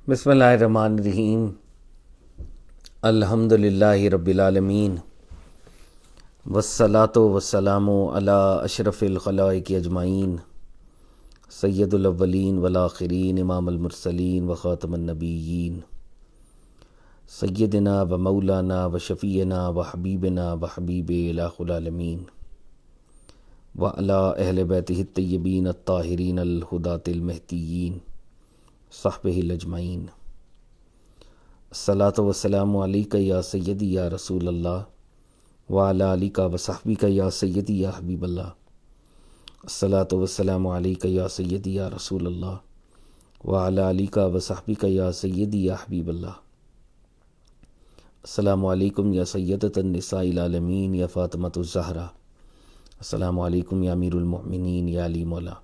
بسم اللہ الرحمن الرحیم. الحمد للہ رب العالمین والصلاة والسلام علی اشرف الخلائق اجمعین سید الاولین والآخرین امام المرسلین وخاتم النبیین سیدنا و مولانا و شفیعنا و حبیبنا و حبیب الہ العالمین وعلی اہل بیتہ الطیبین الطاہرین الہداۃ المہدیین صحبہ الاجمعین. الصلاۃ والسلام علیک یا سیدی یا رسول اللہ وعلی آلک و صحبک یا سیدی یا حبیب اللہ. الصلاۃ والسلام علیک یا سیدی یا رسول اللہ وعلی آلک و صحبک یا سیدی یا حبیب اللہ. السلام علیکم یا سیدۃ النساء العالمین یا فاطمۃ الزہرا. السلام علیکم یا امیر المؤمنین یا علی مولا.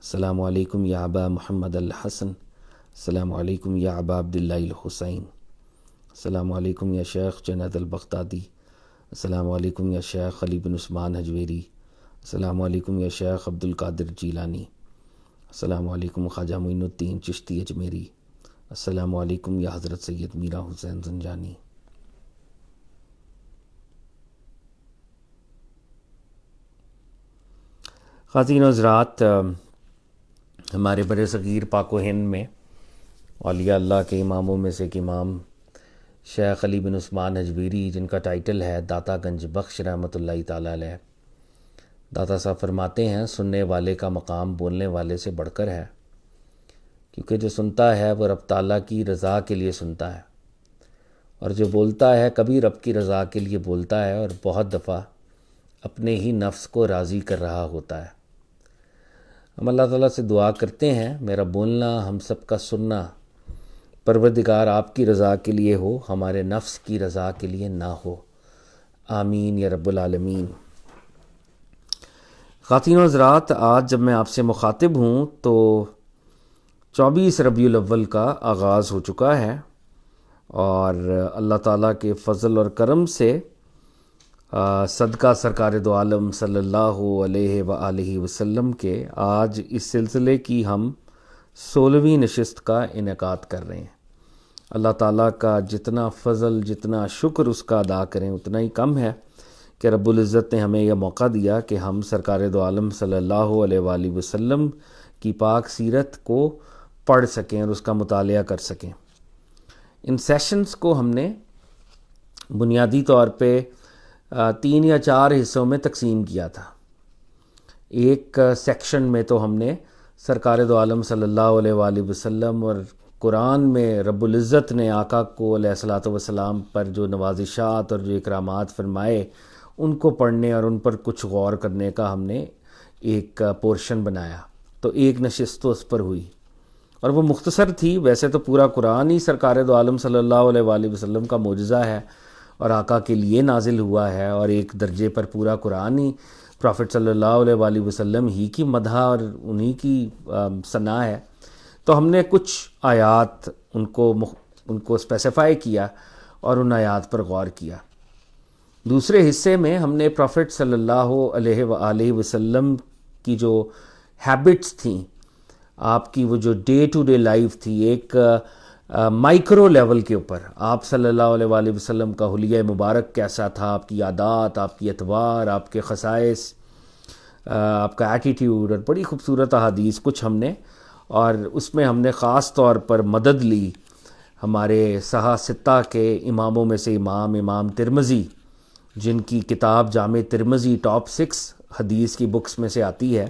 السلام علیکم یا ابا محمد الحسن. السلام علیکم یا ابا عبداللہ الحسین. السلام علیکم یا شیخ جنید البغدادی. السلام علیکم یا شیخ علی بن عثمان حجویری. السلام علیکم یا شیخ عبد القادر جیلانی. السلام علیکم خواجہ معین الدین چشتی اجمیری. السلام علیکم یا حضرت سید میرا حسین زنجانی. خواتین و حضرات، ہمارے بر صغیر پاک و ہند میں اولیاء اللہ کے اماموں میں سے ایک امام شیخ علی بن عثمان حجویری، جن کا ٹائٹل ہے داتا گنج بخش رحمۃ اللہ تعالیٰ علیہ، داتا صاحب فرماتے ہیں سننے والے کا مقام بولنے والے سے بڑھ کر ہے، کیونکہ جو سنتا ہے وہ رب تعالیٰ کی رضا کے لیے سنتا ہے، اور جو بولتا ہے کبھی رب کی رضا کے لیے بولتا ہے اور بہت دفعہ اپنے ہی نفس کو راضی کر رہا ہوتا ہے. ہم اللہ تعالیٰ سے دعا کرتے ہیں میرا بولنا، ہم سب کا سننا پروردگار آپ کی رضا کے لیے ہو، ہمارے نفس کی رضا کے لیے نہ ہو. آمین یا رب العالمین. خواتین و حضرات، آج جب میں آپ سے مخاطب ہوں تو 24 ربیع الاول کا آغاز ہو چکا ہے، اور اللہ تعالیٰ کے فضل اور کرم سے صدقہ سرکار دو عالم صلی اللہ علیہ وآلہ وسلم کے آج اس سلسلے کی ہم 16ویں نشست کا انعقاد کر رہے ہیں. اللہ تعالیٰ کا جتنا فضل، جتنا شکر اس کا ادا کریں اتنا ہی کم ہے کہ رب العزت نے ہمیں یہ موقع دیا کہ ہم سرکار دو عالم صلی اللہ علیہ وآلہ وسلم کی پاک سیرت کو پڑھ سکیں اور اس کا مطالعہ کر سکیں. ان سیشنز کو ہم نے بنیادی طور پہ 3 یا 4 حصوں میں تقسیم کیا تھا. ایک سیکشن میں تو ہم نے سرکار دو عالم صلی اللہ علیہ وآلہ وسلم اور قرآن میں رب العزت نے آقا کو علیہ الصلاۃ والسلام پر جو نوازشات اور جو اکرامات فرمائے ان کو پڑھنے اور ان پر کچھ غور کرنے کا ہم نے ایک پورشن بنایا. تو ایک نشست تو اس پر ہوئی اور وہ مختصر تھی. ویسے تو پورا قرآن ہی سرکار دو عالم صلی اللہ علیہ وآلہ وسلم کا معجزہ ہے اور آقا کے لیے نازل ہوا ہے، اور ایک درجے پر پورا قرآن ہی پروفٹ صلی اللہ علیہ وآلہ وسلم ہی کی مدح اور انہی کی ثنا ہے. تو ہم نے کچھ آیات ان کو اسپیسیفائی کیا اور ان آیات پر غور کیا. دوسرے حصے میں ہم نے پروفٹ صلی اللہ علیہ وآلہ وسلم کی جو ہیبٹس تھیں، آپ کی وہ جو ڈے ٹو ڈے لائف تھی، ایک مائکرو لیول کے اوپر آپ صلی اللہ علیہ وآلہ وسلم کا حلیہ مبارک کیسا تھا، آپ کی عادات، آپ کی اطوار، آپ کے خصائص، آپ کا ایٹیٹیوڈ، اور بڑی خوبصورت احادیث کچھ ہم نے، اور اس میں ہم نے خاص طور پر مدد لی ہمارے صحاح ستہ کے اماموں میں سے امام ترمذی، جن کی کتاب جامع ترمذی ٹاپ 6 حدیث کی بکس میں سے آتی ہے.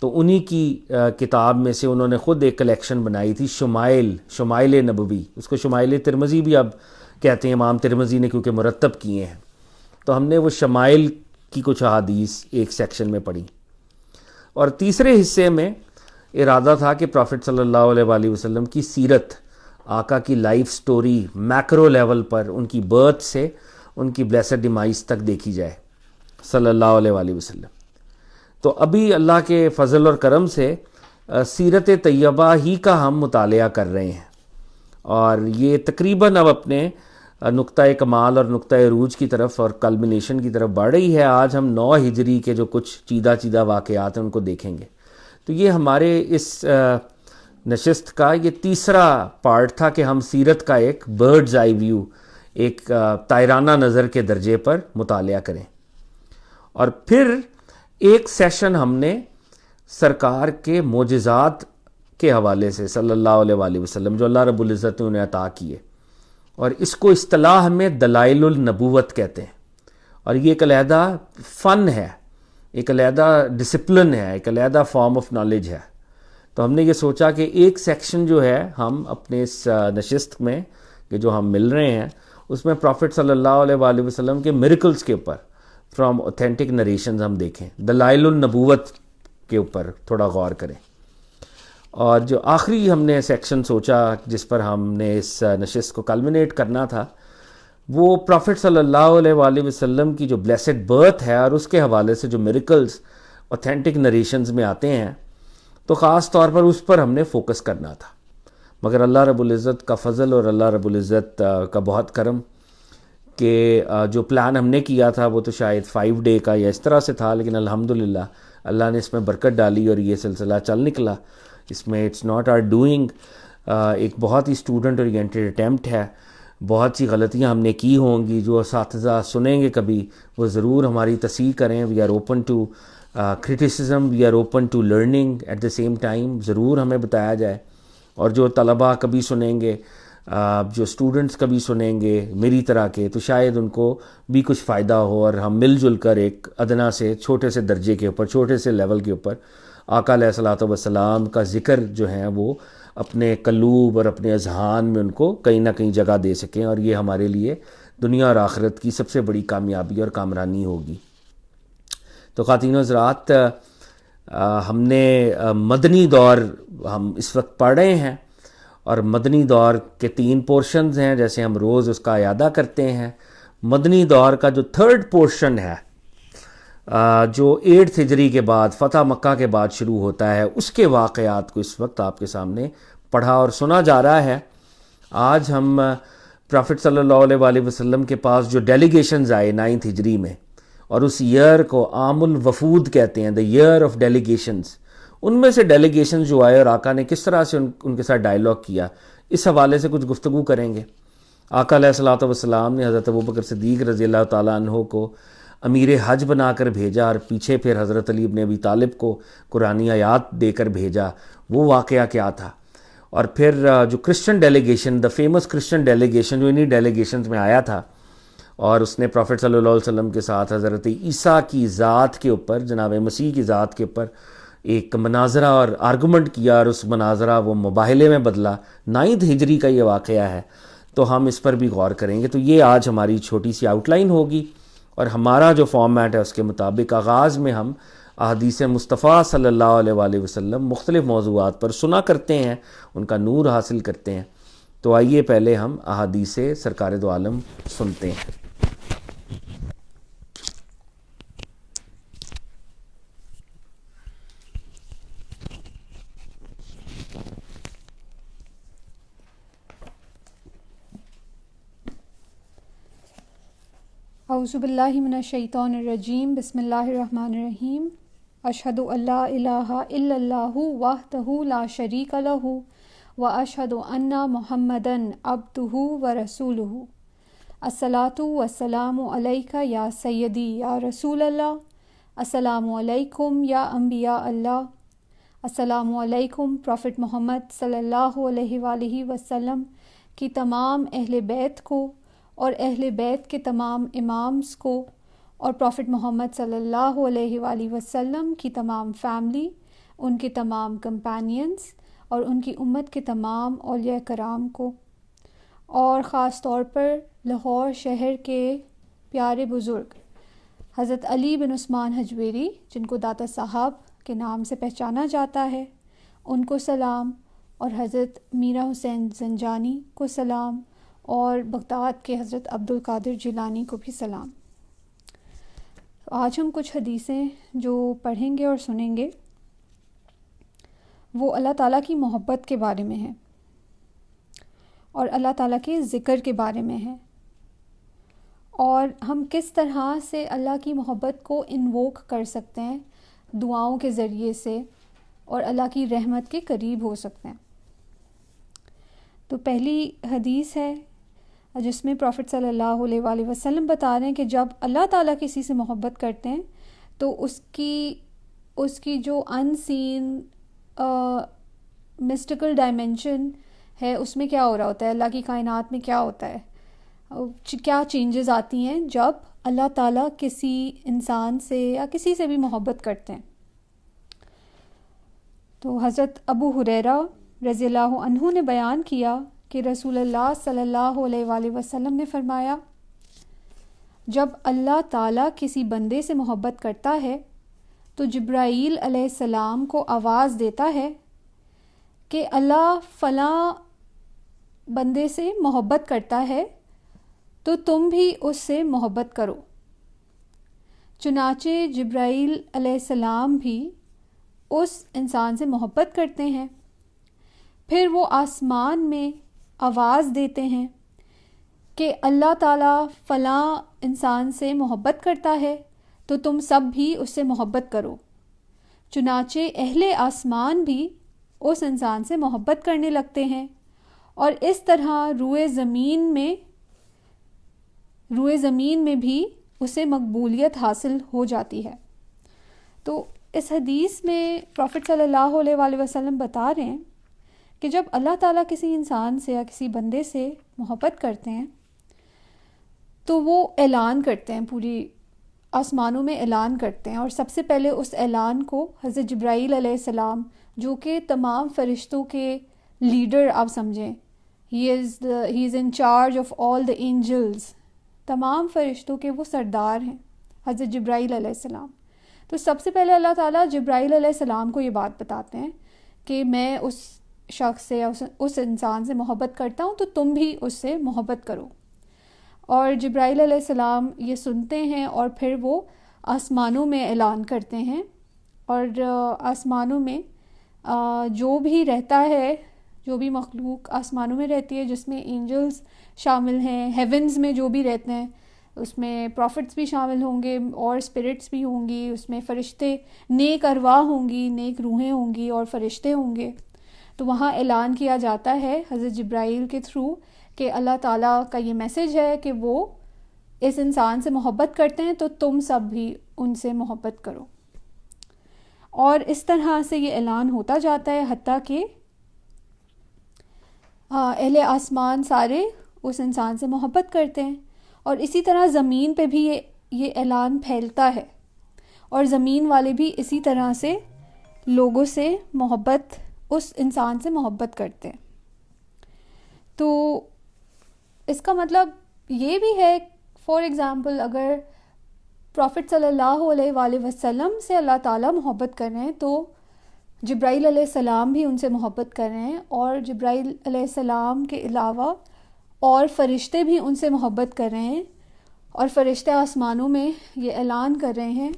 تو انہی کی کتاب میں سے انہوں نے خود ایک کلیکشن بنائی تھی، شمائل نبوی. اس کو شمائل ترمذی بھی اب کہتے ہیں، امام ترمذی نے کیونکہ مرتب کیے ہیں. تو ہم نے وہ شمائل کی کچھ احادیث ایک سیکشن میں پڑھی. اور تیسرے حصے میں ارادہ تھا کہ پروفٹ صلی اللہ علیہ وآلہ وسلم کی سیرت، آقا کی لائف سٹوری میکرو لیول پر ان کی برتھ سے ان کی بلیسڈ ڈیمائز تک دیکھی جائے صلی اللہ علیہ وآلہ وسلم. تو ابھی اللہ کے فضل اور کرم سے سیرت طیبہ ہی کا ہم مطالعہ کر رہے ہیں، اور یہ تقریباً اب اپنے نقطہ کمال اور نقطہ عروج کی طرف اور کلمنیشن کی طرف بڑھ رہی ہے. آج ہم 9 ہجری کے جو کچھ چیدہ واقعات ہیں ان کو دیکھیں گے. تو یہ ہمارے اس نشست کا یہ تیسرا پارٹ تھا کہ ہم سیرت کا ایک برڈز آئی ویو، ایک طائرانہ نظر کے درجے پر مطالعہ کریں. اور پھر ایک سیشن ہم نے سرکار کے معجزات کے حوالے سے صلی اللہ علیہ وآلہ وسلم جو اللہ رب العزت نے انہیں عطا کیے، اور اس کو اصطلاح میں دلائل النبوت کہتے ہیں. اور یہ ایک علیحدہ فن ہے، ایک علیحدہ ڈسپلن ہے، ایک علیحدہ فارم آف نالج ہے. تو ہم نے یہ سوچا کہ ایک سیکشن جو ہے ہم اپنے اس نشست میں کہ جو ہم مل رہے ہیں اس میں پروفٹ صلی اللہ علیہ وآلہ وسلم کے میریکلز کے اوپر فرام اوتھینٹک نریشنز ہم دیکھیں، دلائل النبوت کے اوپر تھوڑا غور کریں. اور جو آخری ہم نے سیکشن سوچا جس پر ہم نے اس نشست کو کلمنیٹ کرنا تھا، وہ پروفٹ صلی اللہ علیہ وآلہ وسلم کی جو بلیسڈ برتھ ہے اور اس کے حوالے سے جو میریکلز اوتھینٹک نریشنز میں آتے ہیں، تو خاص طور پر اس پر ہم نے فوکس کرنا تھا. مگر اللہ رب العزت کا فضل اور اللہ رب العزت کا بہت کرم کہ جو پلان ہم نے کیا تھا وہ تو شاید 5 ڈے کا یا اس طرح سے تھا، لیکن الحمدللہ اللہ نے اس میں برکت ڈالی اور یہ سلسلہ چل نکلا. اس میں اٹس ناٹ آر ڈوئنگ، ایک بہت ہی اسٹوڈنٹ اورینٹیڈ اٹیمپٹ ہے. بہت سی غلطیاں ہم نے کی ہوں گی، جو اساتذہ سنیں گے کبھی وہ ضرور ہماری تصحیح کریں. We are open to criticism, we are open to learning at the same time, ضرور ہمیں بتایا جائے. اور جو طلباء کبھی سنیں گے، جو اسٹوڈنٹس کبھی سنیں گے میری طرح کے، تو شاید ان کو بھی کچھ فائدہ ہو اور ہم مل جل کر ایک ادنا سے چھوٹے سے درجے کے اوپر، چھوٹے سے لیول کے اوپر آقا علیہ الصلوۃ والسلام کا ذکر جو ہے وہ اپنے قلوب اور اپنے اذہان میں ان کو کہیں نہ کہیں جگہ دے سکیں. اور یہ ہمارے لیے دنیا اور آخرت کی سب سے بڑی کامیابی اور کامرانی ہوگی. تو خواتین و حضرات، ہم نے مدنی دور ہم اس وقت پڑھ رہے ہیں، اور مدنی دور کے 3 پورشنز ہیں جیسے ہم روز اس کا اعادہ کرتے ہیں. مدنی دور کا جو 3rd پورشن ہے، جو 8 ہجری کے بعد فتح مکہ کے بعد شروع ہوتا ہے، اس کے واقعات کو اس وقت آپ کے سامنے پڑھا اور سنا جا رہا ہے. آج ہم پروفٹ صلی اللہ علیہ وآلہ وسلم کے پاس جو ڈیلیگیشنز آئے 9 ہجری میں، اور اس ایئر کو عام الوفود کہتے ہیں، دا ایئر آف ڈیلیگیشنز، ان میں سے ڈیلیگیشنز جو آئے اور آقا نے کس طرح سے ان کے ساتھ ڈائیلاگ کیا، اس حوالے سے کچھ گفتگو کریں گے. آقا علیہ الصلوۃ والسلام نے حضرت ابوبکر صدیق رضی اللہ تعالیٰ عنہ کو امیر حج بنا کر بھیجا، اور پیچھے پھر حضرت علی ابن ابی طالب کو قرآنی آیات دے کر بھیجا. وہ واقعہ کیا تھا؟ اور پھر جو Christian delegation, the famous Christian delegation جو انہی ڈیلیگیشنز میں آیا تھا، اور اس نے پروفٹ صلی اللہ علیہ وسلم کے ساتھ حضرت عیسیٰ کی ذات کے اوپر، جناب مسیح کی ذات کے اوپر ایک مناظرہ اور آرگومنٹ کیا، اور اس مناظرہ وہ مباحلے میں بدلا. 9 ہجری کا یہ واقعہ ہے، تو ہم اس پر بھی غور کریں گے. تو یہ آج ہماری چھوٹی سی آؤٹ لائن ہوگی، اور ہمارا جو فارمیٹ ہے اس کے مطابق آغاز میں ہم احادیث مصطفیٰ صلی اللہ علیہ وآلہ وسلم مختلف موضوعات پر سنا کرتے ہیں، ان کا نور حاصل کرتے ہیں. تو آئیے پہلے ہم احادیث سرکار دو عالم سنتے ہیں. اعوذ باللہ من الشیطان الرجیم، بسم اللہ الرحمن الرحیم. اشہد ان لا الہ الا اللہ وحدہ لا شریک لہ واشہد ان محمدا عبدہ ورسولہ. الصلاۃ والسلام علیک یا سیدی یا رسول اللہ. السلام علیکم یا انبیاء اللہ. السلام علیکم پروفٹ محمد صلی اللہ علیہ وآلہ وسلم کی تمام اہل بیت کو، اور اہل بیت کے تمام امامز کو، اور پروفٹ محمد صلی اللہ علیہ وآلہ وسلم کی تمام فیملی، ان کے تمام کمپینینز، اور ان کی امت کے تمام اولیاء کرام کو، اور خاص طور پر لاہور شہر کے پیارے بزرگ حضرت علی بن عثمان حجویری، جن کو داتا صاحب کے نام سے پہچانا جاتا ہے، ان کو سلام، اور حضرت میرا حسین زنجانی کو سلام، اور بغداد کے حضرت عبد القادر جیلانی کو بھی سلام. آج ہم کچھ حدیثیں جو پڑھیں گے اور سنیں گے وہ اللہ تعالیٰ کی محبت کے بارے میں ہیں، اور اللہ تعالیٰ کے ذکر کے بارے میں ہیں، اور ہم کس طرح سے اللہ کی محبت کو انووک کر سکتے ہیں دعاؤں کے ذریعے سے، اور اللہ کی رحمت کے قریب ہو سکتے ہیں. تو پہلی حدیث ہے جس میں پروفٹ صلی اللہ علیہ وآلہ وسلم بتا رہے ہیں کہ جب اللہ تعالیٰ کسی سے محبت کرتے ہیں تو اس کی جو ان سین مسٹیکل ڈائمینشن ہے اس میں کیا ہو رہا ہوتا ہے، اللہ کی کائنات میں کیا ہوتا ہے، کیا چینجز آتی ہیں جب اللہ تعالیٰ کسی انسان سے یا کسی سے بھی محبت کرتے ہیں۔ تو حضرت ابو ہریرہ رضی اللہ عنہ نے بیان کیا کہ رسول اللہ صلی اللہ علیہ وآلہ وسلم نے فرمایا، جب اللہ تعالیٰ کسی بندے سے محبت کرتا ہے تو جبرائیل علیہ السلام کو آواز دیتا ہے کہ اللہ فلاں بندے سے محبت کرتا ہے تو تم بھی اس سے محبت کرو۔ چنانچہ جبرائیل علیہ السلام بھی اس انسان سے محبت کرتے ہیں، پھر وہ آسمان میں آواز دیتے ہیں کہ اللہ تعالیٰ فلاں انسان سے محبت کرتا ہے تو تم سب بھی اس سے محبت کرو۔ چنانچہ اہل آسمان بھی اس انسان سے محبت کرنے لگتے ہیں، اور اس طرح روئے زمین میں بھی اسے مقبولیت حاصل ہو جاتی ہے۔ تو اس حدیث میں پروفٹ صلی اللہ علیہ وآلہ وسلم بتا رہے ہیں کہ جب اللہ تعالیٰ کسی انسان سے یا کسی بندے سے محبت کرتے ہیں تو وہ اعلان کرتے ہیں، پوری آسمانوں میں اعلان کرتے ہیں، اور سب سے پہلے اس اعلان کو حضرت جبرائیل علیہ السلام، جو کہ تمام فرشتوں کے لیڈر آپ سمجھیں، he is in charge of all the angels, تمام فرشتوں کے وہ سردار ہیں حضرت جبرائیل علیہ السلام۔ تو سب سے پہلے اللہ تعالیٰ جبرائیل علیہ السلام کو یہ بات بتاتے ہیں کہ میں اس شخص سے یا اس انسان سے محبت کرتا ہوں تو تم بھی اس سے محبت کرو۔ اور جبرائیل علیہ السلام یہ سنتے ہیں اور پھر وہ آسمانوں میں اعلان کرتے ہیں، اور آسمانوں میں جو بھی رہتا ہے، جو بھی مخلوق آسمانوں میں رہتی ہے جس میں اینجلز شامل ہیں، ہیونز میں جو بھی رہتے ہیں اس میں پروفٹس بھی شامل ہوں گے اور اسپرٹس بھی ہوں گی، اس میں فرشتے، نیک ارواح ہوں گی، نیک روحیں ہوں گی اور فرشتے ہوں گے۔ تو وہاں اعلان کیا جاتا ہے حضرت جبرائیل کے تھرو کہ اللہ تعالیٰ کا یہ میسج ہے کہ وہ اس انسان سے محبت کرتے ہیں تو تم سب بھی ان سے محبت کرو، اور اس طرح سے یہ اعلان ہوتا جاتا ہے حتیٰ کہ اہل آسمان سارے اس انسان سے محبت کرتے ہیں، اور اسی طرح زمین پہ بھی یہ اعلان پھیلتا ہے، اور زمین والے بھی اسی طرح سے لوگوں سے محبت، اس انسان سے محبت کرتے ہیں۔ تو اس کا مطلب یہ بھی ہے، فار ایگزامپل اگر پروفٹ صلی اللہ علیہ وآلہ وسلم سے اللہ تعالیٰ محبت کر رہے ہیں تو جبرائیل علیہ السلام بھی ان سے محبت کر رہے ہیں، اور جبرائیل علیہ السلام کے علاوہ اور فرشتے بھی ان سے محبت کر رہے ہیں، اور فرشتے آسمانوں میں یہ اعلان کر رہے ہیں،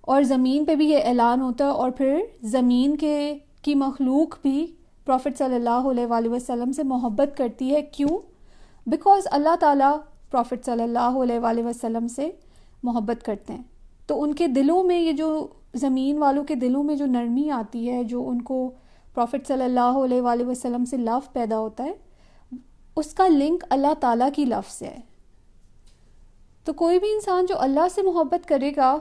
اور زمین پہ بھی یہ اعلان ہوتا ہے، اور پھر زمین کی مخلوق بھی پروفٹ صلی اللہ علیہ وآلہ وسلم سے محبت کرتی ہے۔ کیوں؟ بیکاز اللہ تعالیٰ پروفٹ صلی اللہ علیہ وآلہ وسلم سے محبت کرتے ہیں، تو ان کے دلوں میں، یہ جو زمین والوں کے دلوں میں جو نرمی آتی ہے، جو ان کو پروفٹ صلی اللہ علیہ وآلہ وسلم سے لو پیدا ہوتا ہے، اس کا لنک اللہ تعالیٰ کی لو سے ہے۔ تو کوئی بھی انسان جو اللہ سے محبت کرے گا،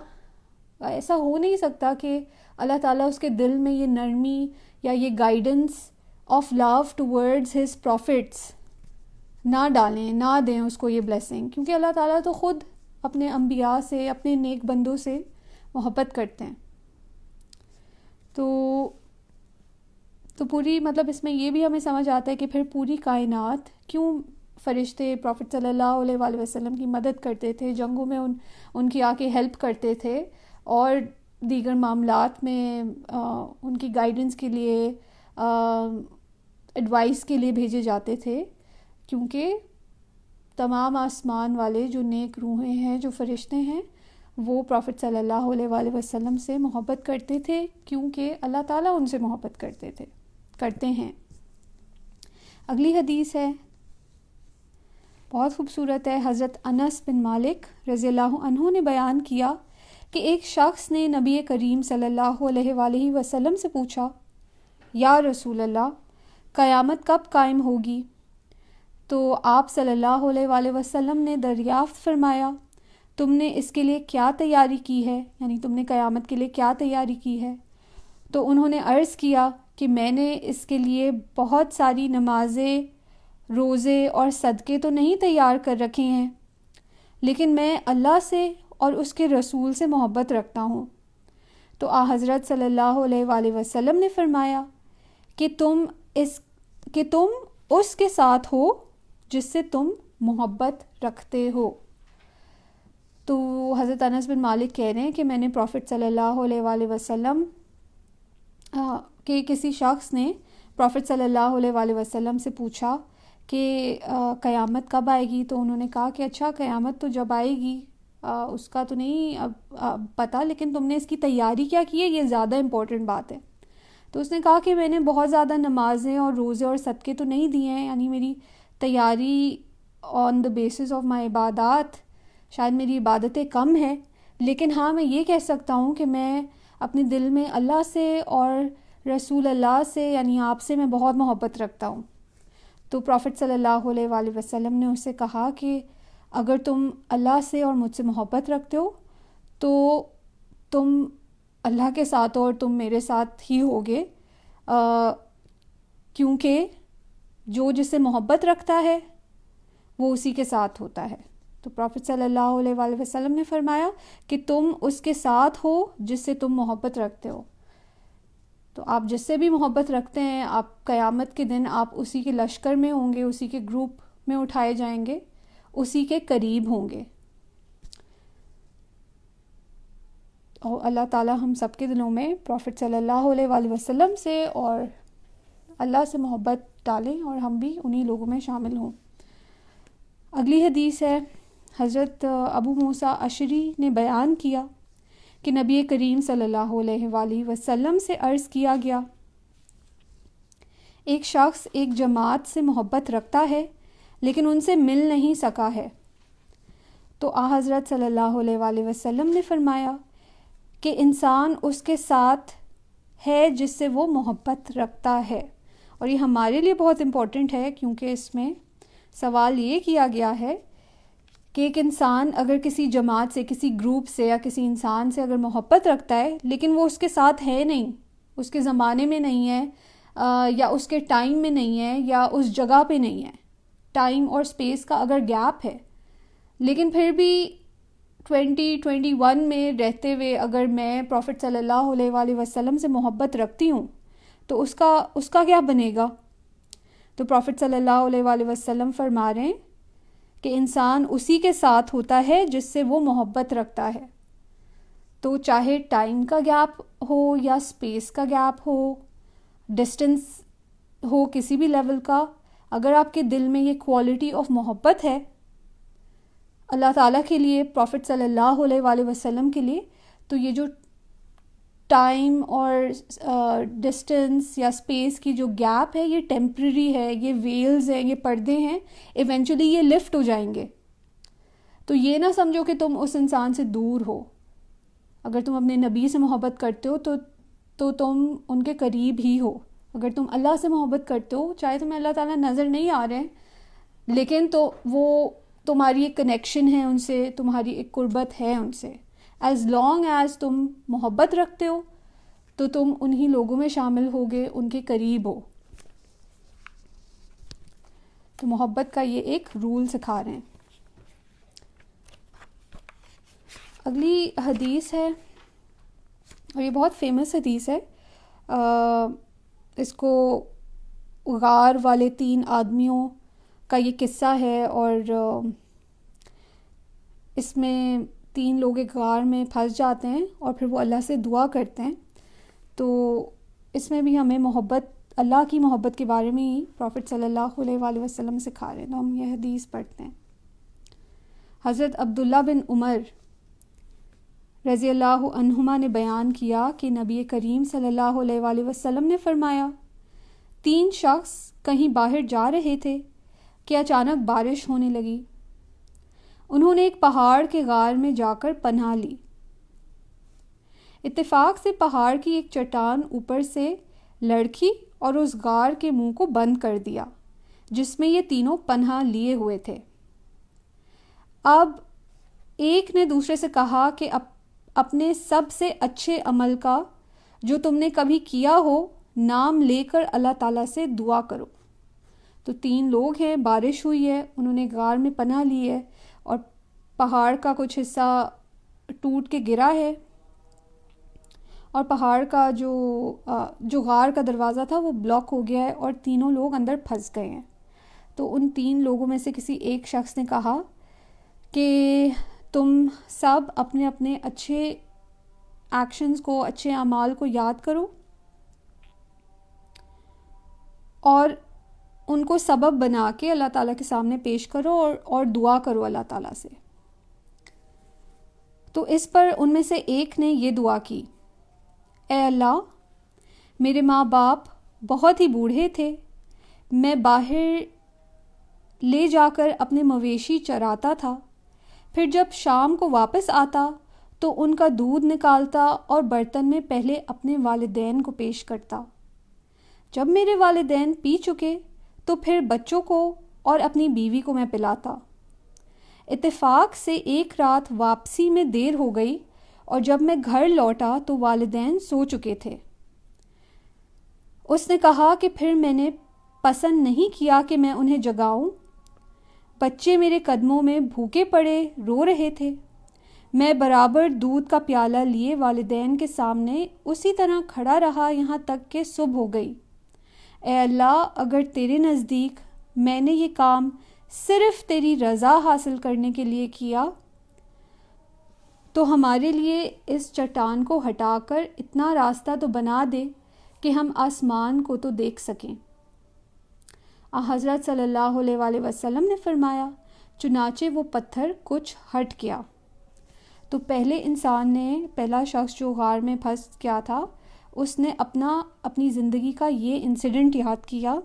ایسا ہو نہیں سکتا کہ اللہ تعالیٰ اس کے دل میں یہ نرمی یا یہ guidance of love towards his prophets نہ ڈالیں، نہ دیں اس کو یہ بلیسنگ، کیونکہ اللہ تعالیٰ تو خود اپنے انبیاء سے، اپنے نیک بندوں سے محبت کرتے ہیں۔ تو پوری مطلب اس میں یہ بھی ہمیں سمجھ آتا ہے کہ پھر پوری کائنات کیوں فرشتے پروفٹ صلی اللہ علیہ وآلہ وسلم کی مدد کرتے تھے، جنگوں میں ان کی آ کے ہیلپ کرتے تھے، اور دیگر معاملات میں ان کی گائیڈنس کے لیے، ایڈوائس کے لیے بھیجے جاتے تھے، کیونکہ تمام آسمان والے جو نیک روحیں ہیں، جو فرشتے ہیں، وہ پروفٹ صلی اللہ علیہ وآلہ وسلم سے محبت کرتے تھے، کیونکہ اللہ تعالیٰ ان سے محبت کرتے ہیں۔ اگلی حدیث ہے، بہت خوبصورت ہے۔ حضرت انس بن مالک رضی اللہ عنہ نے بیان کیا کہ ایک شخص نے نبی کریم صلی اللہ علیہ وآلہ وسلم سے پوچھا، یا رسول اللہ، قیامت کب قائم ہوگی؟ تو آپ صلی اللہ علیہ وآلہ وسلم نے دریافت فرمایا تم نے اس کے لیے کیا تیاری کی ہے، یعنی تم نے قیامت کے لیے کیا تیاری کی ہے؟ تو انہوں نے عرض کیا کہ میں نے اس کے لیے بہت ساری نمازیں، روزے اور صدقے تو نہیں تیار کر رکھے ہیں، لیکن میں اللہ سے اور اس کے رسول سے محبت رکھتا ہوں۔ تو حضرت صلی اللہ علیہ وآلہ وسلم نے فرمایا کہ تم اس کے ساتھ ہو جس سے تم محبت رکھتے ہو۔ تو حضرت انس بن مالک کہہ رہے ہیں کہ میں نے پروفٹ صلی اللہ علیہ وآلہ وسلم کہ کسی شخص نے پروفٹ صلی اللہ علیہ وآلہ وسلم سے پوچھا کہ قیامت کب آئے گی؟ تو انہوں نے کہا کہ اچھا قیامت تو جب آئے گی اس کا تو نہیں اب پتہ، لیکن تم نے اس کی تیاری کیا کی ہے، یہ زیادہ امپورٹنٹ بات ہے۔ تو اس نے کہا کہ میں نے بہت زیادہ نمازیں اور روزے اور صدقے تو نہیں دیے ہیں، یعنی میری تیاری آن دا بیسس آف مائی عبادات، شاید میری عبادتیں کم ہیں، لیکن ہاں میں یہ کہہ سکتا ہوں کہ میں اپنے دل میں اللہ سے اور رسول اللہ سے، یعنی آپ سے میں بہت محبت رکھتا ہوں۔ تو پروفٹ صلی اللہ علیہ وآلہ وسلم نے اس سے کہا کہ اگر تم اللہ سے اور مجھ سے محبت رکھتے ہو تو تم اللہ کے ساتھ ہو اور تم میرے ساتھ ہی ہوگے، کیونکہ جو جس سے محبت رکھتا ہے وہ اسی کے ساتھ ہوتا ہے۔ تو پروفٹ صلی اللہ علیہ وآلہ وسلم نے فرمایا کہ تم اس کے ساتھ ہو جس سے تم محبت رکھتے ہو۔ تو آپ جس سے بھی محبت رکھتے ہیں، آپ قیامت کے دن آپ اسی کے لشکر میں ہوں گے، اسی کے گروپ میں اٹھائے جائیں گے، اسی کے قریب ہوں گے۔ اور اللہ تعالی ہم سب کے دلوں میں پروفٹ صلی اللہ علیہ وآلہ وسلم سے اور اللہ سے محبت ڈالیں اور ہم بھی انہی لوگوں میں شامل ہوں۔ اگلی حدیث ہے، حضرت ابو موسیٰ اشعری نے بیان کیا کہ نبی کریم صلی اللہ علیہ وآلہ وسلم سے عرض کیا گیا، ایک شخص ایک جماعت سے محبت رکھتا ہے لیکن ان سے مل نہیں سکا ہے۔ تو حضرت صلی اللہ علیہ وآلہ وسلم نے فرمایا کہ انسان اس کے ساتھ ہے جس سے وہ محبت رکھتا ہے۔ اور یہ ہمارے لیے بہت امپورٹنٹ ہے، کیونکہ اس میں سوال یہ کیا گیا ہے کہ ایک انسان اگر کسی جماعت سے، کسی گروپ سے یا کسی انسان سے اگر محبت رکھتا ہے لیکن وہ اس کے ساتھ ہے نہیں، اس کے زمانے میں نہیں ہے، یا اس کے ٹائم میں نہیں ہے، یا اس جگہ پہ نہیں ہے، ٹائم اور اسپیس کا اگر گیپ ہے، لیکن پھر بھی 2021 میں رہتے ہوئے اگر میں پروفٹ صلی اللہ علیہ وآلہ وسلم سے محبت رکھتی ہوں تو اس کا کیا بنے گا؟ تو پروفٹ صلی اللہ علیہ وآلہ وسلم فرما رہے ہیں کہ انسان اسی کے ساتھ ہوتا ہے جس سے وہ محبت رکھتا ہے۔ تو چاہے ٹائم کا گیپ ہو یا اسپیس کا گیپ ہو، ڈسٹنس ہو کسی بھی لیول کا، اگر آپ کے دل میں یہ کوالٹی آف محبت ہے اللہ تعالیٰ کے لیے، پروفٹ صلی اللہ علیہ وآلہ وسلم کے لیے، تو یہ جو ٹائم اور ڈسٹنس یا اسپیس کی جو گیپ ہے یہ ٹیمپرری ہے، یہ ویلز ہیں، یہ پردے ہیں، ایونچولی یہ لفٹ ہو جائیں گے۔ تو یہ نہ سمجھو کہ تم اس انسان سے دور ہو۔ اگر تم اپنے نبی سے محبت کرتے ہو تو تم ان کے قریب ہی ہو۔ اگر تم اللہ سے محبت کرتے ہو، چاہے تمہیں اللہ تعالیٰ نظر نہیں آ رہے ہیں، لیکن تو وہ تمہاری ایک کنیکشن ہے ان سے، تمہاری ایک قربت ہے ان سے۔ ایز لانگ ایز تم محبت رکھتے ہو تو تم انہی لوگوں میں شامل ہوگے، ان کے قریب ہو۔ تو محبت کا یہ ایک رول سکھا رہے ہیں۔ اگلی حدیث ہے، اور یہ بہت فیمس حدیث ہے، اس کو غار والے 3 آدمیوں کا یہ قصہ ہے، اور اس میں 3 لوگ ایک غار میں پھنس جاتے ہیں اور پھر وہ اللہ سے دعا کرتے ہیں۔ تو اس میں بھی ہمیں محبت، اللہ کی محبت کے بارے میں ہی پروفٹ صلی اللہ علیہ وآلہ وسلم سکھا رہے ہیں۔ تو ہم یہ حدیث پڑھتے ہیں۔ حضرت عبداللہ بن عمر رضی اللہ عنہما نے بیان کیا کہ نبی کریم صلی اللہ علیہ وآلہ وسلم نے فرمایا، 3 شخص کہیں باہر جا رہے تھے کہ اچانک بارش ہونے لگی۔ انہوں نے ایک پہاڑ کے غار میں جا کر پناہ لی۔ اتفاق سے پہاڑ کی ایک چٹان اوپر سے لڑکھی اور اس غار کے منہ کو بند کر دیا، جس میں یہ تینوں پناہ لیے ہوئے تھے۔ اب ایک نے دوسرے سے کہا کہ اپنے سب سے اچھے عمل کا جو تم نے کبھی کیا ہو نام لے کر اللہ تعالیٰ سے دعا کرو۔ تو 3 لوگ ہیں، بارش ہوئی ہے، انہوں نے غار میں پناہ لی ہے اور پہاڑ کا کچھ حصہ ٹوٹ کے گرا ہے اور پہاڑ کا جو غار کا دروازہ تھا وہ بلاک ہو گیا ہے اور تینوں لوگ اندر پھنس گئے ہیں۔ تو ان 3 لوگوں میں سے کسی ایک شخص نے کہا کہ تم سب اپنے اپنے اچھے ایکشنز کو، اچھے اعمال کو یاد کرو اور ان کو سبب بنا کے اللہ تعالیٰ کے سامنے پیش کرو اور دعا کرو اللہ تعالیٰ سے۔ تو اس پر ان میں سے ایک نے یہ دعا کی، اے اللہ، میرے ماں باپ بہت ہی بوڑھے تھے، میں باہر لے جا کر اپنے مویشی چراتا تھا، پھر جب شام کو واپس آتا تو ان کا دودھ نکالتا اور برتن میں پہلے اپنے والدین کو پیش کرتا۔ جب میرے والدین پی چکے تو پھر بچوں کو اور اپنی بیوی کو میں پلاتا۔ اتفاق سے ایک رات واپسی میں دیر ہو گئی اور جب میں گھر لوٹا تو والدین سو چکے تھے۔ اس نے کہا کہ پھر میں نے پسند نہیں کیا کہ میں انہیں جگاؤں۔ بچے میرے قدموں میں بھوکے پڑے رو رہے تھے۔ میں برابر دودھ کا پیالہ لیے والدین کے سامنے اسی طرح کھڑا رہا یہاں تک کہ صبح ہو گئی۔ اے اللہ، اگر تیرے نزدیک میں نے یہ کام صرف تیری رضا حاصل کرنے کے لیے کیا تو ہمارے لیے اس چٹان کو ہٹا کر اتنا راستہ تو بنا دے کہ ہم آسمان کو تو دیکھ سکیں۔ حضرت صلی اللہ علیہ وآلہ وسلم نے فرمایا، چنانچہ وہ پتھر کچھ ہٹ گیا۔ تو پہلا شخص جو غار میں پھنس گیا تھا، اس نے اپنی زندگی کا یہ انسیڈنٹ یاد کیا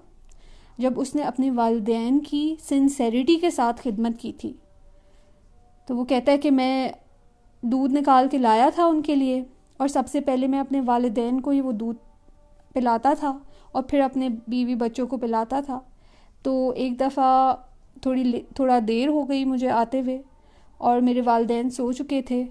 جب اس نے اپنے والدین کی سنسیریٹی کے ساتھ خدمت کی تھی۔ تو وہ کہتا ہے کہ میں دودھ نکال کے لایا تھا ان کے لیے اور سب سے پہلے میں اپنے والدین کو ہی وہ دودھ پلاتا تھا اور پھر اپنے بیوی بچوں کو پلاتا تھا۔ تو ایک دفعہ تھوڑا دیر ہو گئی مجھے آتے ہوئے اور میرے والدین سو چکے تھے،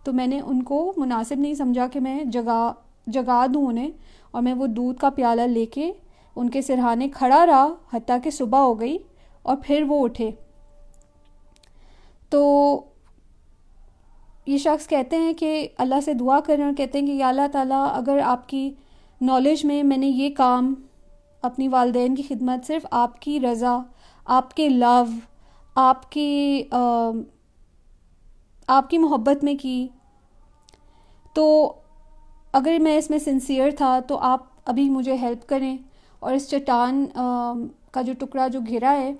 تو میں نے ان کو مناسب نہیں سمجھا کہ میں جگا دوں انہیں، اور میں وہ دودھ کا پیالہ لے کے ان کے سرہانے کھڑا رہا حتیٰ کہ صبح ہو گئی اور پھر وہ اٹھے۔ تو یہ شخص کہتے ہیں کہ اللہ سے دعا کریں اور کہتے ہیں کہ یا اللہ تعالیٰ، اگر آپ کی نالج میں نے یہ کام اپنی والدین کی خدمت صرف آپ کی رضا، آپ کے لو، آپ کی محبت میں کی، تو اگر میں اس میں سنسیئر تھا تو آپ ابھی مجھے ہیلپ کریں اور اس چٹان کا جو ٹکڑا جو گھرا ہے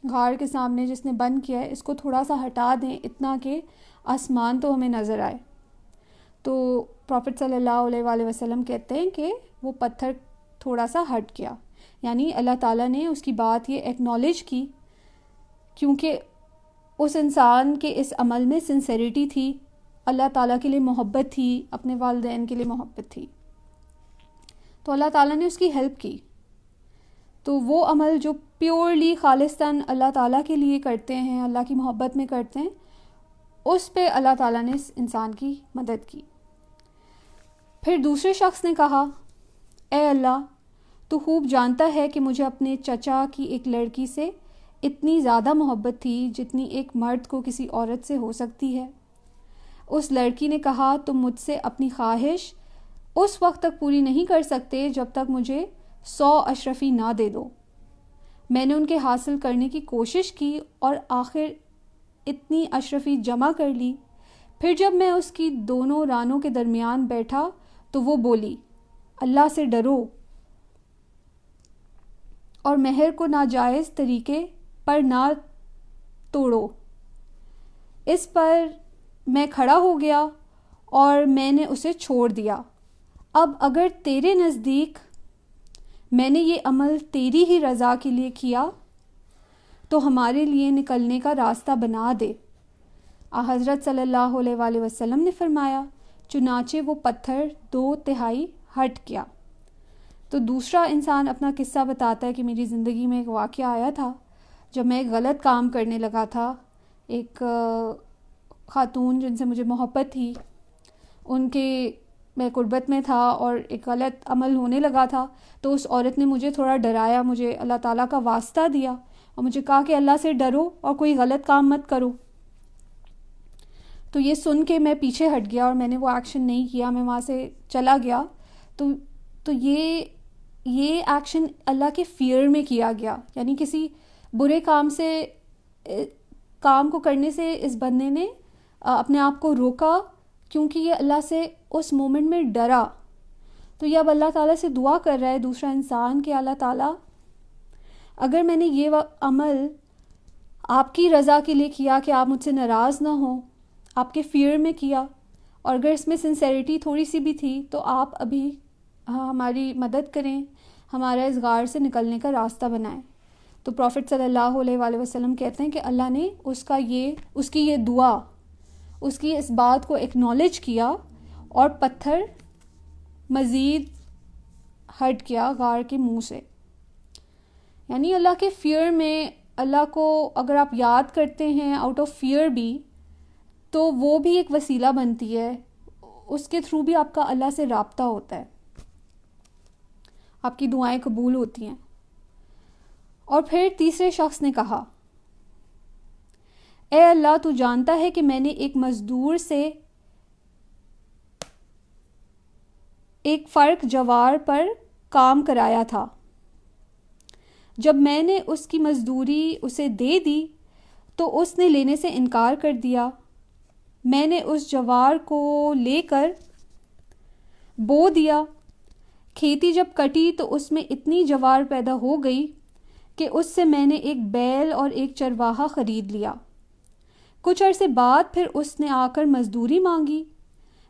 غار کے سامنے جس نے بند کیا ہے، اس کو تھوڑا سا ہٹا دیں اتنا کہ آسمان تو ہمیں نظر آئے۔ تو پروفٹ صلی اللہ علیہ وآلہ وسلم کہتے ہیں کہ وہ پتھر تھوڑا سا ہٹ گیا، یعنی اللہ تعالیٰ نے اس کی بات یہ ایکنالج کی کیونکہ اس انسان کے اس عمل میں سنسیریٹی تھی، اللہ تعالیٰ کے لیے محبت تھی، اپنے والدین کے لیے محبت تھی، تو اللہ تعالیٰ نے اس کی ہیلپ کی۔ تو وہ عمل جو پیورلی خالصتاً اللہ تعالیٰ کے لیے کرتے ہیں، اللہ کی محبت میں کرتے ہیں، اس پہ اللہ تعالیٰ نے اس انسان کی مدد کی۔ پھر دوسرے شخص نے کہا، اے اللہ، تو خوب جانتا ہے کہ مجھے اپنے چچا کی ایک لڑکی سے اتنی زیادہ محبت تھی جتنی ایک مرد کو کسی عورت سے ہو سکتی ہے۔ اس لڑکی نے کہا، تم مجھ سے اپنی خواہش اس وقت تک پوری نہیں کر سکتے جب تک مجھے 100 اشرفی نہ دے دو۔ میں نے ان کے حاصل کرنے کی کوشش کی اور آخر اتنی اشرفی جمع کر لی۔ پھر جب میں اس کی دونوں رانوں کے درمیان بیٹھا تو وہ بولی، اللہ سے ڈرو اور مہر کو ناجائز طریقے پر نہ توڑو۔ اس پر میں کھڑا ہو گیا اور میں نے اسے چھوڑ دیا۔ اب اگر تیرے نزدیک میں نے یہ عمل تیری ہی رضا کے لیے کیا تو ہمارے لیے نکلنے کا راستہ بنا دے۔ حضرت صلی اللہ علیہ وآلہ وسلم نے فرمایا، چنانچہ وہ پتھر 2/3 ہٹ گیا۔ تو دوسرا انسان اپنا قصہ بتاتا ہے کہ میری زندگی میں ایک واقعہ آیا تھا جب میں ایک غلط کام کرنے لگا تھا. ایک خاتون جن سے مجھے محبت تھی ان کے میں قربت میں تھا اور ایک غلط عمل ہونے لگا تھا. تو اس عورت نے مجھے تھوڑا ڈرایا, مجھے اللہ تعالیٰ کا واسطہ دیا اور مجھے کہا کہ اللہ سے ڈرو اور کوئی غلط کام مت کرو. تو یہ سن کے میں پیچھے ہٹ گیا اور میں نے وہ ایکشن نہیں کیا, میں وہاں سے چلا گیا. تو یہ ایکشن اللہ کے فیئر میں کیا گیا, یعنی کسی برے کام کو کرنے سے اس بندے نے اپنے آپ کو روکا کیونکہ یہ اللہ سے اس مومنٹ میں ڈرا. تو یہ اب اللہ تعالیٰ سے دعا کر رہا ہے دوسرا انسان کہ اللہ تعالیٰ اگر میں نے یہ عمل آپ کی رضا کے لیے کیا کہ آپ مجھ سے ناراض نہ ہوں, آپ کے فیئر میں کیا, اور اگر اس میں سنسیریٹی تھوڑی سی بھی تھی تو آپ ابھی ہماری مدد کریں, ہمارا اس غار سے نکلنے کا راستہ بنائیں. تو پروفٹ صلی اللہ علیہ وآلہ وسلم کہتے ہیں کہ اللہ نے اس کی یہ دعا, اس کی اس بات کو ایکنالج کیا اور پتھر مزید ہٹ گیا غار کے منہ سے. یعنی اللہ کے فیئر میں اللہ کو اگر آپ یاد کرتے ہیں آؤٹ آف فیئر بھی, تو وہ بھی ایک وسیلہ بنتی ہے, اس کے تھرو بھی آپ کا اللہ سے رابطہ ہوتا ہے, آپ کی دعائیں قبول ہوتی ہیں. اور پھر تیسرے شخص نے کہا, اے اللہ تو جانتا ہے کہ میں نے ایک مزدور سے ایک فرق جوار پر کام کرایا تھا. جب میں نے اس کی مزدوری اسے دے دی تو اس نے لینے سے انکار کر دیا. میں نے اس جوار کو لے کر بو دیا. کھیتی جب کٹی تو اس میں اتنی جوار پیدا ہو گئی کہ اس سے میں نے ایک بیل اور ایک چرواہا خرید لیا. کچھ عرصے بعد پھر اس نے آ کر مزدوری مانگی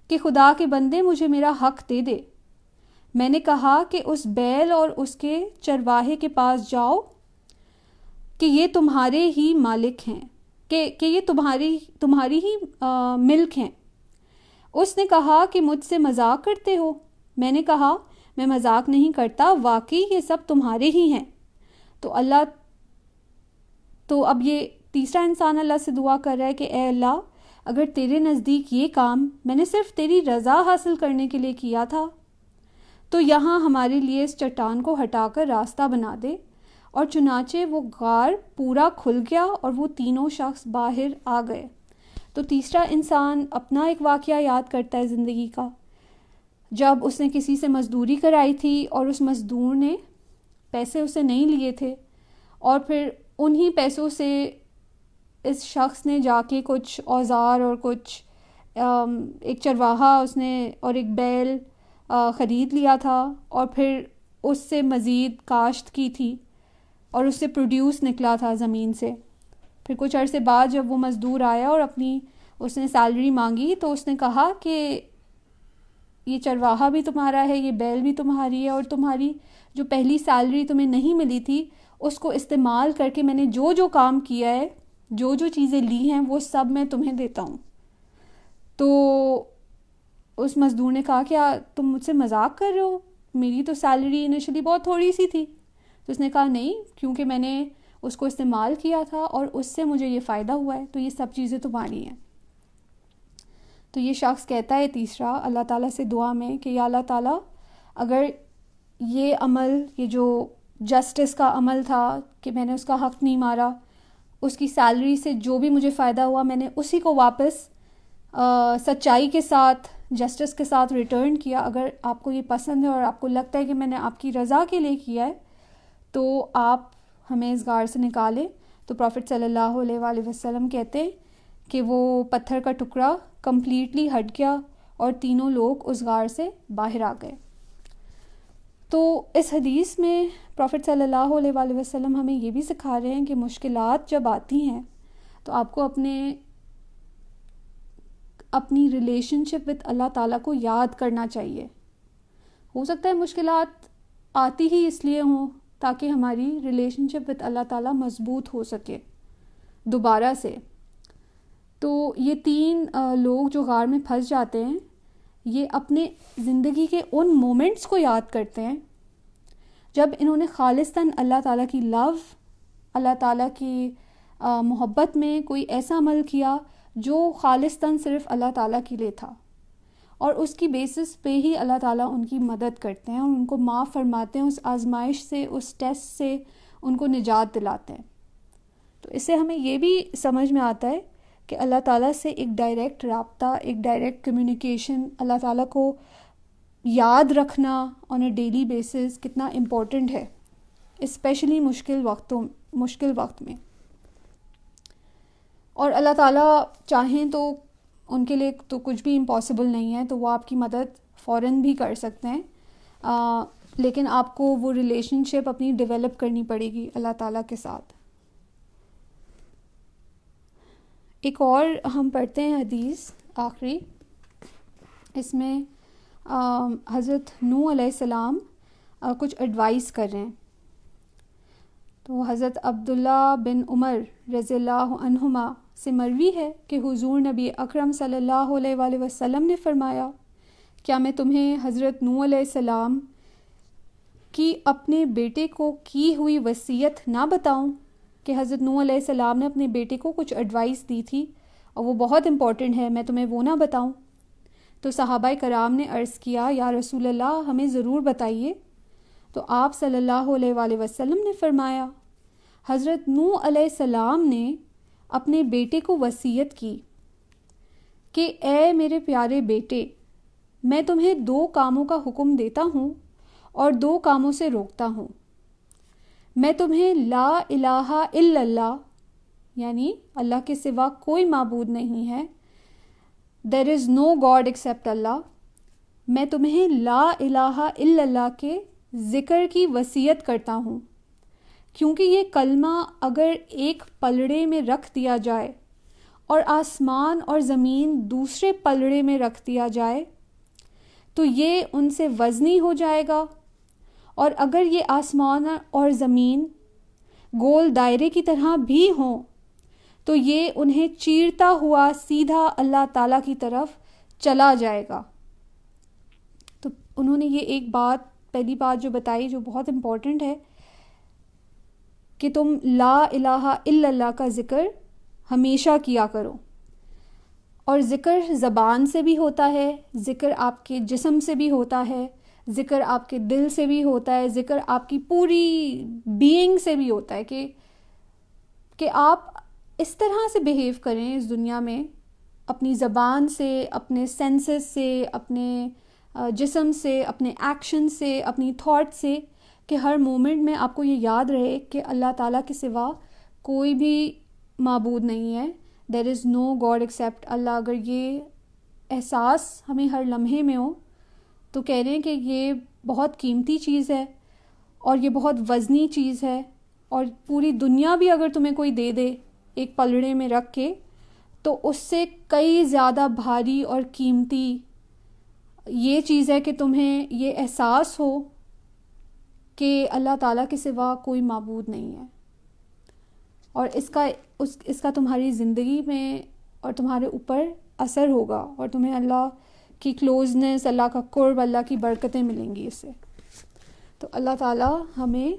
کہ خدا کے بندے مجھے میرا حق دے دے. میں نے کہا کہ اس بیل اور اس کے چرواہے کے پاس جاؤ کہ یہ تمہارے ہی مالک ہیں, کہ یہ تمہاری ہی ملک ہیں. اس نے کہا کہ مجھ سے مذاق کرتے ہو. میں نے کہا میں مذاق نہیں کرتا, واقعی یہ سب تمہارے ہی ہیں. تو اب یہ تیسرا انسان اللہ سے دعا کر رہا ہے کہ اے اللہ اگر تیرے نزدیک یہ کام میں نے صرف تیری رضا حاصل کرنے کے لیے کیا تھا تو یہاں ہمارے لیے اس چٹان کو ہٹا کر راستہ بنا دے. اور چنانچہ وہ غار پورا کھل گیا اور وہ تینوں شخص باہر آ گئے. تو تیسرا انسان اپنا ایک واقعہ یاد کرتا ہے زندگی کا, جب اس نے کسی سے مزدوری کرائی تھی اور اس مزدور نے پیسے اسے نہیں لیے تھے, اور پھر انہی پیسوں سے اس شخص نے جا کے کچھ اوزار اور کچھ ایک چرواہا اس نے اور ایک بیل خرید لیا تھا, اور پھر اس سے مزید کاشت کی تھی اور اس سے پروڈیوس نکلا تھا زمین سے. پھر کچھ عرصے بعد جب وہ مزدور آیا اور اس نے سیلری مانگی تو اس نے کہا کہ یہ چرواہا بھی تمہارا ہے, یہ بیل بھی تمہاری ہے, اور تمہاری جو پہلی سیلری تمہیں نہیں ملی تھی اس کو استعمال کر کے میں نے جو کام کیا ہے, جو چیزیں لی ہیں وہ سب میں تمہیں دیتا ہوں. تو اس مزدور نے کہا کہ تم مجھ سے مذاق کر رہے ہو, میری تو سیلری انیشلی بہت تھوڑی سی تھی. تو اس نے کہا نہیں, کیونکہ میں نے اس کو استعمال کیا تھا اور اس سے مجھے یہ فائدہ ہوا ہے, تو یہ سب چیزیں تمہاری ہیں. تو یہ شخص کہتا ہے تیسرا اللہ تعالیٰ سے دعا میں کہ یا اللہ تعالیٰ اگر یہ عمل, یہ جو جسٹس کا عمل تھا کہ میں نے اس کا حق نہیں مارا, اس کی سیلری سے جو بھی مجھے فائدہ ہوا میں نے اسی کو واپس سچائی کے ساتھ جسٹس کے ساتھ ریٹرن کیا. اگر آپ کو یہ پسند ہے اور آپ کو لگتا ہے کہ میں نے آپ کی رضا کے لیے کیا ہے تو آپ ہمیں اس غار سے نکالیں. تو پروفٹ صلی اللہ علیہ وآلہ وسلم کہتے ہیں کہ وہ پتھر کا ٹکڑا کمپلیٹلی ہٹ گیا اور تینوں لوگ اس غار سے باہر آ گئے. تو اس حدیث میں پروفٹ صلی اللہ علیہ وآلہ وسلم ہمیں یہ بھی سکھا رہے ہیں کہ مشکلات جب آتی ہیں تو آپ کو اپنی ریلیشن شپ وتھ اللہ تعالیٰ کو یاد کرنا چاہیے. ہو سکتا ہے مشکلات آتی ہی اس لیے ہوں تاکہ ہماری ریلیشن شپ وتھ اللہ تعالیٰ مضبوط ہو سکے دوبارہ سے. تو یہ تین لوگ جو غار میں پھنس جاتے ہیں یہ اپنے زندگی کے ان مومنٹس کو یاد کرتے ہیں جب انہوں نے خالصتاً اللہ تعالیٰ کی لو، اللہ تعالیٰ کی محبت میں کوئی ایسا عمل کیا جو خالصتاً صرف اللہ تعالیٰ کے لیے تھا، اور اس کی بیسس پہ ہی اللہ تعالیٰ ان کی مدد کرتے ہیں اور ان کو معاف فرماتے ہیں، اس آزمائش سے، اس ٹیسٹ سے ان کو نجات دلاتے ہیں۔ تو اس سے ہمیں یہ بھی سمجھ میں آتا ہے کہ اللہ تعالیٰ سے ایک ڈائریکٹ رابطہ، ایک ڈائریکٹ کمیونیکیشن، اللہ تعالیٰ کو یاد رکھنا آن اے ڈیلی بیسس کتنا امپورٹنٹ ہے، اسپیشلی مشکل وقت میں۔ اور اللہ تعالیٰ چاہیں تو ان کے لیے تو کچھ بھی امپاسبل نہیں ہے، تو وہ آپ کی مدد فوراً بھی کر سکتے ہیں، لیکن آپ کو وہ ریلیشن شپ اپنی ڈیولپ کرنی پڑے گی اللہ تعالیٰ کے ساتھ۔ ایک اور ہم پڑھتے ہیں حدیث آخری، اس میں حضرت نوح علیہ السلام کچھ ایڈوائز کر رہے ہیں۔ تو حضرت عبداللہ بن عمر رضی اللہ عنہما سے مروی ہے کہ حضور نبی اکرم صلی اللہ علیہ وآلہ وسلم نے فرمایا، کیا میں تمہیں حضرت نوح علیہ السلام کی اپنے بیٹے کو کی ہوئی وصیت نہ بتاؤں؟ کہ حضرت نوح علیہ السلام نے اپنے بیٹے کو کچھ ایڈوائس دی تھی اور وہ بہت امپورٹنٹ ہے، میں تمہیں وہ نہ بتاؤں؟ تو صحابہ کرام نے عرض کیا، یا رسول اللہ ہمیں ضرور بتائیے۔ تو آپ صلی اللہ علیہ وآلہ وسلم نے فرمایا، حضرت نوح علیہ السلام نے اپنے بیٹے کو وصیت کی کہ اے میرے پیارے بیٹے، میں تمہیں 2 کاموں کا حکم دیتا ہوں اور 2 کاموں سے روکتا ہوں۔ میں تمہیں لا الہ الا اللہ، یعنی اللہ کے سوا کوئی معبود نہیں ہے، there is no God except اللہ، میں تمہیں لا الہ الا اللہ کے ذکر کی وصیت کرتا ہوں، کیونکہ یہ کلمہ اگر ایک پلڑے میں رکھ دیا جائے اور آسمان اور زمین دوسرے پلڑے میں رکھ دیا جائے تو یہ ان سے وزنی ہو جائے گا، اور اگر یہ آسمان اور زمین گول دائرے کی طرح بھی ہوں تو یہ انہیں چیرتا ہوا سیدھا اللہ تعالیٰ کی طرف چلا جائے گا۔ تو انہوں نے یہ ایک بات، پہلی بات جو بتائی جو بہت امپورٹنٹ ہے، کہ تم لا الہ الا اللہ کا ذکر ہمیشہ کیا کرو، اور ذکر زبان سے بھی ہوتا ہے، ذکر آپ کے جسم سے بھی ہوتا ہے، ذکر آپ کے دل سے بھی ہوتا ہے، ذکر آپ کی پوری بینگ سے بھی ہوتا ہے، کہ آپ اس طرح سے بیہیو کریں اس دنیا میں، اپنی زبان سے، اپنے سینسز سے، اپنے جسم سے، اپنے ایکشن سے، اپنی تھاٹ سے، کہ ہر مومنٹ میں آپ کو یہ یاد رہے کہ اللہ تعالیٰ کے سوا کوئی بھی معبود نہیں ہے، there is no God except اللہ۔ اگر یہ احساس ہمیں ہر لمحے میں ہو تو کہہ رہے ہیں کہ یہ بہت قیمتی چیز ہے اور یہ بہت وزنی چیز ہے، اور پوری دنیا بھی اگر تمہیں کوئی دے دے ایک پلڑے میں رکھ کے تو اس سے کئی زیادہ بھاری اور قیمتی یہ چیز ہے کہ تمہیں یہ احساس ہو کہ اللہ تعالیٰ کے سوا کوئی معبود نہیں ہے، اور اس کا تمہاری زندگی میں اور تمہارے اوپر اثر ہوگا، اور تمہیں اللہ کی کلوزنس، اللہ کا قرب، اللہ کی برکتیں ملیں گی اس سے۔ تو اللہ تعالیٰ ہمیں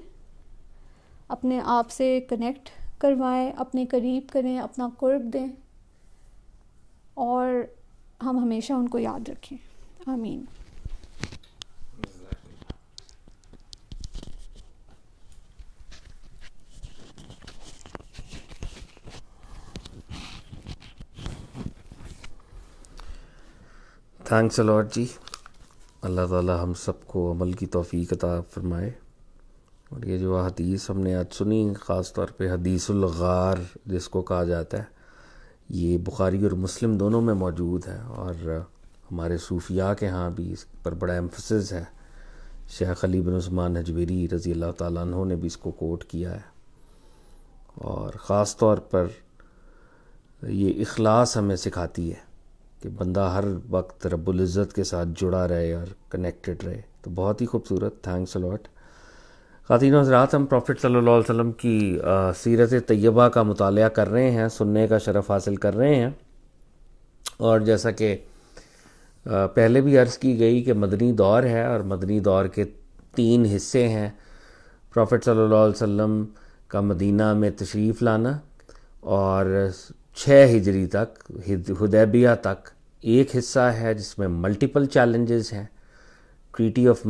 اپنے آپ سے کنیکٹ کروائیں، اپنے قریب کریں، اپنا قرب دیں، اور ہم ہمیشہ ان کو یاد رکھیں۔ آمین۔ تھینکس الاٹ جی، اللہ تعالیٰ ہم سب کو عمل کی توفیق عطا فرمائے۔ اور یہ جو حدیث ہم نے آج سنی، خاص طور پہ حدیث الغار جس کو کہا جاتا ہے، یہ بخاری اور مسلم دونوں میں موجود ہے، اور ہمارے صوفیاء کے ہاں بھی اس پر بڑا ایمفسس ہے۔ شیخ علی بن عثمان حجویری رضی اللہ تعالیٰ عنہ نے بھی اس کو کوٹ کیا ہے، اور خاص طور پر یہ اخلاص ہمیں سکھاتی ہے کہ بندہ ہر وقت رب العزت کے ساتھ جڑا رہے اور کنیکٹڈ رہے۔ تو بہت ہی خوبصورت، تھینکس الاٹ۔ خواتین و حضرات، ہم پروفٹ صلی اللہ علیہ وسلم کی سیرت طیبہ کا مطالعہ کر رہے ہیں، سننے کا شرف حاصل کر رہے ہیں، اور جیسا کہ پہلے بھی عرض کی گئی کہ مدنی دور ہے، اور مدنی دور کے 3 حصے ہیں۔ پروفٹ صلی اللہ علیہ وسلم کا مدینہ میں تشریف لانا اور 6 ہجری تک حدیبیہ تک ایک حصہ ہے جس میں ملٹیپل چیلنجز ہیں. ٹریٹی آف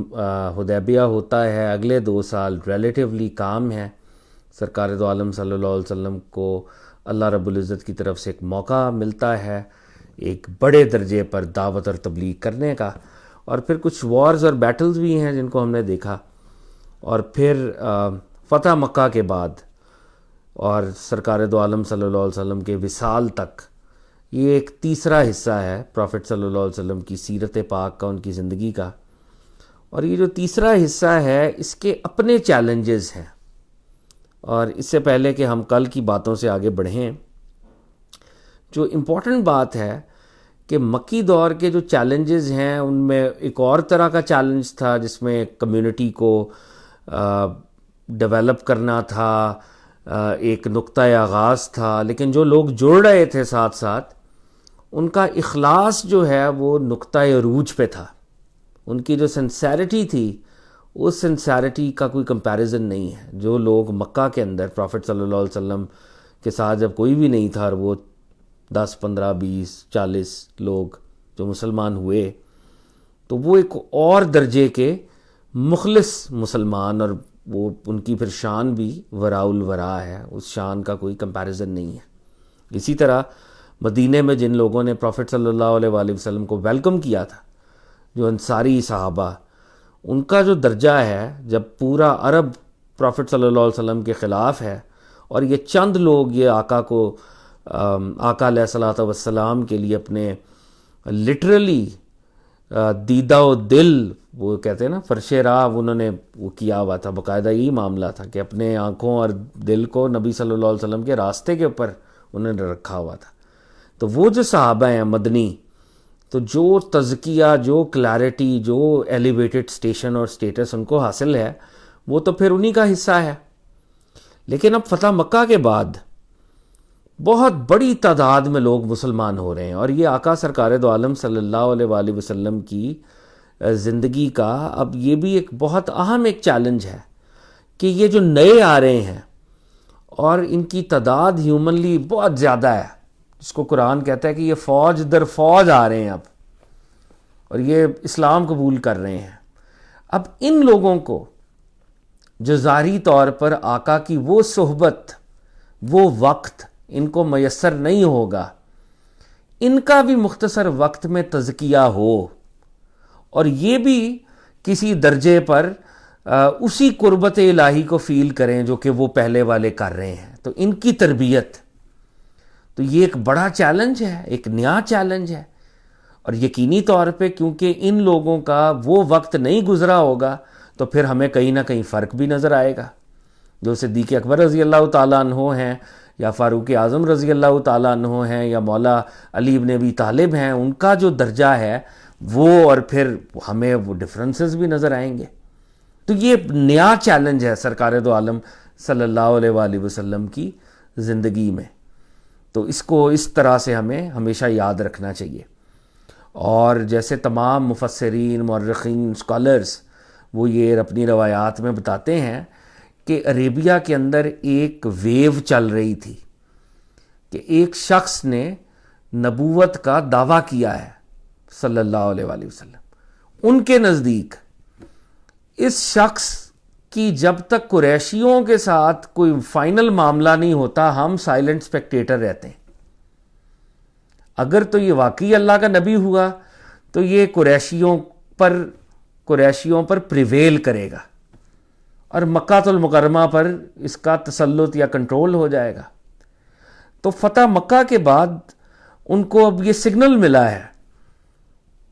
حدیبیہ ہوتا ہے، اگلے 2 سال ریلیٹیولی کام ہے. سرکار دو عالم صلی اللہ علیہ وسلم کو اللہ رب العزت کی طرف سے ایک موقع ملتا ہے ایک بڑے درجے پر دعوت اور تبلیغ کرنے کا، اور پھر کچھ وارز اور بیٹلز بھی ہیں جن کو ہم نے دیکھا. اور پھر فتح مکہ کے بعد اور سرکار دو عالم صلی اللہ علیہ وسلم کے وصال تک یہ ایک تیسرا حصہ ہے پروفٹ صلی اللہ علیہ وسلم کی سیرت پاک کا، ان کی زندگی کا. اور یہ جو تیسرا حصہ ہے اس کے اپنے چیلنجز ہیں. اور اس سے پہلے کہ ہم کل کی باتوں سے آگے بڑھیں، جو امپورٹنٹ بات ہے کہ مکی دور کے جو چیلنجز ہیں ان میں ایک اور طرح کا چیلنج تھا جس میں کمیونٹی کو ڈیولپ کرنا تھا، ایک نقطۂ آغاز تھا، لیکن جو لوگ جڑ رہے تھے ساتھ ساتھ ان کا اخلاص جو ہے وہ نقطۂ عروج پہ تھا. ان کی جو سنسیرٹی تھی اس سنسیرٹی کا کوئی کمپیریزن نہیں ہے. جو لوگ مکہ کے اندر پروفٹ صلی اللہ علیہ وسلم کے ساتھ جب کوئی بھی نہیں تھا اور وہ 10 15 20 40 لوگ جو مسلمان ہوئے تو وہ ایک اور درجے کے مخلص مسلمان، اور وہ ان کی پھر شان بھی وراء الورا ہے، اس شان کا کوئی کمپیریزن نہیں ہے. اسی طرح مدینے میں جن لوگوں نے پروفٹ صلی اللہ علیہ وآلہ وسلم کو ویلکم کیا تھا، جو انصاری صحابہ، ان کا جو درجہ ہے جب پورا عرب پروفٹ صلی اللہ علیہ وسلم کے خلاف ہے اور یہ چند لوگ یہ آقا کو آقا علیہ الصلوۃ والسلام کے لیے اپنے لٹرلی دیدہ و دل، وہ کہتے ہیں نا فرش راہ، انہوں نے وہ کیا ہوا تھا. باقاعدہ یہی معاملہ تھا کہ اپنے آنکھوں اور دل کو نبی صلی اللہ علیہ وسلم کے راستے کے اوپر انہوں نے رکھا ہوا تھا. تو وہ جو صحابہ ہیں مدنی، تو جو تزکیہ، جو کلیرٹی، جو ایلیویٹڈ سٹیشن اور سٹیٹس ان کو حاصل ہے وہ تو پھر انہی کا حصہ ہے. لیکن اب فتح مکہ کے بعد بہت بڑی تعداد میں لوگ مسلمان ہو رہے ہیں، اور یہ آقا سرکار دو عالم صلی اللہ علیہ وآلہ وسلم کی زندگی کا اب یہ بھی ایک بہت اہم ایک چیلنج ہے کہ یہ جو نئے آ رہے ہیں اور ان کی تعداد ہیومنلی بہت زیادہ ہے، جس کو قرآن کہتا ہے کہ یہ فوج در فوج آ رہے ہیں اب، اور یہ اسلام قبول کر رہے ہیں. اب ان لوگوں کو جو ظاہری طور پر آقا کی وہ صحبت، وہ وقت ان کو میسر نہیں ہوگا، ان کا بھی مختصر وقت میں تزکیہ ہو اور یہ بھی کسی درجے پر اسی قربت الہی کو فیل کریں جو کہ وہ پہلے والے کر رہے ہیں. تو ان کی تربیت، تو یہ ایک بڑا چیلنج ہے، ایک نیا چیلنج ہے. اور یقینی طور پہ کیونکہ ان لوگوں کا وہ وقت نہیں گزرا ہوگا تو پھر ہمیں کہیں نہ کہیں فرق بھی نظر آئے گا. جو صدیق اکبر رضی اللہ تعالیٰ عنہ ہیں یا فاروق اعظم رضی اللہ تعالیٰ عنہ ہیں یا مولا علی بن ابی طالب ہیں، ان کا جو درجہ ہے وہ، اور پھر ہمیں وہ ڈفرنسز بھی نظر آئیں گے. تو یہ نیا چیلنج ہے سرکار دو عالم صلی اللہ علیہ وآلہ وسلم کی زندگی میں. تو اس کو اس طرح سے ہمیں ہمیشہ یاد رکھنا چاہیے. اور جیسے تمام مفسرین، مورخین، اسکالرز وہ یہ اپنی روایات میں بتاتے ہیں کہ عربیہ کے اندر ایک ویو چل رہی تھی کہ ایک شخص نے نبوت کا دعویٰ کیا ہے صلی اللہ علیہ وآلہ وسلم. ان کے نزدیک اس شخص کی جب تک قریشیوں کے ساتھ کوئی فائنل معاملہ نہیں ہوتا ہم سائلنٹ اسپیکٹیٹر رہتے ہیں. اگر تو یہ واقعی اللہ کا نبی ہوا تو یہ قریشیوں پر پریویل کرے گا اور مکہ المکرمہ پر اس کا تسلط یا کنٹرول ہو جائے گا. تو فتح مکہ کے بعد ان کو اب یہ سگنل ملا ہے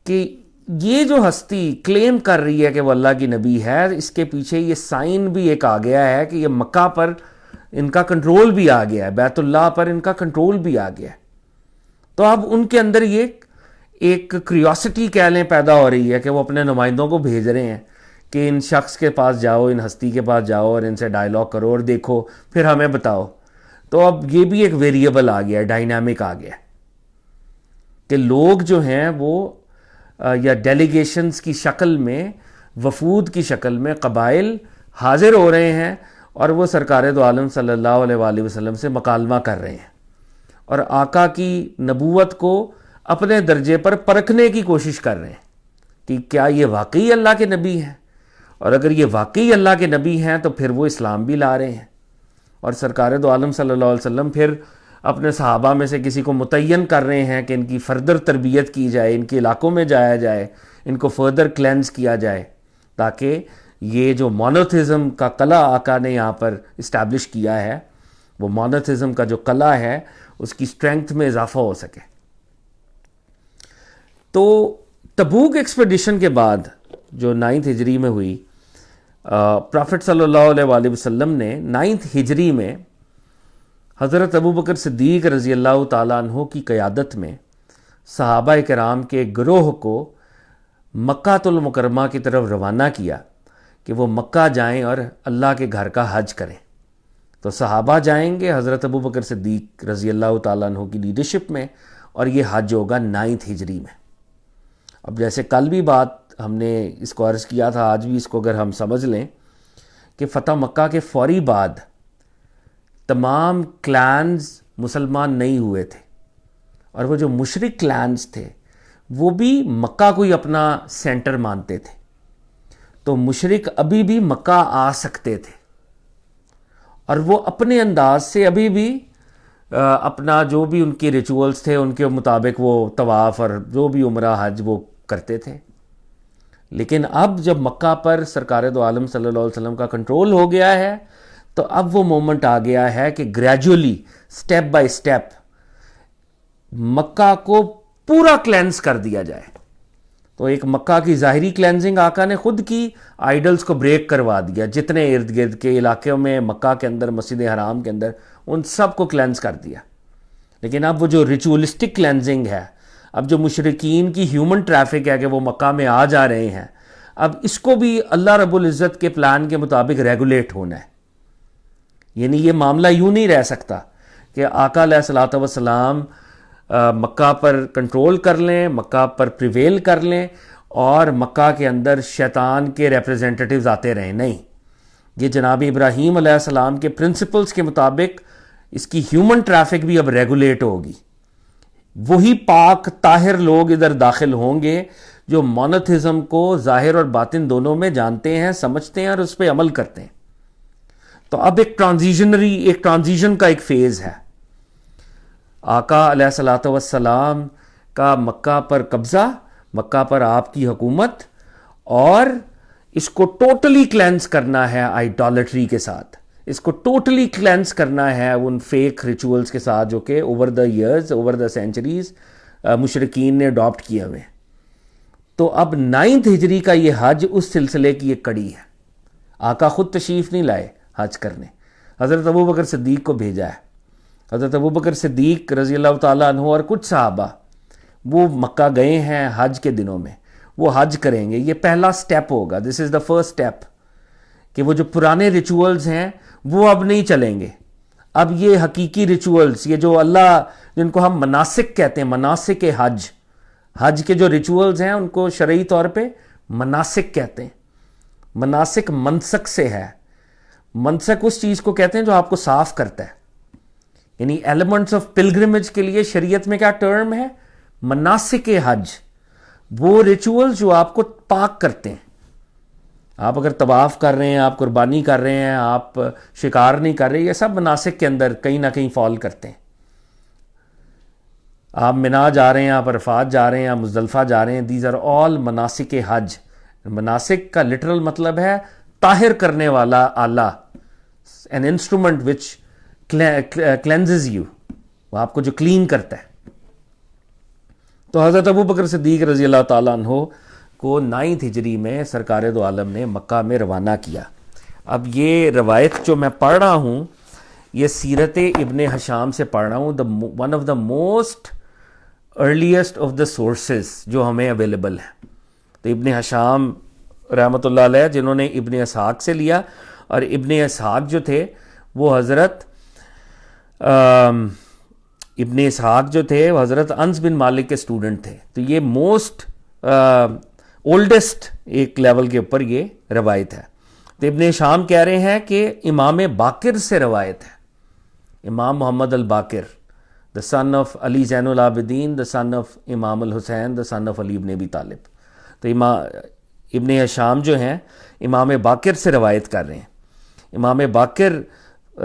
کہ یہ جو ہستی کلیم کر رہی ہے کہ وہ اللہ کی نبی ہے، اس کے پیچھے یہ سائن بھی ایک آ گیا ہے کہ یہ مکہ پر ان کا کنٹرول بھی آ گیا ہے، بیت اللہ پر ان کا کنٹرول بھی آ گیا ہے. تو اب ان کے اندر یہ ایک کریوسٹی کہہ لیں پیدا ہو رہی ہے کہ وہ اپنے نمائندوں کو بھیج رہے ہیں کہ ان شخص کے پاس جاؤ، ان ہستی کے پاس جاؤ اور ان سے ڈائلاگ کرو اور دیکھو پھر ہمیں بتاؤ. تو اب یہ بھی ایک ویریبل آ گیا ہے، ڈائنامک آ گیا ہے کہ لوگ جو ہیں وہ یا ڈیلیگیشنز کی شکل میں، وفود کی شکل میں قبائل حاضر ہو رہے ہیں اور وہ سرکار دو عالم صلی اللہ علیہ وآلہ وسلم سے مکالمہ کر رہے ہیں اور آقا کی نبوت کو اپنے درجے پر پرکھنے کی کوشش کر رہے ہیں کہ کیا یہ واقعی اللہ کے نبی ہیں، اور اگر یہ واقعی اللہ کے نبی ہیں تو پھر وہ اسلام بھی لا رہے ہیں۔ اور سرکار دو عالم صلی اللہ علیہ وسلم پھر اپنے صحابہ میں سے کسی کو متعین کر رہے ہیں کہ ان کی فردر تربیت کی جائے، ان کے علاقوں میں جایا جائے، ان کو فردر کلینز کیا جائے، تاکہ یہ جو مونوتھزم کا قلعہ آقا نے یہاں پر اسٹیبلش کیا ہے، وہ مونوتھزم کا جو قلعہ ہے اس کی اسٹرینگتھ میں اضافہ ہو سکے۔ تو تبوک ایکسپیڈیشن کے بعد جو 9 ہجری میں ہوئی، پرافٹ صلی اللہ علیہ وآلہ وسلم نے 9 ہجری میں حضرت ابوبکر صدیق رضی اللہ تعالیٰ عنہ کی قیادت میں صحابہ کرام کے گروہ کو مکہ المکرمہ کی طرف روانہ کیا کہ وہ مکہ جائیں اور اللہ کے گھر کا حج کریں۔ تو صحابہ جائیں گے حضرت ابوبکر صدیق رضی اللہ تعالیٰ عنہ کی لیڈرشپ میں، اور یہ حج ہوگا 9 ہجری میں۔ اب جیسے کل بھی بات ہم نے اس کو عرض کیا تھا، آج بھی اس کو اگر ہم سمجھ لیں کہ فتح مکہ کے فوری بعد تمام کلانز مسلمان نہیں ہوئے تھے، اور وہ جو مشرک کلانز تھے وہ بھی مکہ کو ہی اپنا سینٹر مانتے تھے، تو مشرک ابھی بھی مکہ آ سکتے تھے، اور وہ اپنے انداز سے ابھی بھی اپنا جو بھی ان کے ریچولز تھے ان کے مطابق وہ طواف اور جو بھی عمرہ حج وہ کرتے تھے۔ لیکن اب جب مکہ پر سرکار دو عالم صلی اللہ علیہ وسلم کا کنٹرول ہو گیا ہے، تو اب وہ مومنٹ آ گیا ہے کہ گریجولی سٹیپ بائی سٹیپ مکہ کو پورا کلینز کر دیا جائے۔ تو ایک مکہ کی ظاہری کلینزنگ آقا نے خود کی، آئیڈلز کو بریک کروا دیا، جتنے ارد گرد کے علاقوں میں مکہ کے اندر مسجد حرام کے اندر ان سب کو کلینز کر دیا۔ لیکن اب وہ جو ریچولسٹک کلینزنگ ہے، اب جو مشرکین کی ہیومن ٹریفک ہے کہ وہ مکہ میں آ جا رہے ہیں، اب اس کو بھی اللہ رب العزت کے پلان کے مطابق ریگولیٹ ہونا ہے۔ یعنی یہ معاملہ یوں نہیں رہ سکتا کہ آقا علیہ الصلوۃ والسلام مکہ پر کنٹرول کر لیں، مکہ پر پریویل کر لیں، اور مکہ کے اندر شیطان کے ریپریزنٹیٹیوز آتے رہیں۔ نہیں، یہ جناب ابراہیم علیہ السلام کے پرنسپلز کے مطابق اس کی ہیومن ٹریفک بھی اب ریگولیٹ ہوگی۔ وہی پاک طاہر لوگ ادھر داخل ہوں گے جو مونوتھزم کو ظاہر اور باطن دونوں میں جانتے ہیں، سمجھتے ہیں اور اس پہ عمل کرتے ہیں۔ تو اب ایک ٹرانزیشن کا ایک فیز ہے۔ آقا علیہ الصلوۃ والسلام کا مکہ پر قبضہ، مکہ پر آپ کی حکومت، اور اس کو ٹوٹلی کلینز کرنا ہے آئیڈالٹری کے ساتھ، اس کو ٹوٹلی کلینز کرنا ہے ان فیک ریچولز کے ساتھ جو کہ over the years, over the centuries مشرکین نے اڈاپٹ کیے ہوئے۔ تو اب 9 ہجری کا یہ حج اس سلسلے کی ایک کڑی ہے۔ آقا خود تشریف نہیں لائے حج کرنے، حضرت ابوبکر صدیق کو بھیجا ہے۔ حضرت ابوبکر صدیق رضی اللہ تعالیٰ عنہ اور کچھ صحابہ وہ مکہ گئے ہیں حج کے دنوں میں، وہ حج کریں گے۔ یہ پہلا سٹیپ ہوگا، دس از دا فرسٹ سٹیپ، کہ وہ جو پرانے ریچولز ہیں وہ اب نہیں چلیں گے۔ اب یہ حقیقی ریچولز، یہ جو اللہ، جن کو ہم مناسک کہتے ہیں، مناسک حج، حج کے جو ریچولز ہیں ان کو شرعی طور پہ مناسک کہتے ہیں۔ مناسک منسک سے ہے، منسک اس چیز کو کہتے ہیں جو آپ کو صاف کرتا ہے، یعنی ایلیمنٹس آف پلگرمیج کے لیے شریعت میں کیا ٹرم ہے؟ مناسک حج، وہ ریچول جو آپ کو پاک کرتے ہیں۔ آپ اگر طواف کر رہے ہیں، آپ قربانی کر رہے ہیں، آپ شکار نہیں کر رہے، یہ سب مناسک کے اندر کہیں نہ کہیں فال کرتے ہیں۔ آپ منا جا رہے ہیں، آپ عرفات جا رہے ہیں، آپ مزدلفہ جا رہے ہیں، دیز آر آل مناسک حج۔ مناسک کا لٹرل مطلب ہے طاہر کرنے والا آلہ، an instrument which cleanses you، وہ آپ کو جو کلین کرتا ہے۔ تو حضرت ابوبکر صدیق رضی اللہ تعالیٰ عنہ کو 9 ہجری میں سرکار دو عالم نے مکہ میں روانہ کیا۔ اب یہ روایت جو میں پڑھ رہا ہوں یہ سیرت ابن ہشام سے پڑھ رہا ہوں، one of the most earliest of the sources جو ہمیں اویلیبل ہے۔ تو ابن ہشام رحمۃ اللہ علیہ جنہوں نے ابن اسحاق سے لیا، اور ابن اسحاق جو تھے وہ حضرت ابن اسحاق جو تھے وہ حضرت انس بن مالک کے سٹوڈنٹ تھے۔ تو یہ موسٹ اولڈسٹ ایک لیول کے اوپر یہ روایت ہے۔ تو ابن ہشام کہہ رہے ہیں کہ امام باقر سے روایت ہے، امام محمد الباقر، the son of Ali Zain ul-Abidin, the son of امام الحسین، the son of علی ابن ابی طالب. تو ابن ہشام جو ہیں امام باقر سے روایت کر رہے ہیں. امام باقر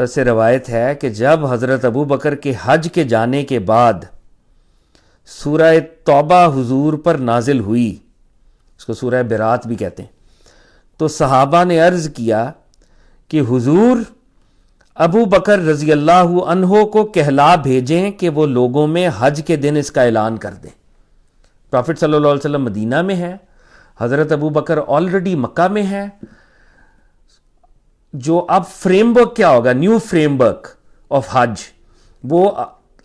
سے روایت ہے کہ جب حضرت ابو بکر کے حج کے جانے کے بعد سورہ توبہ حضور پر نازل ہوئی، اس کو سورہ برات بھی کہتے ہیں، تو صحابہ نے عرض کیا کہ حضور ابو بکر رضی اللہ عنہ کو کہلا بھیجیں کہ وہ لوگوں میں حج کے دن اس کا اعلان کر دیں. پرافٹ صلی اللہ علیہ وسلم مدینہ میں ہے، حضرت ابو بکر آلریڈی مکہ میں ہے. جو اب فریم ورک کیا ہوگا، نیو فریم ورک آف حج، وہ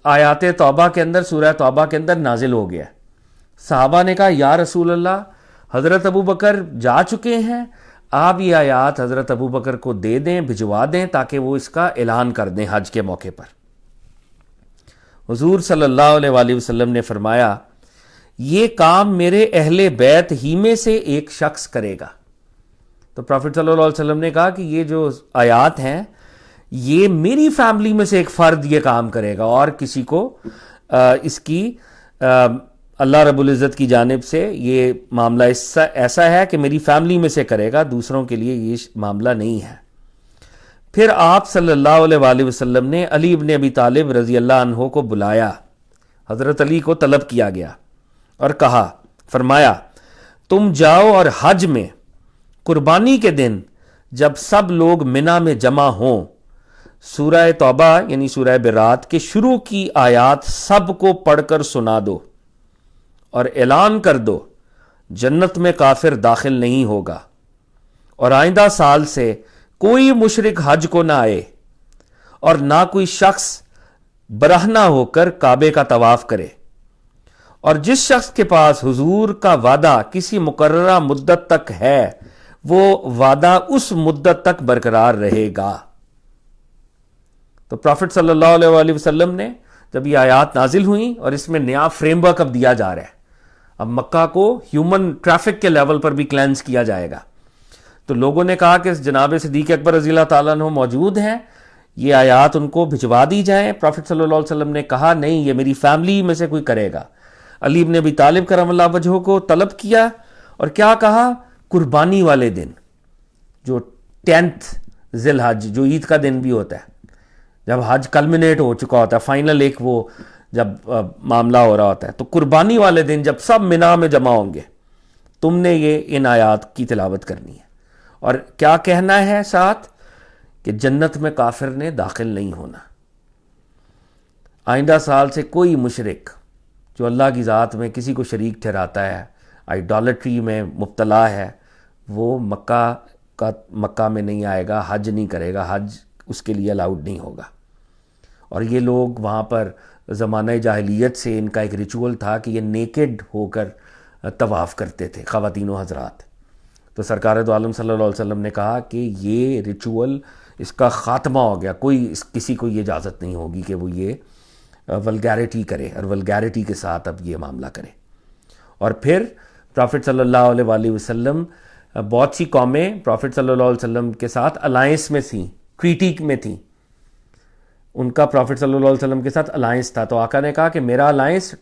آیات توبہ کے اندر، سورہ توبہ کے اندر نازل ہو گیا. صحابہ نے کہا یا رسول اللہ، حضرت ابو بکر جا چکے ہیں، آپ یہ آیات حضرت ابو بکر کو دے دیں، بھجوا دیں تاکہ وہ اس کا اعلان کر دیں حج کے موقع پر. حضور صلی اللہ علیہ وآلہ وسلم نے فرمایا یہ کام میرے اہل بیت ہی میں سے ایک شخص کرے گا. تو پروفٹ صلی اللہ علیہ وسلم نے کہا کہ یہ جو آیات ہیں یہ میری فیملی میں سے ایک فرد یہ کام کرے گا، اور کسی کو اس کی اللہ رب العزت کی جانب سے یہ معاملہ ایسا ہے کہ میری فیملی میں سے کرے گا، دوسروں کے لیے یہ معاملہ نہیں ہے. پھر آپ صلی اللہ علیہ وآلہ وسلم نے علی ابن ابی طالب رضی اللہ عنہ کو بلایا. حضرت علی کو طلب کیا گیا اور کہا، فرمایا تم جاؤ اور حج میں قربانی کے دن جب سب لوگ منا میں جمع ہوں، سورہ توبہ یعنی سورہ برات کے شروع کی آیات سب کو پڑھ کر سنا دو اور اعلان کر دو جنت میں کافر داخل نہیں ہوگا، اور آئندہ سال سے کوئی مشرک حج کو نہ آئے، اور نہ کوئی شخص برہنہ ہو کر کعبے کا طواف کرے، اور جس شخص کے پاس حضور کا وعدہ کسی مقررہ مدت تک ہے وہ وعدہ اس مدت تک برقرار رہے گا. تو پروفٹ صلی اللہ علیہ وآلہ وسلم نے جب یہ آیات نازل ہوئیں، اور اس میں نیا فریم ورک اب دیا جا رہا ہے، اب مکہ کو ہیومن ٹریفک کے لیول پر بھی کلینز کیا جائے گا، تو لوگوں نے کہا کہ جناب صدیق اکبر رضی اللہ تعالیٰ عنہ موجود ہیں، یہ آیات ان کو بھجوا دی جائیں. پروفٹ صلی اللہ علیہ وسلم نے کہا نہیں، یہ میری فیملی میں سے کوئی کرے گا. علی ابن ابی طالب کرم اللہ وجہہ کو طلب کیا، اور کیا کہا، قربانی والے دن جو 10th ذی الحج، جو عید کا دن بھی ہوتا ہے، جب حج کلمنیٹ ہو چکا ہوتا ہے، فائنل ایک وہ جب معاملہ ہو رہا ہوتا ہے، تو قربانی والے دن جب سب منا میں جمع ہوں گے تم نے یہ ان آیات کی تلاوت کرنی ہے. اور کیا کہنا ہے ساتھ کہ جنت میں کافر نے داخل نہیں ہونا. آئندہ سال سے کوئی مشرک جو اللہ کی ذات میں کسی کو شریک ٹھہراتا ہے، آئیڈالٹری میں مبتلا ہے، وہ مکہ میں نہیں آئے گا، حج نہیں کرے گا، حج اس کے لیے الاؤڈ نہیں ہوگا. اور یہ لوگ وہاں پر زمانہ جاہلیت سے ان کا ایک ریچول تھا کہ یہ نیکڈ ہو کر طواف کرتے تھے خواتین و حضرات. تو سرکار دو عالم صلی اللہ علیہ وسلم نے کہا کہ یہ ریچول اس کا خاتمہ ہو گیا، کسی کو یہ اجازت نہیں ہوگی کہ وہ یہ ولگیرٹی کرے، اور ولگیرٹی کے ساتھ اب یہ معاملہ کرے. اور پھر پروفٹ صلی اللہ علیہ وآلہ وسلم، بہت سی قومیں پروفٹ صلی اللہ علیہ وسلم کے ساتھ الائنس میں تھیں، ٹریٹی میں تھیں، ان کا پروفٹ صلی اللہ علیہ وسلم کے ساتھ الائنس تھا. تو آقا نے کہا کہ میرا الائنس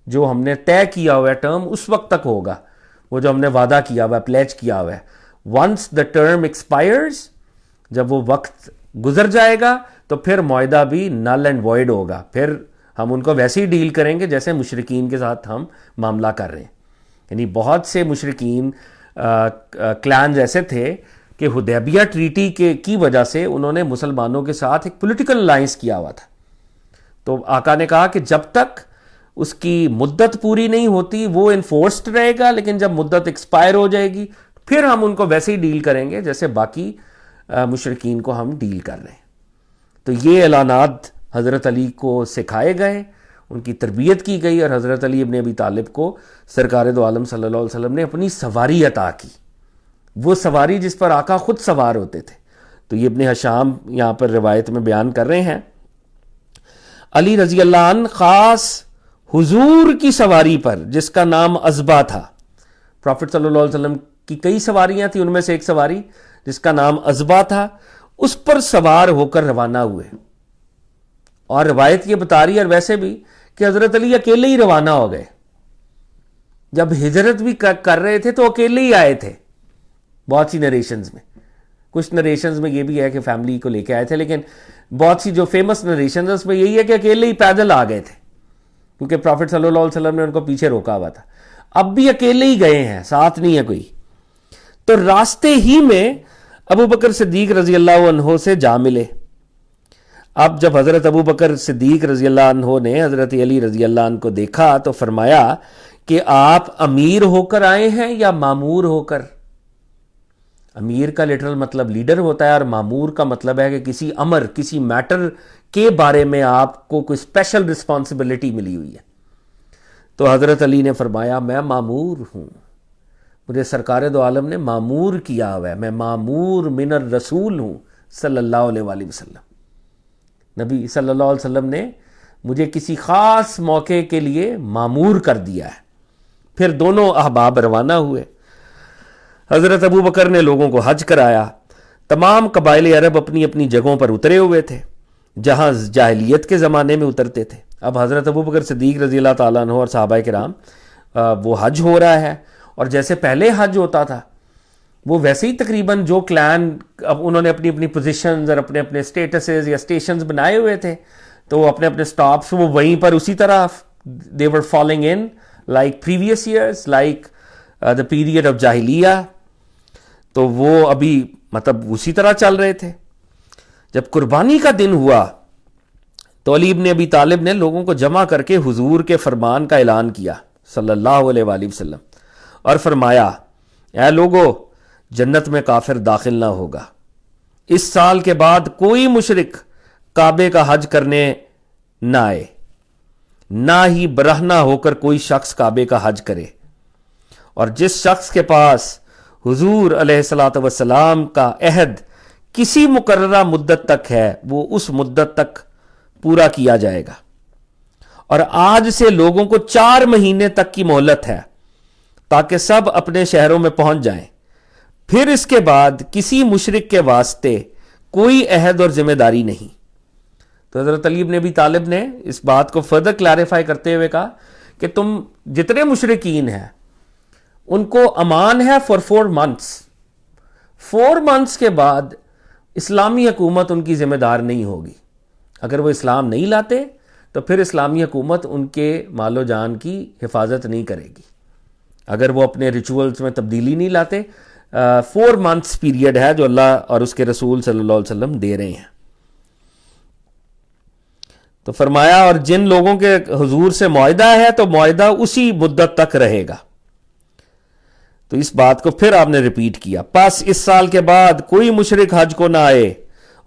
جو ہم نے طے کیا ہوا ہے ٹرم، اس وقت تک ہوگا، وہ جو ہم نے وعدہ کیا ہوا ہے، پلیج کیا ہوا ہے. ونس دا ٹرم ایکسپائرز، جب وہ وقت گزر جائے گا تو پھر معاہدہ بھی نل اینڈ وائڈ ہوگا، پھر ہم ان کو ویسے ہی ڈیل کریں گے جیسے مشرکین کے ساتھ ہم معاملہ کر رہے ہیں. یعنی بہت سے مشرکین کلانز ایسے تھے کہ حدیبیہ ٹریٹی کی وجہ سے انہوں نے مسلمانوں کے ساتھ ایک پولیٹیکل الائنس کیا ہوا تھا. تو آقا نے کہا کہ جب تک اس کی مدت پوری نہیں ہوتی وہ انفورسڈ رہے گا، لیکن جب مدت ایکسپائر ہو جائے گی پھر ہم ان کو ویسے ہی ڈیل کریں گے جیسے باقی مشرکین کو ہم ڈیل کر رہے ہیں. تو یہ اعلانات حضرت علی کو سکھائے گئے، ان کی تربیت کی گئی، اور حضرت علی ابن ابی طالب کو سرکار دو عالم صلی اللہ علیہ وسلم نے اپنی سواری عطا کی، وہ سواری جس پر آقا خود سوار ہوتے تھے. تو یہ ابن ہشام یہاں پر روایت میں بیان کر رہے ہیں. علی رضی اللہ عنہ خاص حضور کی سواری پر، جس کا نام عزبہ تھا، پروفٹ صلی اللہ علیہ وسلم کی کئی سواریاں تھیں، ان میں سے ایک سواری جس کا نام عزبہ تھا، اس پر سوار ہو کر روانہ ہوئے. اور روایت یہ بتا رہی ہے، اور ویسے بھی، کہ حضرت علی اکیلے ہی روانہ ہو گئے. جب ہجرت بھی کر رہے تھے تو اکیلے ہی آئے تھے. بہت سی نریشنز میں، کچھ نریشنز میں یہ بھی ہے کہ فیملی کو لے کے آئے تھے، لیکن بہت سی جو فیمس نریشنز اس میں یہی ہے کہ اکیلے ہی پیدل آ گئے تھے، کیونکہ پروفٹ صلی اللہ علیہ وسلم نے ان کو پیچھے روکا ہوا تھا. اب بھی اکیلے ہی گئے ہیں، ساتھ نہیں ہے کوئی. تو راستے ہی میں ابو بکر صدیق رضی اللہ عنہ سے جا ملے. اب جب حضرت ابو بکر صدیق رضی اللہ عنہ نے حضرت علی رضی اللہ عنہ کو دیکھا تو فرمایا کہ آپ امیر ہو کر آئے ہیں یا مامور ہو کر؟ امیر کا لٹرل مطلب لیڈر ہوتا ہے، اور مامور کا مطلب ہے کہ کسی امر، کسی میٹر کے بارے میں آپ کو کوئی اسپیشل رسپانسبلٹی ملی ہوئی ہے. تو حضرت علی نے فرمایا میں مامور ہوں، مجھے سرکار دو عالم نے مامور کیا ہوا ہے، میں مامور من الرسول ہوں صلی اللہ علیہ وآلہ وسلم. نبی صلی اللہ علیہ وسلم نے مجھے کسی خاص موقع کے لیے مامور کر دیا ہے. پھر دونوں احباب روانہ ہوئے. حضرت ابو بکر نے لوگوں کو حج کرایا. تمام قبائل عرب اپنی اپنی جگہوں پر اترے ہوئے تھے جہاں جاہلیت کے زمانے میں اترتے تھے. اب حضرت ابو بکر صدیق رضی اللہ تعالیٰ عنہ اور صحابہ کرام وہ حج ہو رہا ہے، اور جیسے پہلے حج ہوتا تھا وہ ویسے ہی تقریباً جو کلان اب انہوں نے اپنی اپنی پوزیشنز اور اپنے اپنے اسٹیٹسز یا اسٹیشنز بنائے ہوئے تھے، تو اپنے اپنے سٹاپس وہ وہیں پر اسی طرح they were falling in like previous years, like the period of جاہلیہ. تو وہ ابھی مطلب اسی طرح چل رہے تھے. جب قربانی کا دن ہوا تو علی ابن ابی طالب نے لوگوں کو جمع کر کے حضور کے فرمان کا اعلان کیا صلی اللہ علیہ وآلہ وسلم، اور فرمایا اے لوگو، جنت میں کافر داخل نہ ہوگا. اس سال کے بعد کوئی مشرک کعبے کا حج کرنے نہ آئے، نہ ہی برہنہ ہو کر کوئی شخص کعبے کا حج کرے. اور جس شخص کے پاس حضور علیہ الصلوۃ والسلام کا عہد کسی مقررہ مدت تک ہے وہ اس مدت تک پورا کیا جائے گا. اور آج سے لوگوں کو 4 مہینے تک کی مہلت ہے تاکہ سب اپنے شہروں میں پہنچ جائیں. پھر اس کے بعد کسی مشرک کے واسطے کوئی عہد اور ذمہ داری نہیں. تو حضرت علی ابن ابی طالب نے اس بات کو فردر کلیریفائی کرتے ہوئے کہا کہ تم جتنے مشرکین ہیں ان کو امان ہے فار 4 months. 4 months کے بعد اسلامی حکومت ان کی ذمہ دار نہیں ہوگی. اگر وہ اسلام نہیں لاتے تو پھر اسلامی حکومت ان کے مال و جان کی حفاظت نہیں کرے گی. اگر وہ اپنے ریچولز میں تبدیلی نہیں لاتے. 4 months پیریڈ ہے جو اللہ اور اس کے رسول صلی اللہ علیہ وسلم دے رہے ہیں. تو فرمایا اور جن لوگوں کے حضور سے معاہدہ ہے تو معاہدہ اسی مدت تک رہے گا. تو اس بات کو پھر آپ نے ریپیٹ کیا. پس اس سال کے بعد کوئی مشرک حج کو نہ آئے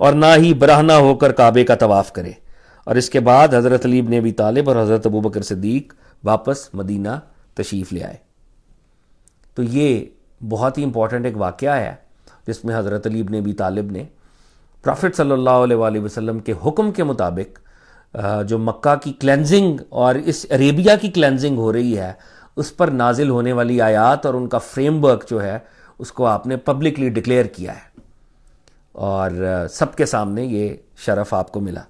اور نہ ہی برہنہ ہو کر کعبے کا طواف کرے. اور اس کے بعد حضرت علی ابن ابی طالب اور حضرت ابو بکر صدیق واپس مدینہ تشریف لے آئے. تو یہ بہت ہی امپورٹنٹ ایک واقعہ ہے جس میں حضرت علی ابن ابی طالب نے پروفٹ صلی اللہ علیہ وآلہ وسلم کے حکم کے مطابق جو مکہ کی کلینزنگ اور اس عربیہ کی کلینزنگ ہو رہی ہے اس پر نازل ہونے والی آیات اور ان کا فریم ورک جو ہے اس کو آپ نے پبلکلی ڈکلیئر کیا ہے، اور سب کے سامنے یہ شرف آپ کو ملا.